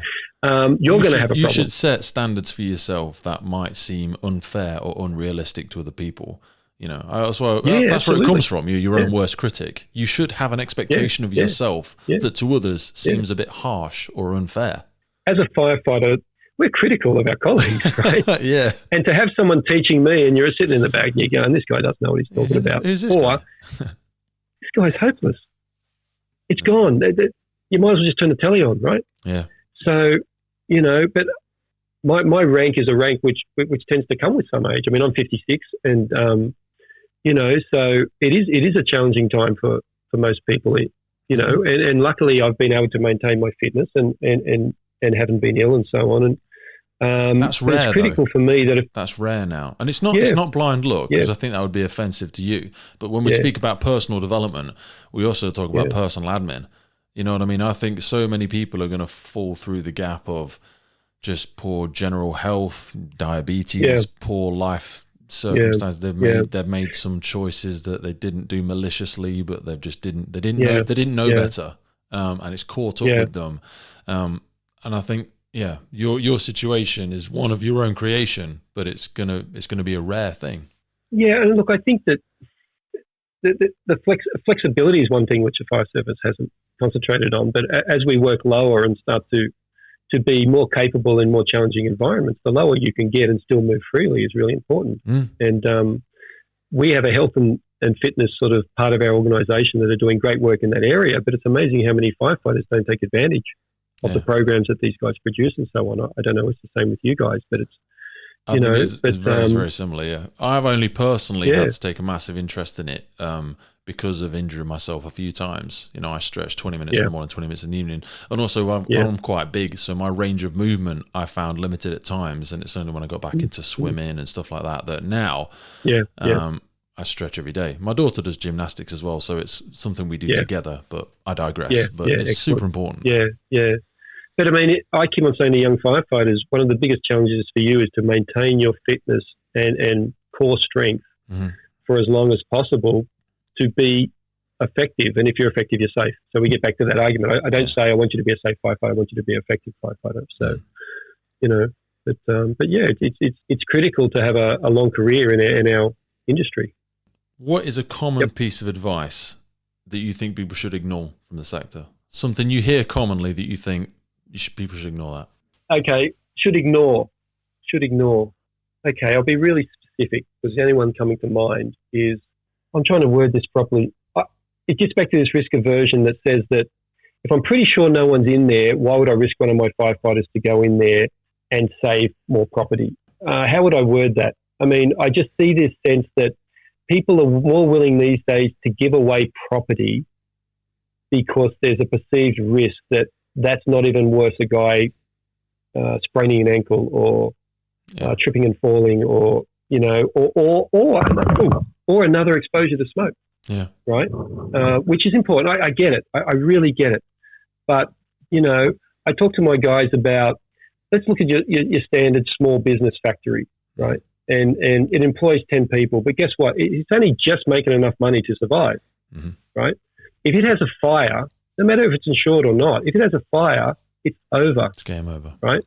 [SPEAKER 2] You're going to have a problem.
[SPEAKER 1] You should set standards for yourself that might seem unfair or unrealistic to other people. That's where it comes from. You're your own worst critic. You should have an expectation of yourself that to others seems a bit harsh or unfair.
[SPEAKER 2] As a firefighter, we're critical of our colleagues, right?
[SPEAKER 1] Yeah.
[SPEAKER 2] And to have someone teaching me and you're sitting in the back and you're going, this guy doesn't know what he's talking about.
[SPEAKER 1] Who's this
[SPEAKER 2] guy? This guy's hopeless. It's gone. You might as well just turn the telly on, right?
[SPEAKER 1] Yeah.
[SPEAKER 2] So, but my rank is a rank which tends to come with some age. I mean, I'm 56 and, so it is a challenging time for most people, and luckily I've been able to maintain my fitness and haven't been ill and so on.
[SPEAKER 1] That's rare.
[SPEAKER 2] It's critical for me that
[SPEAKER 1] that's rare now, and it's not blind luck, because I think that would be offensive to you. But when we speak about personal development, we also talk about personal admin. You know what I mean? I think so many people are going to fall through the gap of just poor general health, diabetes, poor life circumstances. They've made some choices that they didn't do maliciously, but they didn't know better, and it's caught up with them. And I think your situation is one of your own creation, but it's gonna be a rare thing. Yeah,
[SPEAKER 2] and look, I think that the flexibility is one thing which the fire service hasn't concentrated on. But as we work lower and start to be more capable in more challenging environments, the lower you can get and still move freely is really important. And we have a health and fitness sort of part of our organisation that are doing great work in that area. But it's amazing how many firefighters don't take advantage of the programs that these guys produce and so on. I don't know if it's the same with you guys, but it's,
[SPEAKER 1] it's very similar. Yeah, I've only personally had to take a massive interest in it because of injuring myself a few times. I stretch 20 minutes in the morning, 20 minutes in the evening, and also I'm quite big, so my range of movement I found limited at times. And it's only when I got back into swimming and stuff like that now I stretch every day. My daughter does gymnastics as well, so it's something we do together. But I digress. But it's super important.
[SPEAKER 2] Yeah. But I mean, I keep on saying to young firefighters, one of the biggest challenges for you is to maintain your fitness and core strength for as long as possible to be effective. And if you're effective, you're safe. So we get back to that argument. I don't say I want you to be a safe firefighter. I want you to be an effective firefighter. So, but yeah, it's critical to have a long career in our industry.
[SPEAKER 1] What is a common piece of advice that you think people should ignore from the sector? Something you hear commonly that you think people should ignore that?
[SPEAKER 2] Okay, should ignore. Okay, I'll be really specific, because the only one coming to mind is, I'm trying to word this properly. It gets back to this risk aversion that says that if I'm pretty sure no one's in there, why would I risk one of my firefighters to go in there and save more property? How would I word that? I mean, I just see this sense that people are more willing these days to give away property because there's a perceived risk that's not even worth a guy spraining an ankle or tripping and falling, or or another exposure to smoke.
[SPEAKER 1] Yeah.
[SPEAKER 2] Right. Which is important. I get it. I really get it. But I talk to my guys about, let's look at your standard small business factory, right? And it employs 10 people, but guess what? It's only just making enough money to survive, right? If it has a fire, no matter if it's insured or not, if it has a fire, it's over.
[SPEAKER 1] It's game over.
[SPEAKER 2] Right?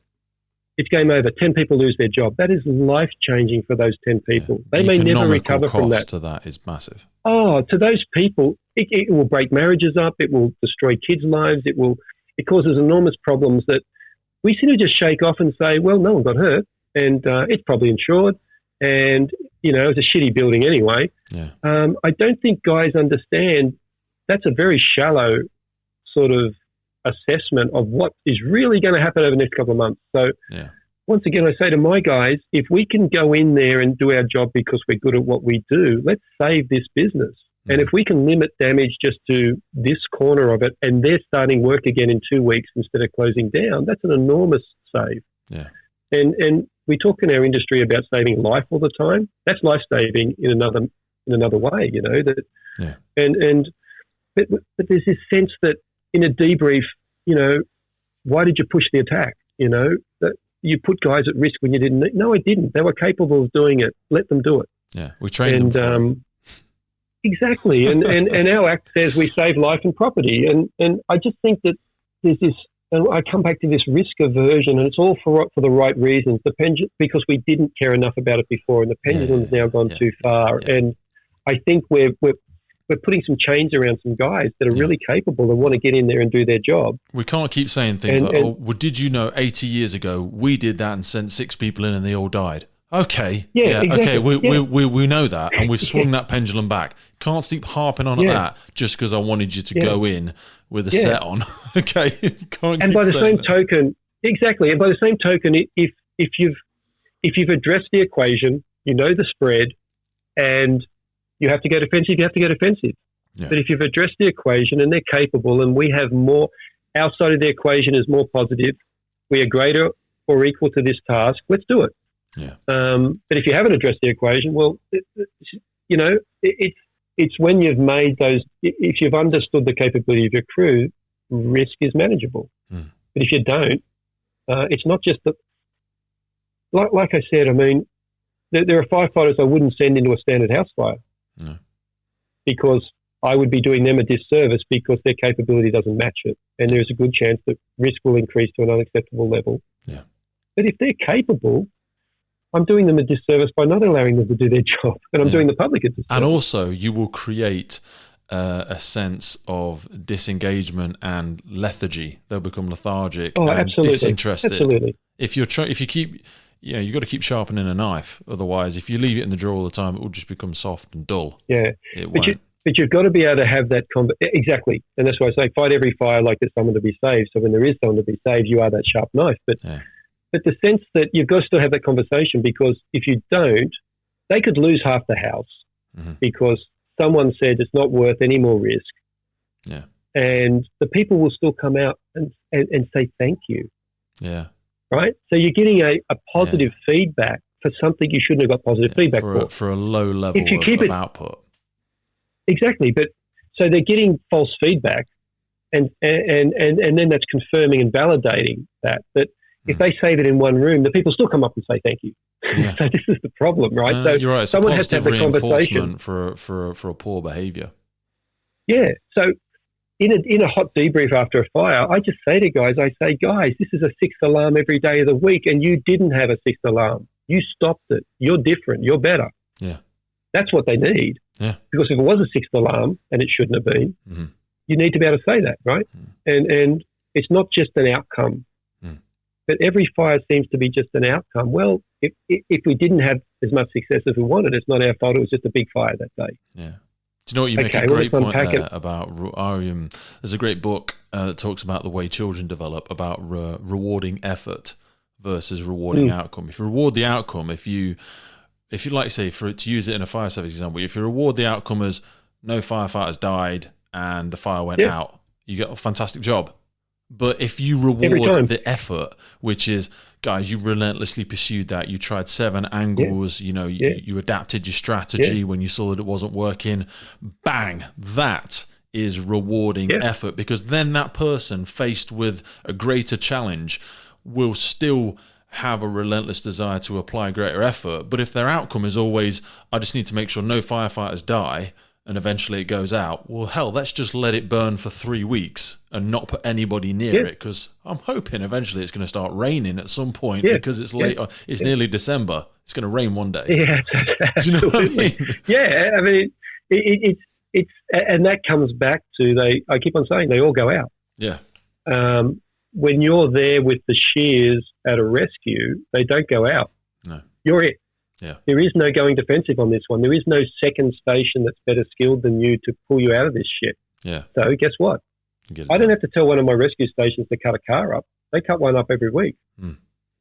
[SPEAKER 2] It's game over. 10 people lose their job. That is life-changing for those 10 people. They may never recover from that.
[SPEAKER 1] The economical cost to that is massive.
[SPEAKER 2] Oh, to those people, it will break marriages up. It will destroy kids' lives. It causes enormous problems that we seem to just shake off and say, well, no one got hurt, and it's probably insured, and, it's a shitty building anyway.
[SPEAKER 1] Yeah.
[SPEAKER 2] I don't think guys understand that's a very shallow sort of assessment of what is really going to happen over the next couple of months. So once again, I say to my guys, if we can go in there and do our job because we're good at what we do, let's save this business. And if we can limit damage just to this corner of it, and they're starting work again in 2 weeks instead of closing down, that's an enormous save.
[SPEAKER 1] Yeah.
[SPEAKER 2] And we talk in our industry about saving life all the time. That's life saving in another way, But there's this sense that in a debrief, why did you push the attack? That you put guys at risk when you didn't. No, I didn't. They were capable of doing it. Let them do it.
[SPEAKER 1] Yeah, we trained them.
[SPEAKER 2] Exactly. And our act says we save life and property. And I just think that there's this, and I come back to this risk aversion, and it's all for the right reasons. Because we didn't care enough about it before, and the pendulum's now gone too far. Yeah. And I think we're putting some chains around some guys that are really capable and want to get in there and do their job.
[SPEAKER 1] We can't keep saying things well, did you know 80 years ago we did that and sent 6 people in and they all died? Okay.
[SPEAKER 2] Exactly.
[SPEAKER 1] Okay. We know that, and we've swung that pendulum back. Can't keep harping on at that just because I wanted you to go in with a set on. Okay.
[SPEAKER 2] And by the same token, exactly. And by the same token, if you've addressed the equation, the spread, and you have to go defensive, you have to go defensive. Yeah. But if you've addressed the equation and they're capable, and we have more, our side of the equation is more positive, we are greater or equal to this task, let's do it.
[SPEAKER 1] Yeah.
[SPEAKER 2] But if you haven't addressed the equation, well, it's when you've made those, if you've understood the capability of your crew, risk is manageable.
[SPEAKER 1] Mm.
[SPEAKER 2] But if you don't, it's not just that, like I said, I mean, there are firefighters I wouldn't send into a standard house fire because I would be doing them a disservice because their capability doesn't match it. And there's a good chance that risk will increase to an unacceptable level.
[SPEAKER 1] Yeah.
[SPEAKER 2] But if they're capable, I'm doing them a disservice by not allowing them to do their job, and I'm doing the public a disservice.
[SPEAKER 1] And also, you will create a sense of disengagement and lethargy. They'll become lethargic and
[SPEAKER 2] absolutely.
[SPEAKER 1] disinterested.
[SPEAKER 2] Absolutely.
[SPEAKER 1] If you keep, you've got to keep sharpening a knife. Otherwise, if you leave it in the drawer all the time, it will just become soft and dull.
[SPEAKER 2] Yeah.
[SPEAKER 1] It won't.
[SPEAKER 2] But you've got to be able to have that exactly, and that's why I say fight every fire like there's someone to be saved. So when there is someone to be saved, you are that sharp knife. But the sense that you've got to still have that conversation, because if you don't, they could lose half the house because someone said it's not worth any more risk.
[SPEAKER 1] Yeah.
[SPEAKER 2] And the people will still come out and say thank you.
[SPEAKER 1] Yeah.
[SPEAKER 2] Right? So you're getting a positive feedback for something you shouldn't have got positive feedback
[SPEAKER 1] for a low level of output.
[SPEAKER 2] Exactly. But so they're getting false feedback and then that's confirming and validating that. But if they say that in one room, the people still come up and say thank you. Yeah. So this is the problem, right? So
[SPEAKER 1] you're right. It's
[SPEAKER 2] someone
[SPEAKER 1] a
[SPEAKER 2] has to
[SPEAKER 1] positive
[SPEAKER 2] have the conversation
[SPEAKER 1] reinforcement for a poor behaviour.
[SPEAKER 2] Yeah. So in a hot debrief after a fire, I just say to guys, this is a sixth alarm every day of the week, and you didn't have a sixth alarm. You stopped it. You're different. You're better.
[SPEAKER 1] Yeah.
[SPEAKER 2] That's what they need.
[SPEAKER 1] Yeah.
[SPEAKER 2] Because if it was a sixth alarm and it shouldn't have been, you need to be able to say that, right? And it's not just an outcome. But every fire seems to be just an outcome. Well, if we didn't have as much success as we wanted, it's not our fault. It was just a big fire that day.
[SPEAKER 1] Yeah. Do you know what, you make a great point there about there's a great book that talks about the way children develop, about rewarding effort versus rewarding outcome. If you reward the outcome, if you like, say, to use it in a fire service example, if you reward the outcome as no firefighters died and the fire went out, you get a fantastic job. But if you reward the effort, which is, guys, you relentlessly pursued that, you tried 7 angles, you adapted your strategy when you saw that it wasn't working, bang, that is rewarding effort, because then that person faced with a greater challenge will still have a relentless desire to apply greater effort. But if their outcome is always, I just need to make sure no firefighters die, and eventually it goes out, well, hell, let's just let it burn for 3 weeks and not put anybody near it, because I'm hoping eventually it's going to start raining at some point because it's late. It's nearly December. It's going to rain one day.
[SPEAKER 2] Yeah,
[SPEAKER 1] do you know what I mean?
[SPEAKER 2] Yeah, I mean, it's and that comes back to I keep on saying they all go out.
[SPEAKER 1] Yeah.
[SPEAKER 2] When you're there with the shears at a rescue, they don't go out.
[SPEAKER 1] No.
[SPEAKER 2] You're it.
[SPEAKER 1] Yeah.
[SPEAKER 2] There is no going defensive on this one. There is no second station that's better skilled than you to pull you out of this shit.
[SPEAKER 1] Yeah.
[SPEAKER 2] So guess what? I don't have to tell one of my rescue stations to cut a car up. They cut one up every week.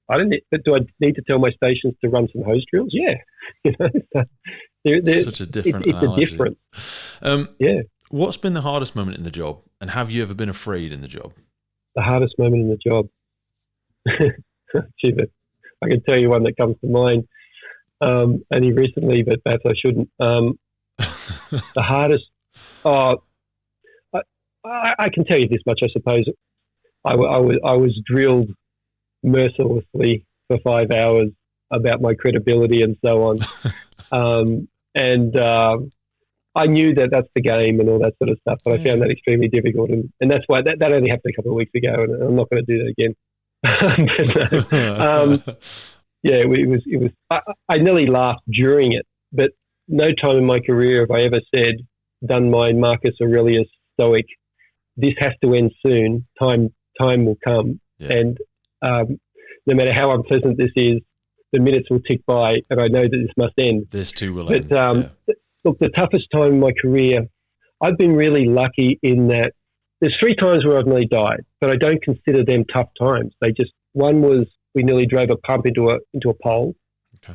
[SPEAKER 2] I don't. But do I need to tell my stations to run some hose drills? Yeah.
[SPEAKER 1] Such a different analogy.
[SPEAKER 2] It's a difference.
[SPEAKER 1] What's been the hardest moment in the job, and have you ever been afraid in the job?
[SPEAKER 2] The hardest moment in the job. Gee, I can tell you one that comes to mind. Only recently, but perhaps I shouldn't. The hardest. I can tell you this much, I suppose. I was drilled mercilessly for 5 hours about my credibility and so on, and I knew that that's the game and all that sort of stuff. But I found that extremely difficult, and that's why that only happened a couple of weeks ago, and I'm not going to do that again. Yeah, it was. I nearly laughed during it, but no time in my career have I ever done my Marcus Aurelius Stoic, this has to end soon, time will come. And no matter how unpleasant this is, the minutes will tick by, and I know that this must end.
[SPEAKER 1] This too will end.
[SPEAKER 2] Look, the toughest time in my career, I've been really lucky in that there's 3 times where I've nearly died, but I don't consider them tough times. One was, we nearly drove a pump into a pole,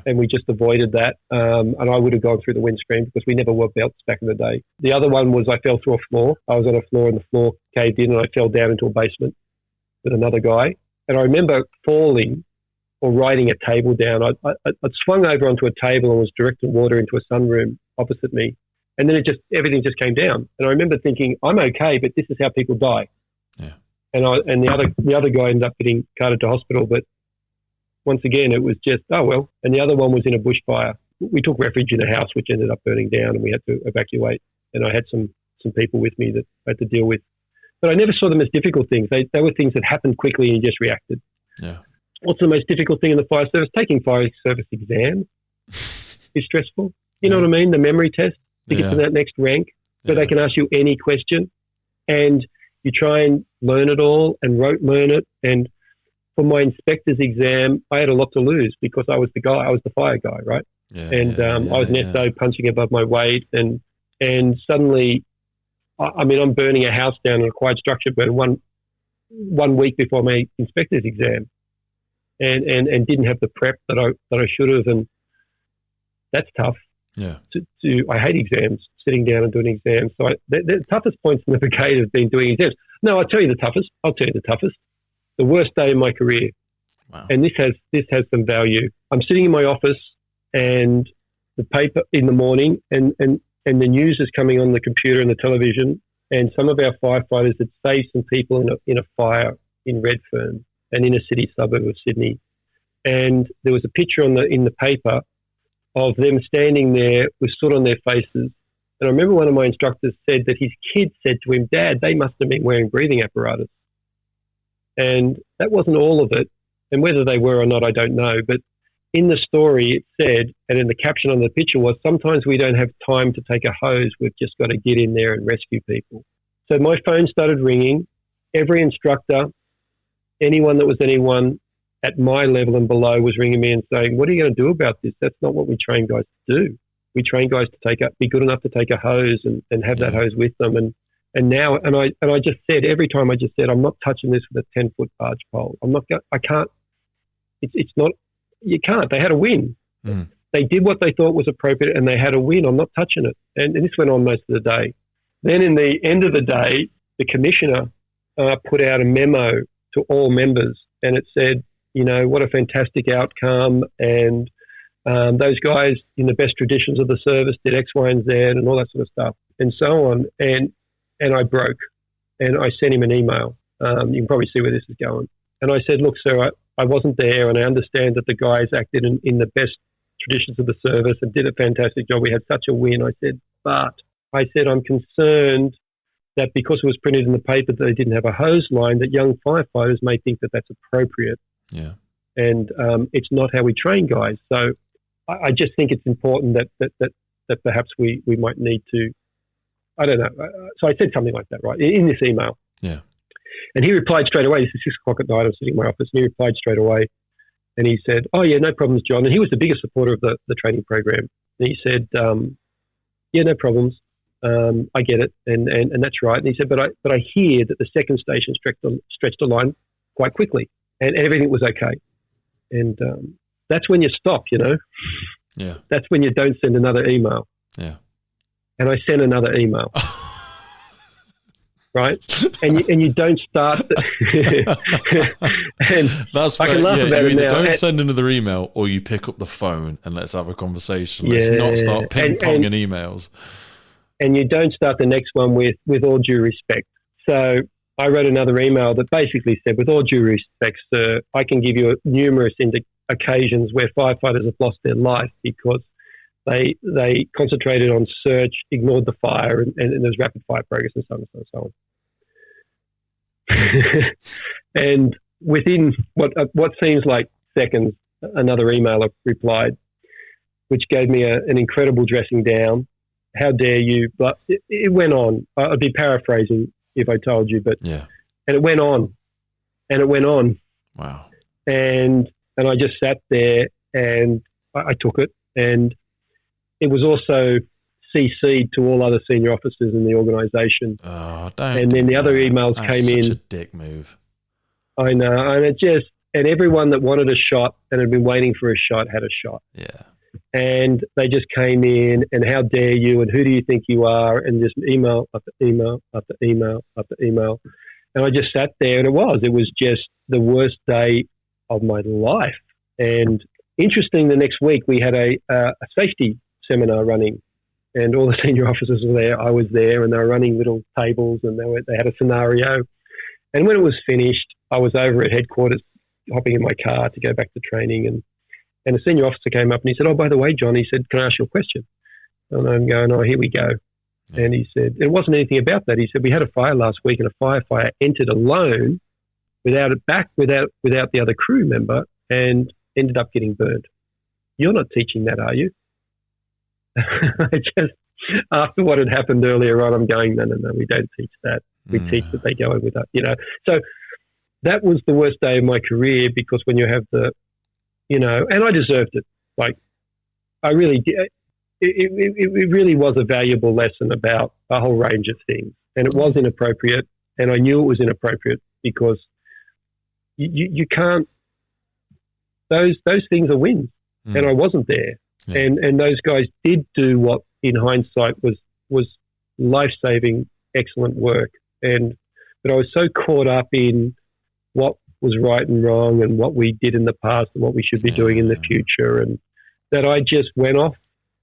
[SPEAKER 2] and we just avoided that. And I would have gone through the windscreen because we never wore belts back in the day. The other one was I fell through a floor. I was on a floor and the floor caved in and I fell down into a basement with another guy. And I remember falling or riding a table down. I'd swung over onto a table and was directing water into a sunroom opposite me. And then everything just came down. And I remember thinking, I'm okay, but this is how people die.
[SPEAKER 1] Yeah.
[SPEAKER 2] And the other guy ended up getting carted to hospital. But once again, it was just, oh, well. And the other one was in a bushfire. We took refuge in a house which ended up burning down, and we had to evacuate. And I had some people with me that I had to deal with. But I never saw them as difficult things. They were things that happened quickly and you just reacted.
[SPEAKER 1] Yeah.
[SPEAKER 2] What's the most difficult thing in the fire service? Taking fire service exams is stressful. You know what I mean? The memory test to get to that next rank, so they can ask you any question, and you try and learn it all and rote learn it. And for my inspector's exam, I had a lot to lose because I was the fire guy, right?
[SPEAKER 1] Yeah,
[SPEAKER 2] I was an SO punching above my weight, and suddenly, I mean, I'm burning a house down in a quiet structure, but one week before my inspector's exam, and didn't have the prep that I should have, and that's tough.
[SPEAKER 1] Yeah.
[SPEAKER 2] I hate exams, sitting down and doing exams. So the toughest points in the brigade have been doing exams. No, I'll tell you the toughest. The worst day in my career.
[SPEAKER 1] Wow.
[SPEAKER 2] And this has some value. I'm sitting in my office, and the paper in the morning, and the news is coming on the computer and the television, and some of our firefighters had saved some people in a fire in Redfern, an inner city suburb of Sydney. And there was a picture in the paper of them standing there with soot on their faces. And I remember one of my instructors said that his kids said to him, "Dad, they must have been wearing breathing apparatus." And that wasn't all of it. And whether they were or not, I don't know. But in the story, it said, and in the caption on the picture was, "Sometimes we don't have time to take a hose. We've just got to get in there and rescue people." So my phone started ringing. Every instructor, anyone at my level and below was ringing me and saying, "What are you going to do about this? That's not what we train guys to do. We train guys to be good enough to take a hose and have that hose with them." And I just said, every time I just said, "I'm not touching this with a 10-foot barge pole. I can't. It's not. You can't." They had a win.
[SPEAKER 1] Mm.
[SPEAKER 2] They did what they thought was appropriate, and they had a win. I'm not touching it. And this went on most of the day. Then in the end of the day, the commissioner put out a memo to all members, and it said, what a fantastic outcome, and those guys in the best traditions of the service did X, Y, and Z, and all that sort of stuff, and so on. And I broke, and I sent him an email. You can probably see where this is going. And I said, "Look, sir, I wasn't there, and I understand that the guys acted in the best traditions of the service and did a fantastic job. We had such a win." I said, "But," I said, "I'm concerned that because it was printed in the paper that they didn't have a hose line, that young firefighters may think that that's appropriate."
[SPEAKER 1] Yeah.
[SPEAKER 2] And it's not how we train guys. So I just think it's important that perhaps we might need to, I don't know. So I said something like that, right, in this email.
[SPEAKER 1] Yeah.
[SPEAKER 2] And he replied straight away. This is 6 o'clock at night. I'm sitting in my office, and he replied straight away. And he said, "Oh, yeah, no problems, John." And he was the biggest supporter of the training program. And he said, "Yeah, no problems. I get it. And that's right." And he said, but I hear that the second station stretched the line quite quickly. And everything was okay. And that's when you stop,
[SPEAKER 1] Yeah.
[SPEAKER 2] That's when you don't send another email.
[SPEAKER 1] Yeah.
[SPEAKER 2] And I sent another email. Right? And you don't start. And
[SPEAKER 1] that's
[SPEAKER 2] I can laugh about it now.
[SPEAKER 1] Don't send another email, or you pick up the phone and let's have a conversation. Let's not start ping-ponging emails.
[SPEAKER 2] And you don't start the next one with all due respect. So I wrote another email that basically said, "With all due respect, sir, I can give you numerous occasions where firefighters have lost their life because they concentrated on search, ignored the fire, and there's rapid fire progress and so on and so on." And within what seems like seconds, another emailer replied, which gave me an incredible dressing down. "How dare you?" But it went on. I'd be paraphrasing if I told you, but
[SPEAKER 1] yeah.
[SPEAKER 2] And it went on, and it went on.
[SPEAKER 1] Wow.
[SPEAKER 2] And I just sat there, and I took it, and it was also CC'd to all other senior officers in the organisation.
[SPEAKER 1] Oh, don't.
[SPEAKER 2] And then the other emails came in.
[SPEAKER 1] Such a dick move.
[SPEAKER 2] I know, and everyone that wanted a shot and had been waiting for a shot had a shot.
[SPEAKER 1] Yeah.
[SPEAKER 2] And they just came in, and "How dare you?" and "Who do you think you are?" and just email after email after email after email. And I just sat there, and it was just the worst day of my life. And interesting, the next week we had a safety seminar running, and all the senior officers were there. I was there, and they were running little tables, and they had a scenario. And when it was finished, I was over at headquarters, hopping in my car to go back to training, and a senior officer came up and he said, "Oh, by the way, John," he said, "can I ask you a question?" And I'm going, "Oh, here we go." And he said, it wasn't anything about that. He said, "We had a fire last week, and a firefighter entered alone without the other crew member and ended up getting burned. You're not teaching that, are you?" I just, after what had happened earlier on, I'm going, no, we don't teach that. We teach that they go in with us, So that was the worst day of my career, because when you have and I deserved it. Like, I really did. It really was a valuable lesson about a whole range of things, and it was inappropriate, and I knew it was inappropriate, because you can't. Those things are wins, and I wasn't there, and those guys did do what, in hindsight, was life-saving, excellent work, but I was so caught up in what was right and wrong, and what we did in the past, and what we should be doing in the future, and that I just went off.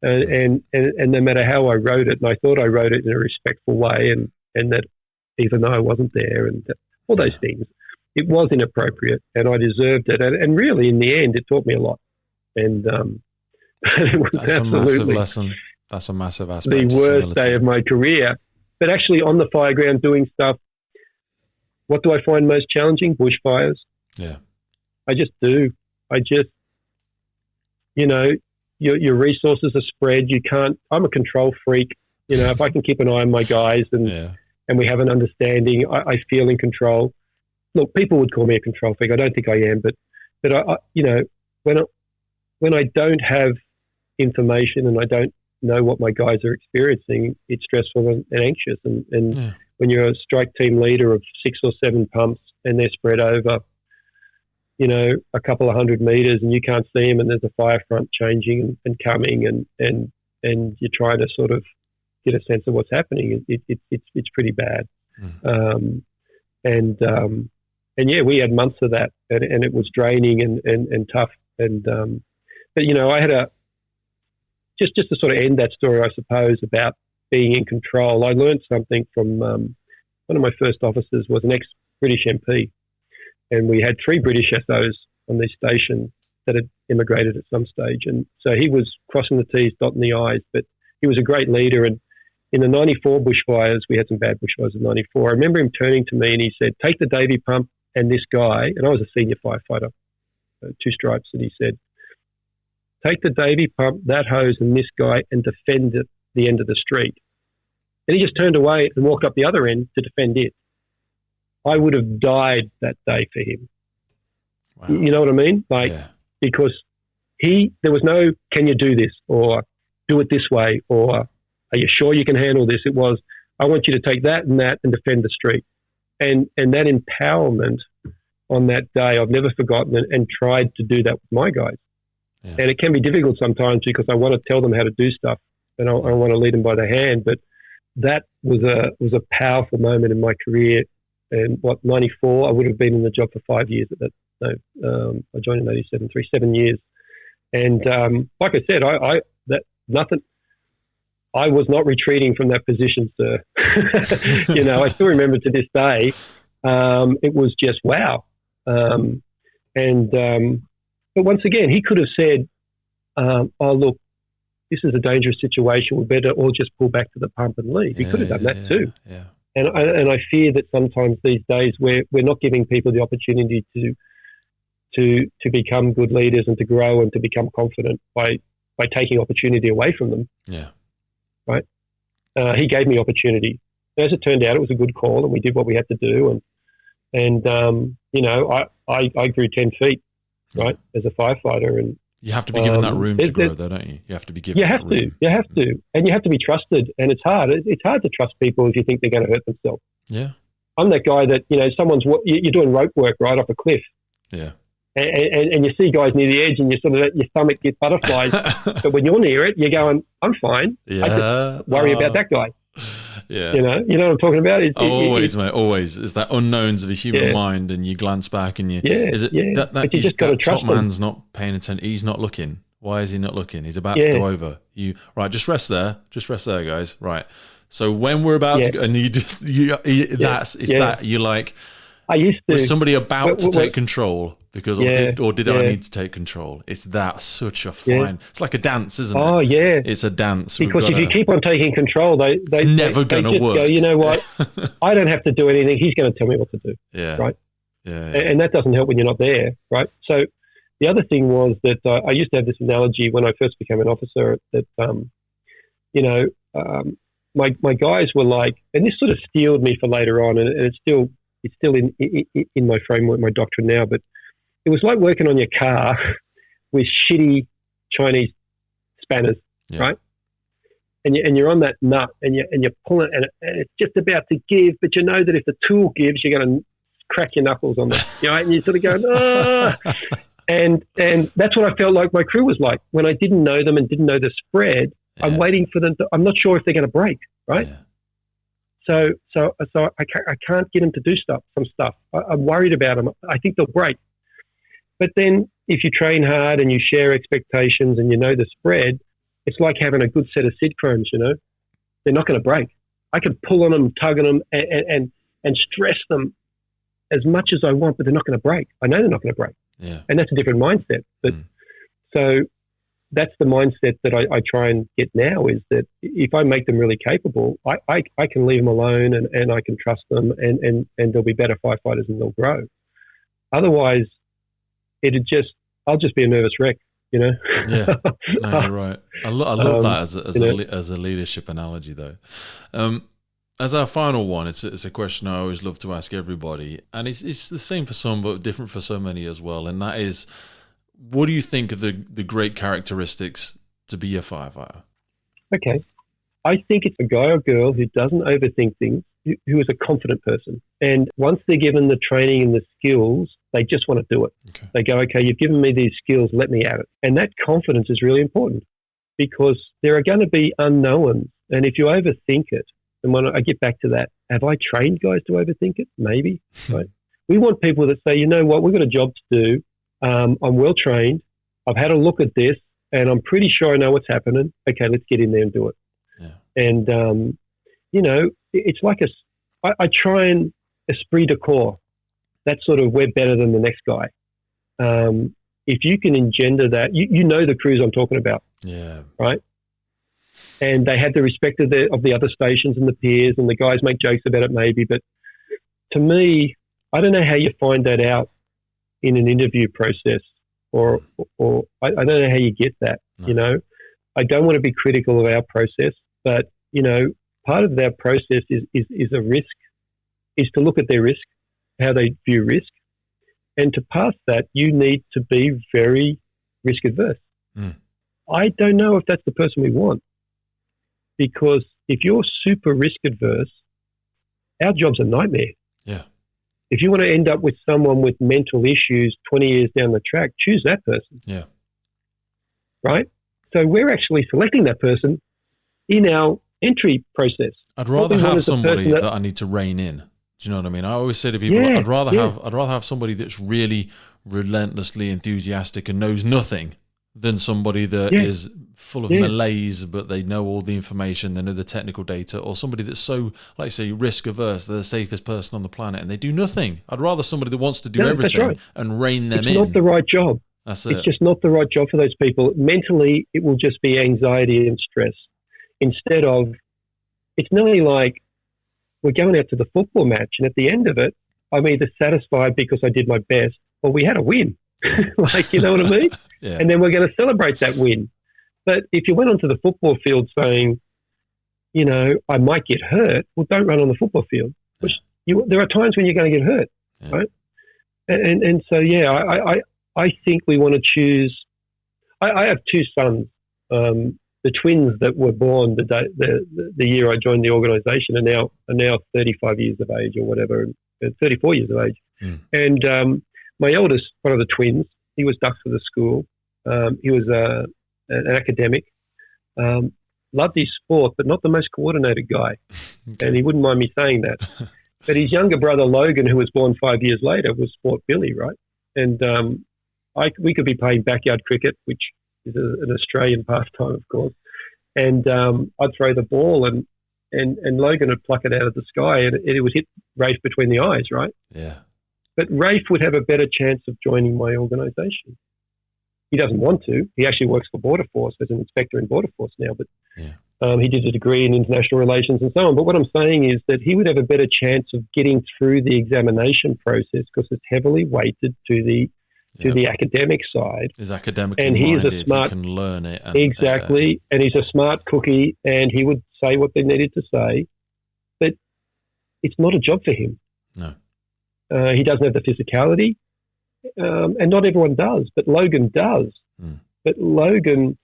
[SPEAKER 2] And no matter how I wrote it, and I thought I wrote it in a respectful way, and that even though I wasn't there, and all those things, it was inappropriate, and I deserved it. And really, in the end, it taught me a lot. And it was
[SPEAKER 1] that's a massive lesson. That's a massive aspect.
[SPEAKER 2] The worst day of my career. But actually, on the fireground doing stuff, what do I find most challenging? Bushfires.
[SPEAKER 1] Yeah.
[SPEAKER 2] I just do. Your resources are spread. You can't. I'm a control freak. If I can keep an eye on my guys and we have an understanding, I feel in control. Look, people would call me a control freak. I don't think I am, but I when I don't have information and I don't know what my guys are experiencing, it's stressful and anxious. And when you're a strike team leader of 6 or 7 pumps and they're spread over, a couple of 100 meters, and you can't see them, and there's a fire front changing and coming, and you're trying to sort of get a sense of what's happening. It's pretty bad. We had months of that, and it was draining and tough. But I had just to sort of end that story, I suppose, about being in control. I learned something from one of my first officers was an ex-British MP. And we had 3 British SOs on this station that had immigrated at some stage. And so he was crossing the T's, dotting the I's, but he was a great leader. And in the 94 bushfires, we had some bad bushfires in 94. I remember him turning to me and he said, "Take the Davy pump and this guy," and I was a senior firefighter, 2 stripes, and he said, "Take the Davy pump, that hose, and this guy, and defend at the end of the street." And he just turned away and walked up the other end to defend it. I would have died that day for him. Wow. You know what I mean? Because there was no, "Can you do this?" or "Do it this way," or "Are you sure you can handle this?" It was, "I want you to take that and defend the street." And that empowerment on that day, I've never forgotten it, and tried to do that with my guys. Yeah. And it can be difficult sometimes, because I want to tell them how to do stuff, and I want to lead them by the hand. But that was a powerful moment in my career. And 94, I would have been in the job for 5 years at that. I joined in 87, 7 years. And like I said, I was not retreating from that position, sir. I still remember to this day. It was just wow. But once again, he could have said, "Oh, look, this is a dangerous situation. We better all just pull back to the pump and leave." He could have done that too. Yeah. And I fear that sometimes these days we're not giving people the opportunity to become good leaders and to grow and to become confident by taking opportunity away from them. Yeah. Right. He gave me opportunity. As it turned out, it was a good call, and we did what we had to do. And I grew 10 feet, right, as a firefighter. And
[SPEAKER 1] you have to be given that room to grow, though, don't you? You have to be given.
[SPEAKER 2] You have to, and you have to be trusted. And it's hard. It's hard to trust people if you think they're going to hurt themselves. Yeah. I'm that guy that you're doing rope work right off a cliff. Yeah. And you see guys near the edge, and you sort of let your stomach get butterflies. But when you're near it, you're going, "I'm fine. Yeah. I just worry about that guy."
[SPEAKER 1] Yeah.
[SPEAKER 2] You know what I'm talking about?
[SPEAKER 1] Always, mate, always. It's that unknowns of a human mind, and you glance back and is it that
[SPEAKER 2] but you just got to trust
[SPEAKER 1] top man's not paying attention? He's not looking. Why is he not looking? He's about to go over. Right, just rest there. Just rest there, guys. Right. So when we're about to go, and that you're like,
[SPEAKER 2] I used to.
[SPEAKER 1] Was somebody about to take control? Because or did I need to take control? It's such a fine. It's like a dance, isn't it?
[SPEAKER 2] Oh yeah,
[SPEAKER 1] it's a dance.
[SPEAKER 2] Because if you keep on taking control, they
[SPEAKER 1] never gonna work.
[SPEAKER 2] Go, you know what? I don't have to do anything. He's going to tell me what to do.
[SPEAKER 1] Yeah.
[SPEAKER 2] Right.
[SPEAKER 1] Yeah.
[SPEAKER 2] And that doesn't help when you're not there. Right. So the other thing was that I used to have this analogy when I first became an officer that my guys were like, and this sort of steeled me for later on, and it's still in my framework, my doctrine now, but it was like working on your car with shitty Chinese spanners, right? And you're on that nut, and you're pulling, and it's just about to give, but you know that if the tool gives, you're going to crack your knuckles on and you're sort of going, ah. And that's what I felt like my crew was like when I didn't know them and didn't know the spread. I'm waiting for them to. I'm not sure if they're going to break, right? So I can't get them to do some stuff. I'm worried about them. I think they'll break. But then if you train hard and you share expectations and you know the spread, it's like having a good set of Sid chromes, They're not going to break. I can pull on them, tug on them, and stress them as much as I want, but they're not going to break. I know they're not going to break.
[SPEAKER 1] Yeah.
[SPEAKER 2] And that's a different mindset. But so that's the mindset that I try and get now, is that if I make them really capable, I can leave them alone and I can trust them and they'll be better firefighters and they'll grow. Otherwise, I'll just be a nervous wreck,
[SPEAKER 1] Yeah, no, you're right. I love that as a leadership analogy, though. As our final one, it's a question I always love to ask everybody, and it's the same for some, but different for so many as well. And that is, what do you think are the great characteristics to be a firefighter?
[SPEAKER 2] Okay, I think it's a guy or girl who doesn't overthink things, who is a confident person, and once they're given the training and the skills, they just want to do it. Okay. They go, okay, you've given me these skills, let me at it. And that confidence is really important, because there are going to be unknowns, and if you overthink it. And when I get back to that, have I trained guys to overthink it? Maybe. Right. We want people that say, you know what, we've got a job to do. I'm well trained. I've had a look at this, and I'm pretty sure I know what's happening. Okay, let's get in there and do it. Yeah. And, it's like I try and esprit de corps. That sort of, we're better than the next guy. If you can engender that, you know the crews I'm talking about.
[SPEAKER 1] Yeah.
[SPEAKER 2] Right? And they have the respect of the other stations and the peers, and the guys make jokes about it maybe. But to me, I don't know how you find that out in an interview process, or I don't know how you get that. No. I don't want to be critical of our process, but part of our process is a risk, is to look at their risk, how they view risk, and to pass that, you need to be very risk adverse. I don't know if that's the person we want. Because if you're super risk adverse, our job's a nightmare.
[SPEAKER 1] Yeah.
[SPEAKER 2] If you want to end up with someone with mental issues 20 years down the track, choose that person.
[SPEAKER 1] Yeah.
[SPEAKER 2] Right? So we're actually selecting that person in our entry process.
[SPEAKER 1] I'd rather have somebody that I need to rein in. Do you know what I mean? I always say to people, I'd rather have somebody that's really relentlessly enthusiastic and knows nothing, than somebody that is full of malaise, but they know all the information, they know the technical data, or somebody that's so, like say, risk averse, they're the safest person on the planet and they do nothing. I'd rather somebody that wants to do everything and rein them in.
[SPEAKER 2] It's not the right job.
[SPEAKER 1] That's it.
[SPEAKER 2] It's just not the right job for those people. Mentally, it will just be anxiety and stress. Instead of, it's nearly like we're going out to the football match, and at the end of it, I'm either satisfied because I did my best, or we had a win. Like, you know what I mean?
[SPEAKER 1] Yeah.
[SPEAKER 2] And then we're going to celebrate that win. But if you went onto the football field saying, I might get hurt, well, don't run on the football field. There are times when you're going to get hurt, right? And so, I think we want to choose. I have two sons, the twins that were born the year I joined the organisation, are now 35 years of age or whatever, 34 years of age. And my eldest, one of the twins, he was ducked for the school. He was an academic. loved his sport, but not the most coordinated guy. Okay. And he wouldn't mind me saying that. But his younger brother, Logan, who was born 5 years later, was Sport Billy, right? And we could be playing backyard cricket, which is an Australian pastime, of course. And I'd throw the ball, and Logan would pluck it out of the sky, and it would hit Rafe between the eyes, right?
[SPEAKER 1] Yeah.
[SPEAKER 2] But Rafe would have a better chance of joining my organisation. He doesn't want to. He actually works for Border Force as an inspector in Border Force now, but he did a degree in international relations and so on. But what I'm saying is that he would have a better chance of getting through the examination process because it's heavily weighted to the academic side.
[SPEAKER 1] He's academically
[SPEAKER 2] and he's
[SPEAKER 1] minded.
[SPEAKER 2] A smart,
[SPEAKER 1] he can learn it.
[SPEAKER 2] Exactly. And he's a smart cookie, and he would say what they needed to say. But it's not a job for him.
[SPEAKER 1] No.
[SPEAKER 2] He doesn't have the physicality. And not everyone does, but Logan does. But Logan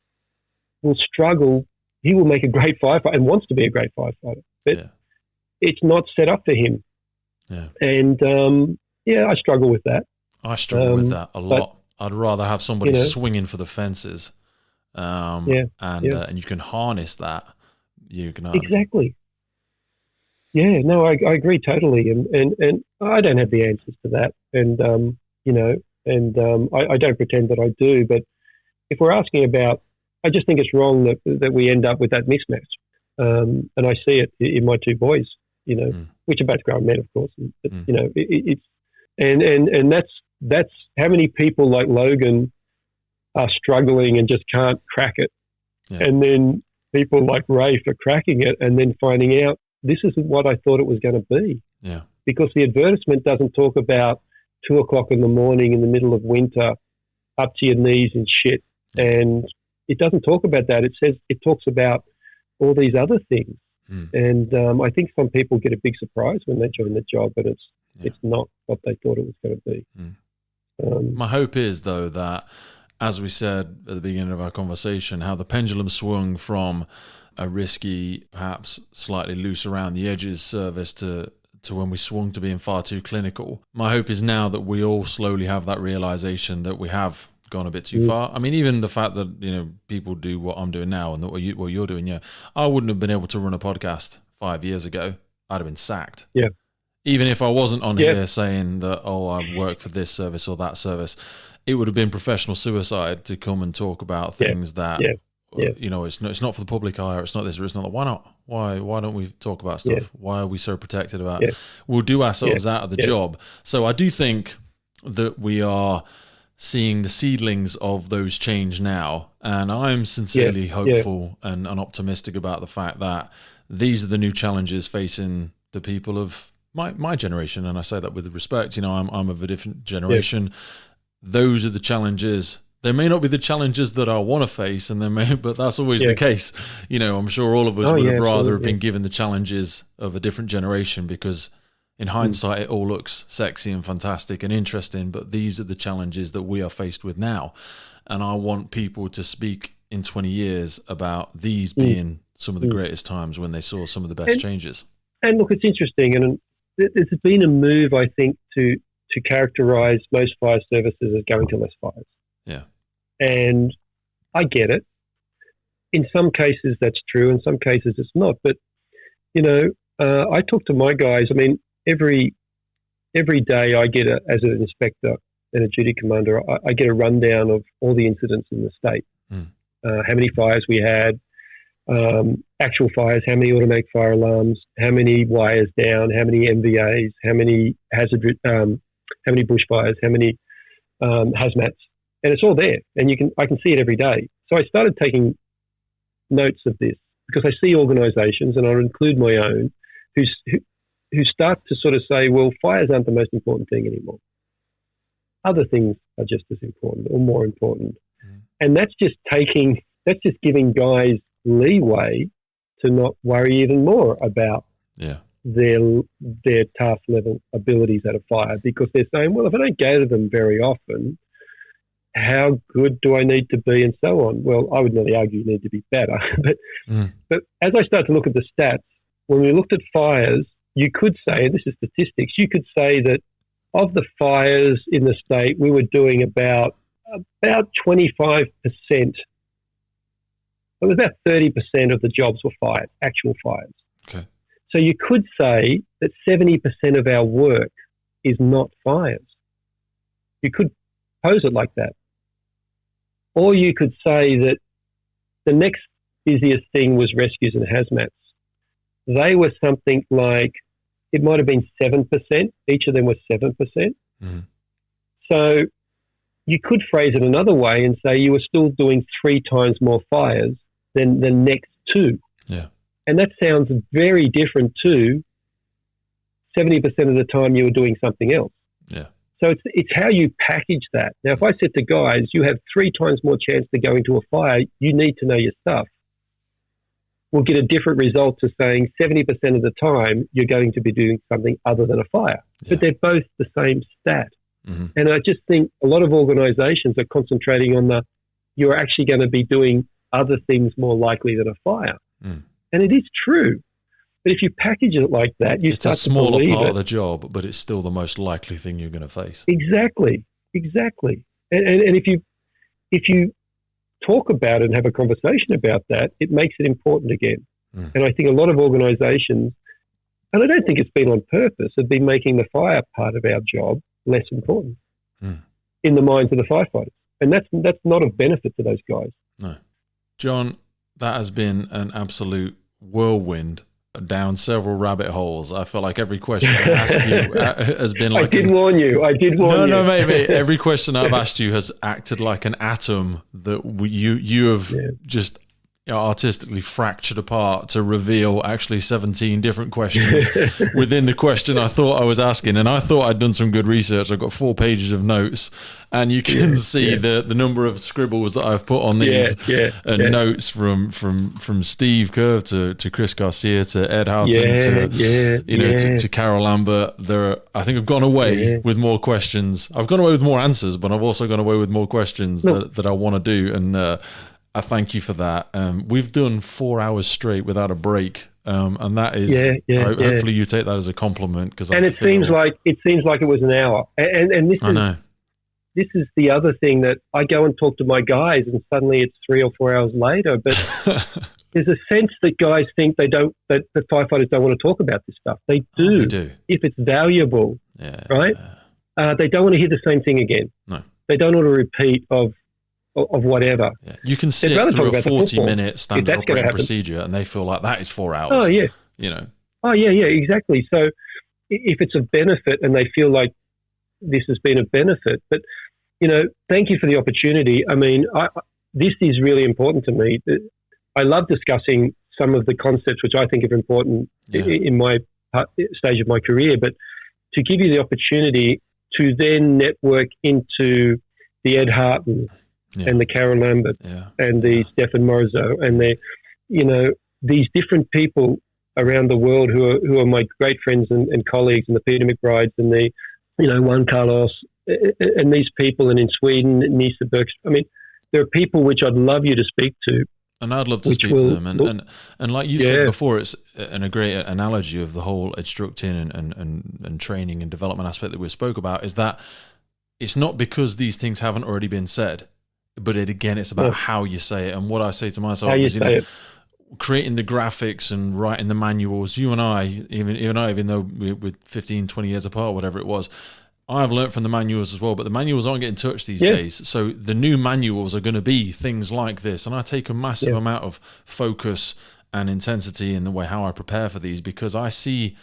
[SPEAKER 2] will struggle. He will make a great firefighter and wants to be a great firefighter, but it's not set up for him.
[SPEAKER 1] Yeah.
[SPEAKER 2] And I struggle with that.
[SPEAKER 1] I struggle with that a lot. I'd rather have somebody swinging for the fences, and you can harness that.
[SPEAKER 2] Exactly. Yeah, no, I agree totally, and I don't have the answers to that, and I don't pretend that I do, but if we're asking about, I just think it's wrong that we end up with that mismatch. And I see it in my two boys, which are both grown men, of course. But, it's that's how many people like Logan are struggling and just can't crack it. Yeah. And then people like Rafe are cracking it and then finding out this isn't what I thought it was going to be.
[SPEAKER 1] Yeah. Because
[SPEAKER 2] the advertisement doesn't talk about 2:00 in the morning in the middle of winter, up to your knees in shit. And it doesn't talk about that. It talks about all these other things. And I think some people get a big surprise when they join the job, but it's not what they thought it was going to be.
[SPEAKER 1] My hope is, though, that, as we said at the beginning of our conversation, how the pendulum swung from a risky, perhaps slightly loose around the edges service to when we swung to being far too clinical. My hope is now that we all slowly have that realization that we have gone a bit too far. I mean, even the fact that people do what I'm doing now and what you're doing. I wouldn't have been able to run a podcast 5 years ago. I'd have been sacked.
[SPEAKER 2] Yeah.
[SPEAKER 1] Even if I wasn't on here saying that, I work for this service or that service, it would have been professional suicide to come and talk about things that it's not for the public eye, or it's not this, or it's not that. Why not? Why don't we talk about stuff?
[SPEAKER 2] Yeah.
[SPEAKER 1] Why are we so protected about it? We'll do ourselves out of the job. So I do think that we are seeing the seedlings of those change now, and I'm sincerely hopeful and optimistic about the fact that these are the new challenges facing the people of my generation, and I say that with respect. I'm of a different generation. Those are the challenges. They may not be the challenges that I want to face, but that's always the case. I'm sure all of us would have rather have been given the challenges of a different generation, because in hindsight, it all looks sexy and fantastic and interesting, but these are the challenges that we are faced with now. And I want people to speak in 20 years about these being some of the greatest times when they saw some of the best changes.
[SPEAKER 2] And look, it's interesting. And there's been a move, I think, to characterize most fire services as going to less fires.
[SPEAKER 1] Yeah.
[SPEAKER 2] And I get it. In some cases, that's true. In some cases, it's not. But, I talk to my guys. I mean, every day I get as an inspector and a duty commander, I get a rundown of all the incidents in the state. How many fires we had, actual fires, how many automatic fire alarms, how many wires down, how many MVAs, how many how many bushfires, how many hazmats, and it's all there, and I can see it every day. So I started taking notes of this because I see organisations, and I'll include my own, who start to sort of say, well, fires aren't the most important thing anymore. Other things are just as important or more important. And that's just giving guys leeway to not worry even more about their task level abilities at a fire, because they're saying, well, if I don't go to them very often, how good do I need to be, and so on. Well, I would nearly argue you need to be better. But as I start to look at the stats, when we looked at fires, you could say, and this is statistics, you could say that of the fires in the state, we were doing about 25% It was about 30% of the jobs were fired, actual fires.
[SPEAKER 1] Okay.
[SPEAKER 2] So you could say that 70% of our work is not fires. You could pose it like that. Or you could say that the next busiest thing was rescues and hazmats. They were something like, it might have been 7%. Each of them was 7%. Mm-hmm. So you could phrase it another way and say you were still doing 3 times more fires than the next 2.
[SPEAKER 1] Yeah.
[SPEAKER 2] And that sounds very different to 70% of the time you were doing something else.
[SPEAKER 1] Yeah.
[SPEAKER 2] So it's how you package that. Now, if I said to guys, you have 3 times more chance to go into a fire, you need to know your stuff, we'll get a different result to saying 70% of the time you're going to be doing something other than a fire. Yeah. But they're both the same stat. Mm-hmm. And I just think a lot of organizations are concentrating on you're actually going to be doing other things more likely than a fire. Mm. And it is true. But if you package it like that,
[SPEAKER 1] it's a smaller part of the job, but it's still the most likely thing you're going to face.
[SPEAKER 2] Exactly. And if you talk about it and have a conversation about that, it makes it important again. Mm. And I think a lot of organizations, and I don't think it's been on purpose, have been making the fire part of our job less important in the minds of the firefighters. And that's not of benefit to those guys.
[SPEAKER 1] No. John, that has been an absolute whirlwind down several rabbit holes. I feel like every question I ask you has been like...
[SPEAKER 2] I did warn you.
[SPEAKER 1] No, mate. Every question I've asked you has acted like an atom that you have just artistically fractured apart to reveal actually 17 different questions within the question I thought I was asking. And I thought I'd done some good research. I've got 4 pages of notes, and you can see the number of scribbles that I've put on these notes from Steve Kerr to Chris Garcia to Ed Houghton to Carol Lambert. I think I've gone away with more questions. I've gone away with more answers, but I've also gone away with more questions that I want to do. And I thank you for that. We've done 4 hours straight without a break, and that is hopefully you take that as a compliment, because
[SPEAKER 2] it seems like it was an hour. And this is the other thing, that I go and talk to my guys, and suddenly it's 3 or 4 hours later. But there's a sense that guys think that firefighters don't want to talk about this stuff. They do.
[SPEAKER 1] They do.
[SPEAKER 2] If it's valuable, right? They don't want to hear the same thing again.
[SPEAKER 1] No,
[SPEAKER 2] they don't want to repeat of whatever.
[SPEAKER 1] Yeah. You can sit through a 40-minute standard operating procedure and they feel like that is 4 hours.
[SPEAKER 2] Oh, yeah. Oh, yeah, exactly. So if it's a benefit and they feel like this has been a benefit, but, thank you for the opportunity. I mean, this is really important to me. I love discussing some of the concepts which I think are important in my stage of my career, but to give you the opportunity to then network into the Ed Houghton and the Carol Lambert and the Stefan Morozzo and these different people around the world who are my great friends and colleagues, and the Peter McBrides and the Juan Carlos and these people, and in Sweden, Nisa Bergström. I mean, there are people which I'd love you to speak to.
[SPEAKER 1] And I'd love to speak to them. And like you said before, it's a great analogy of the whole instructing and training and development aspect that we spoke about, is that it's not because these things haven't already been said, but it's about how you say it. And what I say to myself is, creating the graphics and writing the manuals. You and I, even though we're 15, 20 years apart, whatever it was, I've learned from the manuals as well, but the manuals aren't getting touched these days. So the new manuals are going to be things like this. And I take a massive amount of focus and intensity in the way how I prepare for these, because I see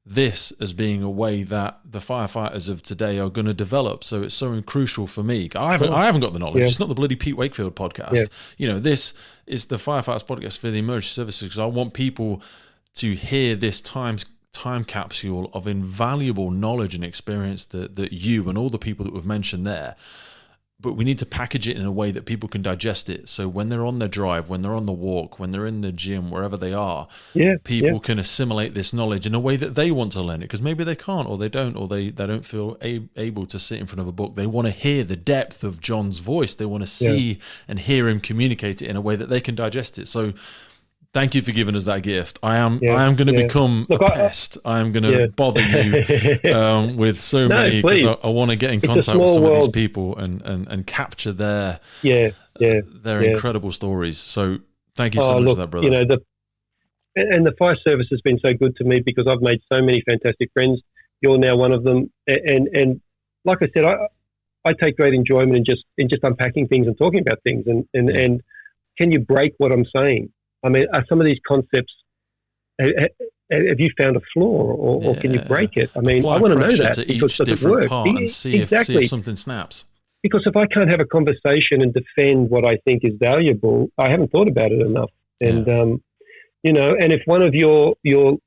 [SPEAKER 1] this as being a way that the firefighters of today are going to develop. So it's so crucial for me. I haven't got the knowledge. It's not the bloody Pete Wakefield podcast. This is the Firefighters podcast for the emergency services, because I want people to hear this time capsule of invaluable knowledge and experience that you and all the people that we've mentioned there. But we need to package it in a way that people can digest it. So when they're on their drive, when they're on the walk, when they're in the gym, wherever they are, people can assimilate this knowledge in a way that they want to learn it. Because maybe they can't, or they don't, or they don't feel able to sit in front of a book. They want to hear the depth of John's voice. They want to see and hear him communicate it in a way that they can digest it. So thank you for giving us that gift. I am going to become a pest. I am going to bother you with so many, because I want to get in contact with some of these people and capture their incredible stories. So Thank you so much for that, brother.
[SPEAKER 2] You know, and the fire service has been so good to me because I've made so many fantastic friends. You're now one of them. And like I said, I take great enjoyment in just unpacking things and talking about things. And can you break what I'm saying? I mean, are some of these concepts, have you found a flaw or can you break it? I mean, I want to know that because does it work?
[SPEAKER 1] And see if something snaps.
[SPEAKER 2] Because if I can't have a conversation and defend what I think is valuable, I haven't thought about it enough. And, you know, and if one of your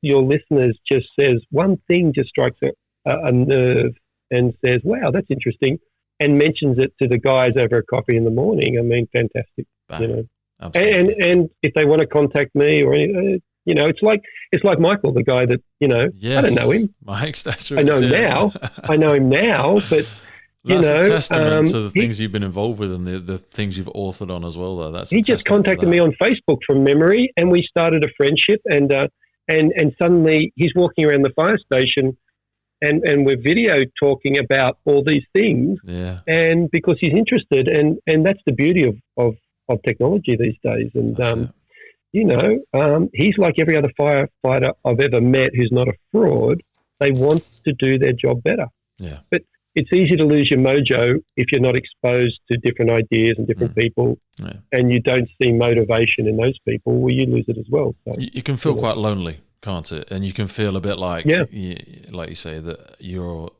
[SPEAKER 2] listeners just says one thing, just strikes a nerve and says, wow, that's interesting, and mentions it to the guys over a coffee in the morning, I mean, fantastic. Bang. You know, absolutely. And if they want to contact me or any, you know, it's like Michael, the guy that, you know, I don't know him.
[SPEAKER 1] Mike,
[SPEAKER 2] I know him now. I know him now, but
[SPEAKER 1] that's a testament to the things you've been involved with and the things you've authored on as well, though. He
[SPEAKER 2] just contacted me on Facebook from memory, and we started a friendship. And suddenly he's walking around the fire station, and we're video talking about all these things. Yeah. And because he's interested, and that's the beauty of technology these days. And you know, he's like every other firefighter I've ever met who's not a fraud. They want to do their job better. Yeah. But it's easy to lose your mojo if you're not exposed to different ideas and different people, and you don't see motivation in those people. Well, you lose it as well. So,
[SPEAKER 1] you can feel quite lonely, can't it? And you can feel a bit like, like you say, that you're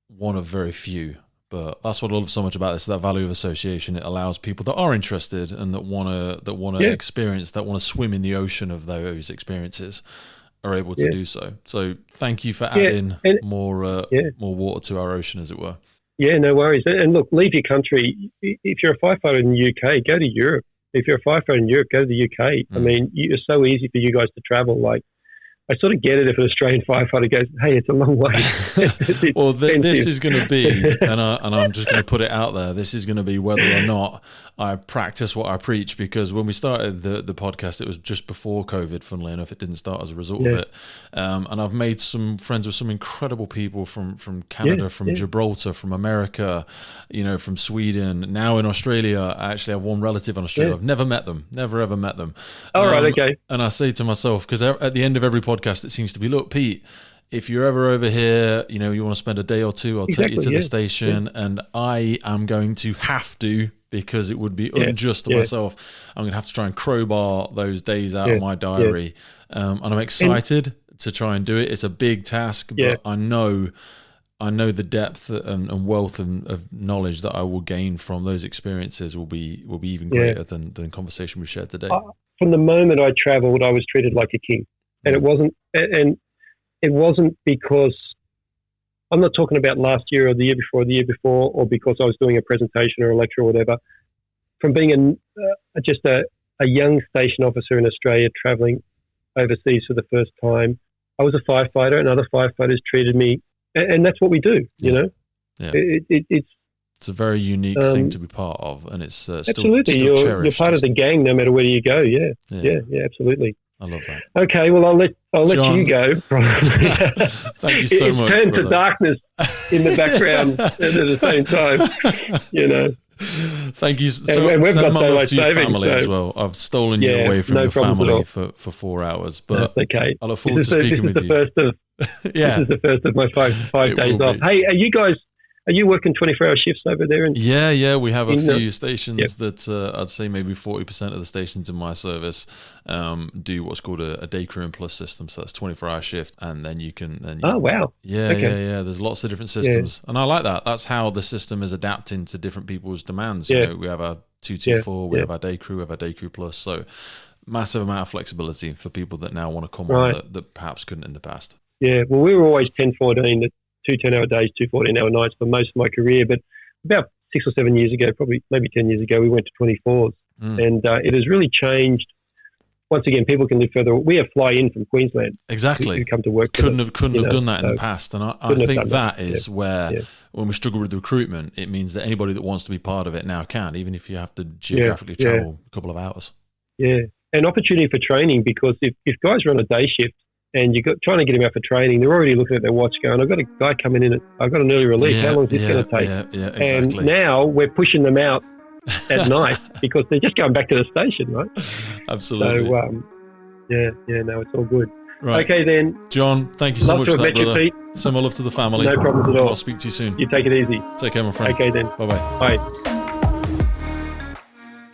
[SPEAKER 1] one of very few. But that's what I love so much about this, that value of association. It allows people that are interested and that want to experience, that want to swim in the ocean of those experiences, are able to do so. So thank you for adding more water to our ocean, as it were. Yeah, no worries. And look, leave your country. If you're a firefighter in the UK, go to Europe. If you're a firefighter in Europe, go to the UK. I mean, it's so easy for you guys to travel. Like, I sort of get it if an Australian firefighter goes, hey, it's a long way. Well, this is going to be, and I'm just going to put it out there, this is going to be whether or not I practice what I preach, because when we started the podcast, it was just before COVID, funnily enough. It didn't start as a result of it. And I've made some friends with some incredible people from Canada, from Gibraltar, from America, you know, from Sweden, now in Australia. I actually have one relative in Australia. I've never met them, never ever met them.
[SPEAKER 2] All right, okay.
[SPEAKER 1] And I say to myself, because at the end of every podcast, it seems to be, look, Pete, if you're ever over here, you know, you want to spend a day or two, I'll take you to the station, and I am going to have to, because it would be unjust to myself, I'm going to have to try and crowbar those days out of my diary. And I'm excited to try and do it. It's a big task, but I know the depth and wealth of knowledge that I will gain from those experiences will be even greater than the conversation we shared today.
[SPEAKER 2] From the moment I traveled, I was treated like a king. And it wasn't because, I'm not talking about last year or the year before, or because I was doing a presentation or a lecture or whatever. From being just a young station officer in Australia traveling overseas for the first time, I was a firefighter, and other firefighters treated me, and that's what we do, you know? Yeah.
[SPEAKER 1] It's a very unique thing to be part of, and it's
[SPEAKER 2] absolutely. You're part of the gang no matter where you go. Yeah, absolutely.
[SPEAKER 1] I love that.
[SPEAKER 2] Okay, well, I'll let John, you go.
[SPEAKER 1] Thank you so much.
[SPEAKER 2] It turned to darkness in the background at the same time, you know.
[SPEAKER 1] Thank you. So, and we've got my love to your family as well. I've stolen you away from your family for 4 hours, but
[SPEAKER 2] that's okay.
[SPEAKER 1] I look forward to speaking with you.
[SPEAKER 2] This is the first of my five days off. Hey, are you working 24-hour shifts over there?
[SPEAKER 1] Yeah, we have a few stations that I'd say maybe 40% of the stations in my service do what's called a day crew and plus system. So that's 24-hour shift, and then you can.
[SPEAKER 2] Oh wow!
[SPEAKER 1] Yeah. There's lots of different systems, and I like that. That's how the system is adapting to different people's demands. You know, we have our 224, we have our day crew, we have our day crew plus. So massive amount of flexibility for people that now want to come on that perhaps couldn't in the past. Yeah, well, we were always 10-14. 2 10-hour days, 2 14-hour nights for most of my career. But about 6 or 7 years ago, probably maybe 10 years ago, we went to 24s. And it has really changed. Once again, people can live further. We have fly in from Queensland. Exactly.
[SPEAKER 2] Who come to work.
[SPEAKER 1] Couldn't have done that in the past. And I think that is where when we struggle with recruitment, it means that anybody that wants to be part of it now can, even if you have to geographically travel a couple of hours. Yeah. An opportunity for training, because if guys are on a day shift, and you're trying to get him out for training, they're already looking at their watch going, I've got a guy coming in, I've got an early release, how long is this going to take? Exactly. And now we're pushing them out
[SPEAKER 2] at night because they're just going back to the station, right?
[SPEAKER 1] Absolutely.
[SPEAKER 2] So, no, it's all good.
[SPEAKER 1] Right.
[SPEAKER 2] Okay, then.
[SPEAKER 1] John, thank you so much for that, brother.
[SPEAKER 2] Pete.
[SPEAKER 1] Send my love to the family.
[SPEAKER 2] No problems at all.
[SPEAKER 1] I'll speak to you soon.
[SPEAKER 2] You take it easy.
[SPEAKER 1] Take care, my friend.
[SPEAKER 2] Okay, then.
[SPEAKER 1] Bye-bye.
[SPEAKER 2] Bye.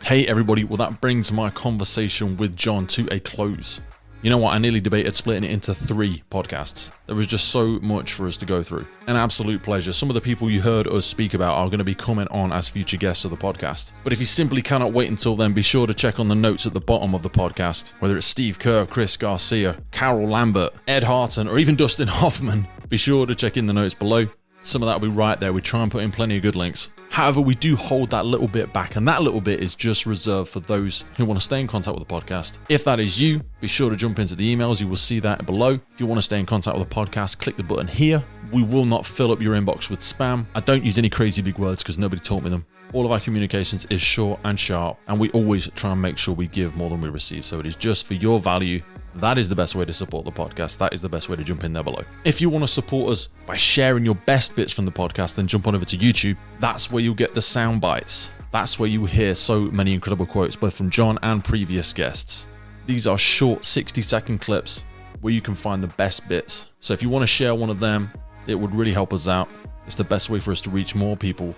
[SPEAKER 1] Hey, everybody. Well, that brings my conversation with John to a close. You know what? I nearly debated splitting it into 3 podcasts. There was just so much for us to go through. An absolute pleasure. Some of the people you heard us speak about are going to be coming on as future guests of the podcast. But if you simply cannot wait until then, be sure to check on the notes at the bottom of the podcast. Whether it's Steve Kerr, Chris Garcia, Carol Lambert, Ed Harton, or even Dustin Hoffman, be sure to check in the notes below. Some of that will be right there. We try and put in plenty of good links. However, we do hold that little bit back, and that little bit is just reserved for those who want to stay in contact with the podcast. If that is you, be sure to jump into the emails. You will see that below. If you want to stay in contact with the podcast, click the button here. We will not fill up your inbox with spam. I don't use any crazy big words because nobody taught me them. All of our communications is short and sharp, and we always try and make sure we give more than we receive. So it is just for your value. That is the best way to support the podcast. That is the best way to jump in there below. If you want to support us by sharing your best bits from the podcast, then jump on over to YouTube. That's where you'll get the sound bites. That's where you will hear so many incredible quotes, both from John and previous guests. These are short 60-second clips where you can find the best bits. So if you want to share one of them, it would really help us out. It's the best way for us to reach more people.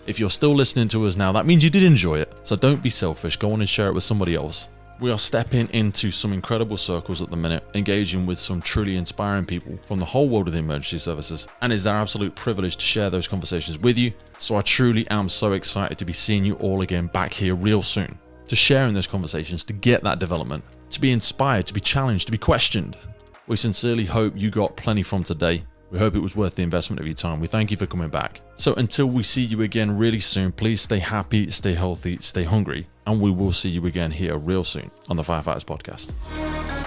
[SPEAKER 1] If you're still listening to us now, that means you did enjoy it. So don't be selfish. Go on and share it with somebody else. We are stepping into some incredible circles at the minute, engaging with some truly inspiring people from the whole world of the emergency services, and it's our absolute privilege to share those conversations with you. So I truly am so excited to be seeing you all again back here real soon, to share in those conversations, to get that development, to be inspired, to be challenged, to be questioned. We sincerely hope you got plenty from today. We hope it was worth the investment of your time. We thank you for coming back. So until we see you again really soon, please stay happy, stay healthy, stay hungry, and we will see you again here real soon on the Firefighters podcast.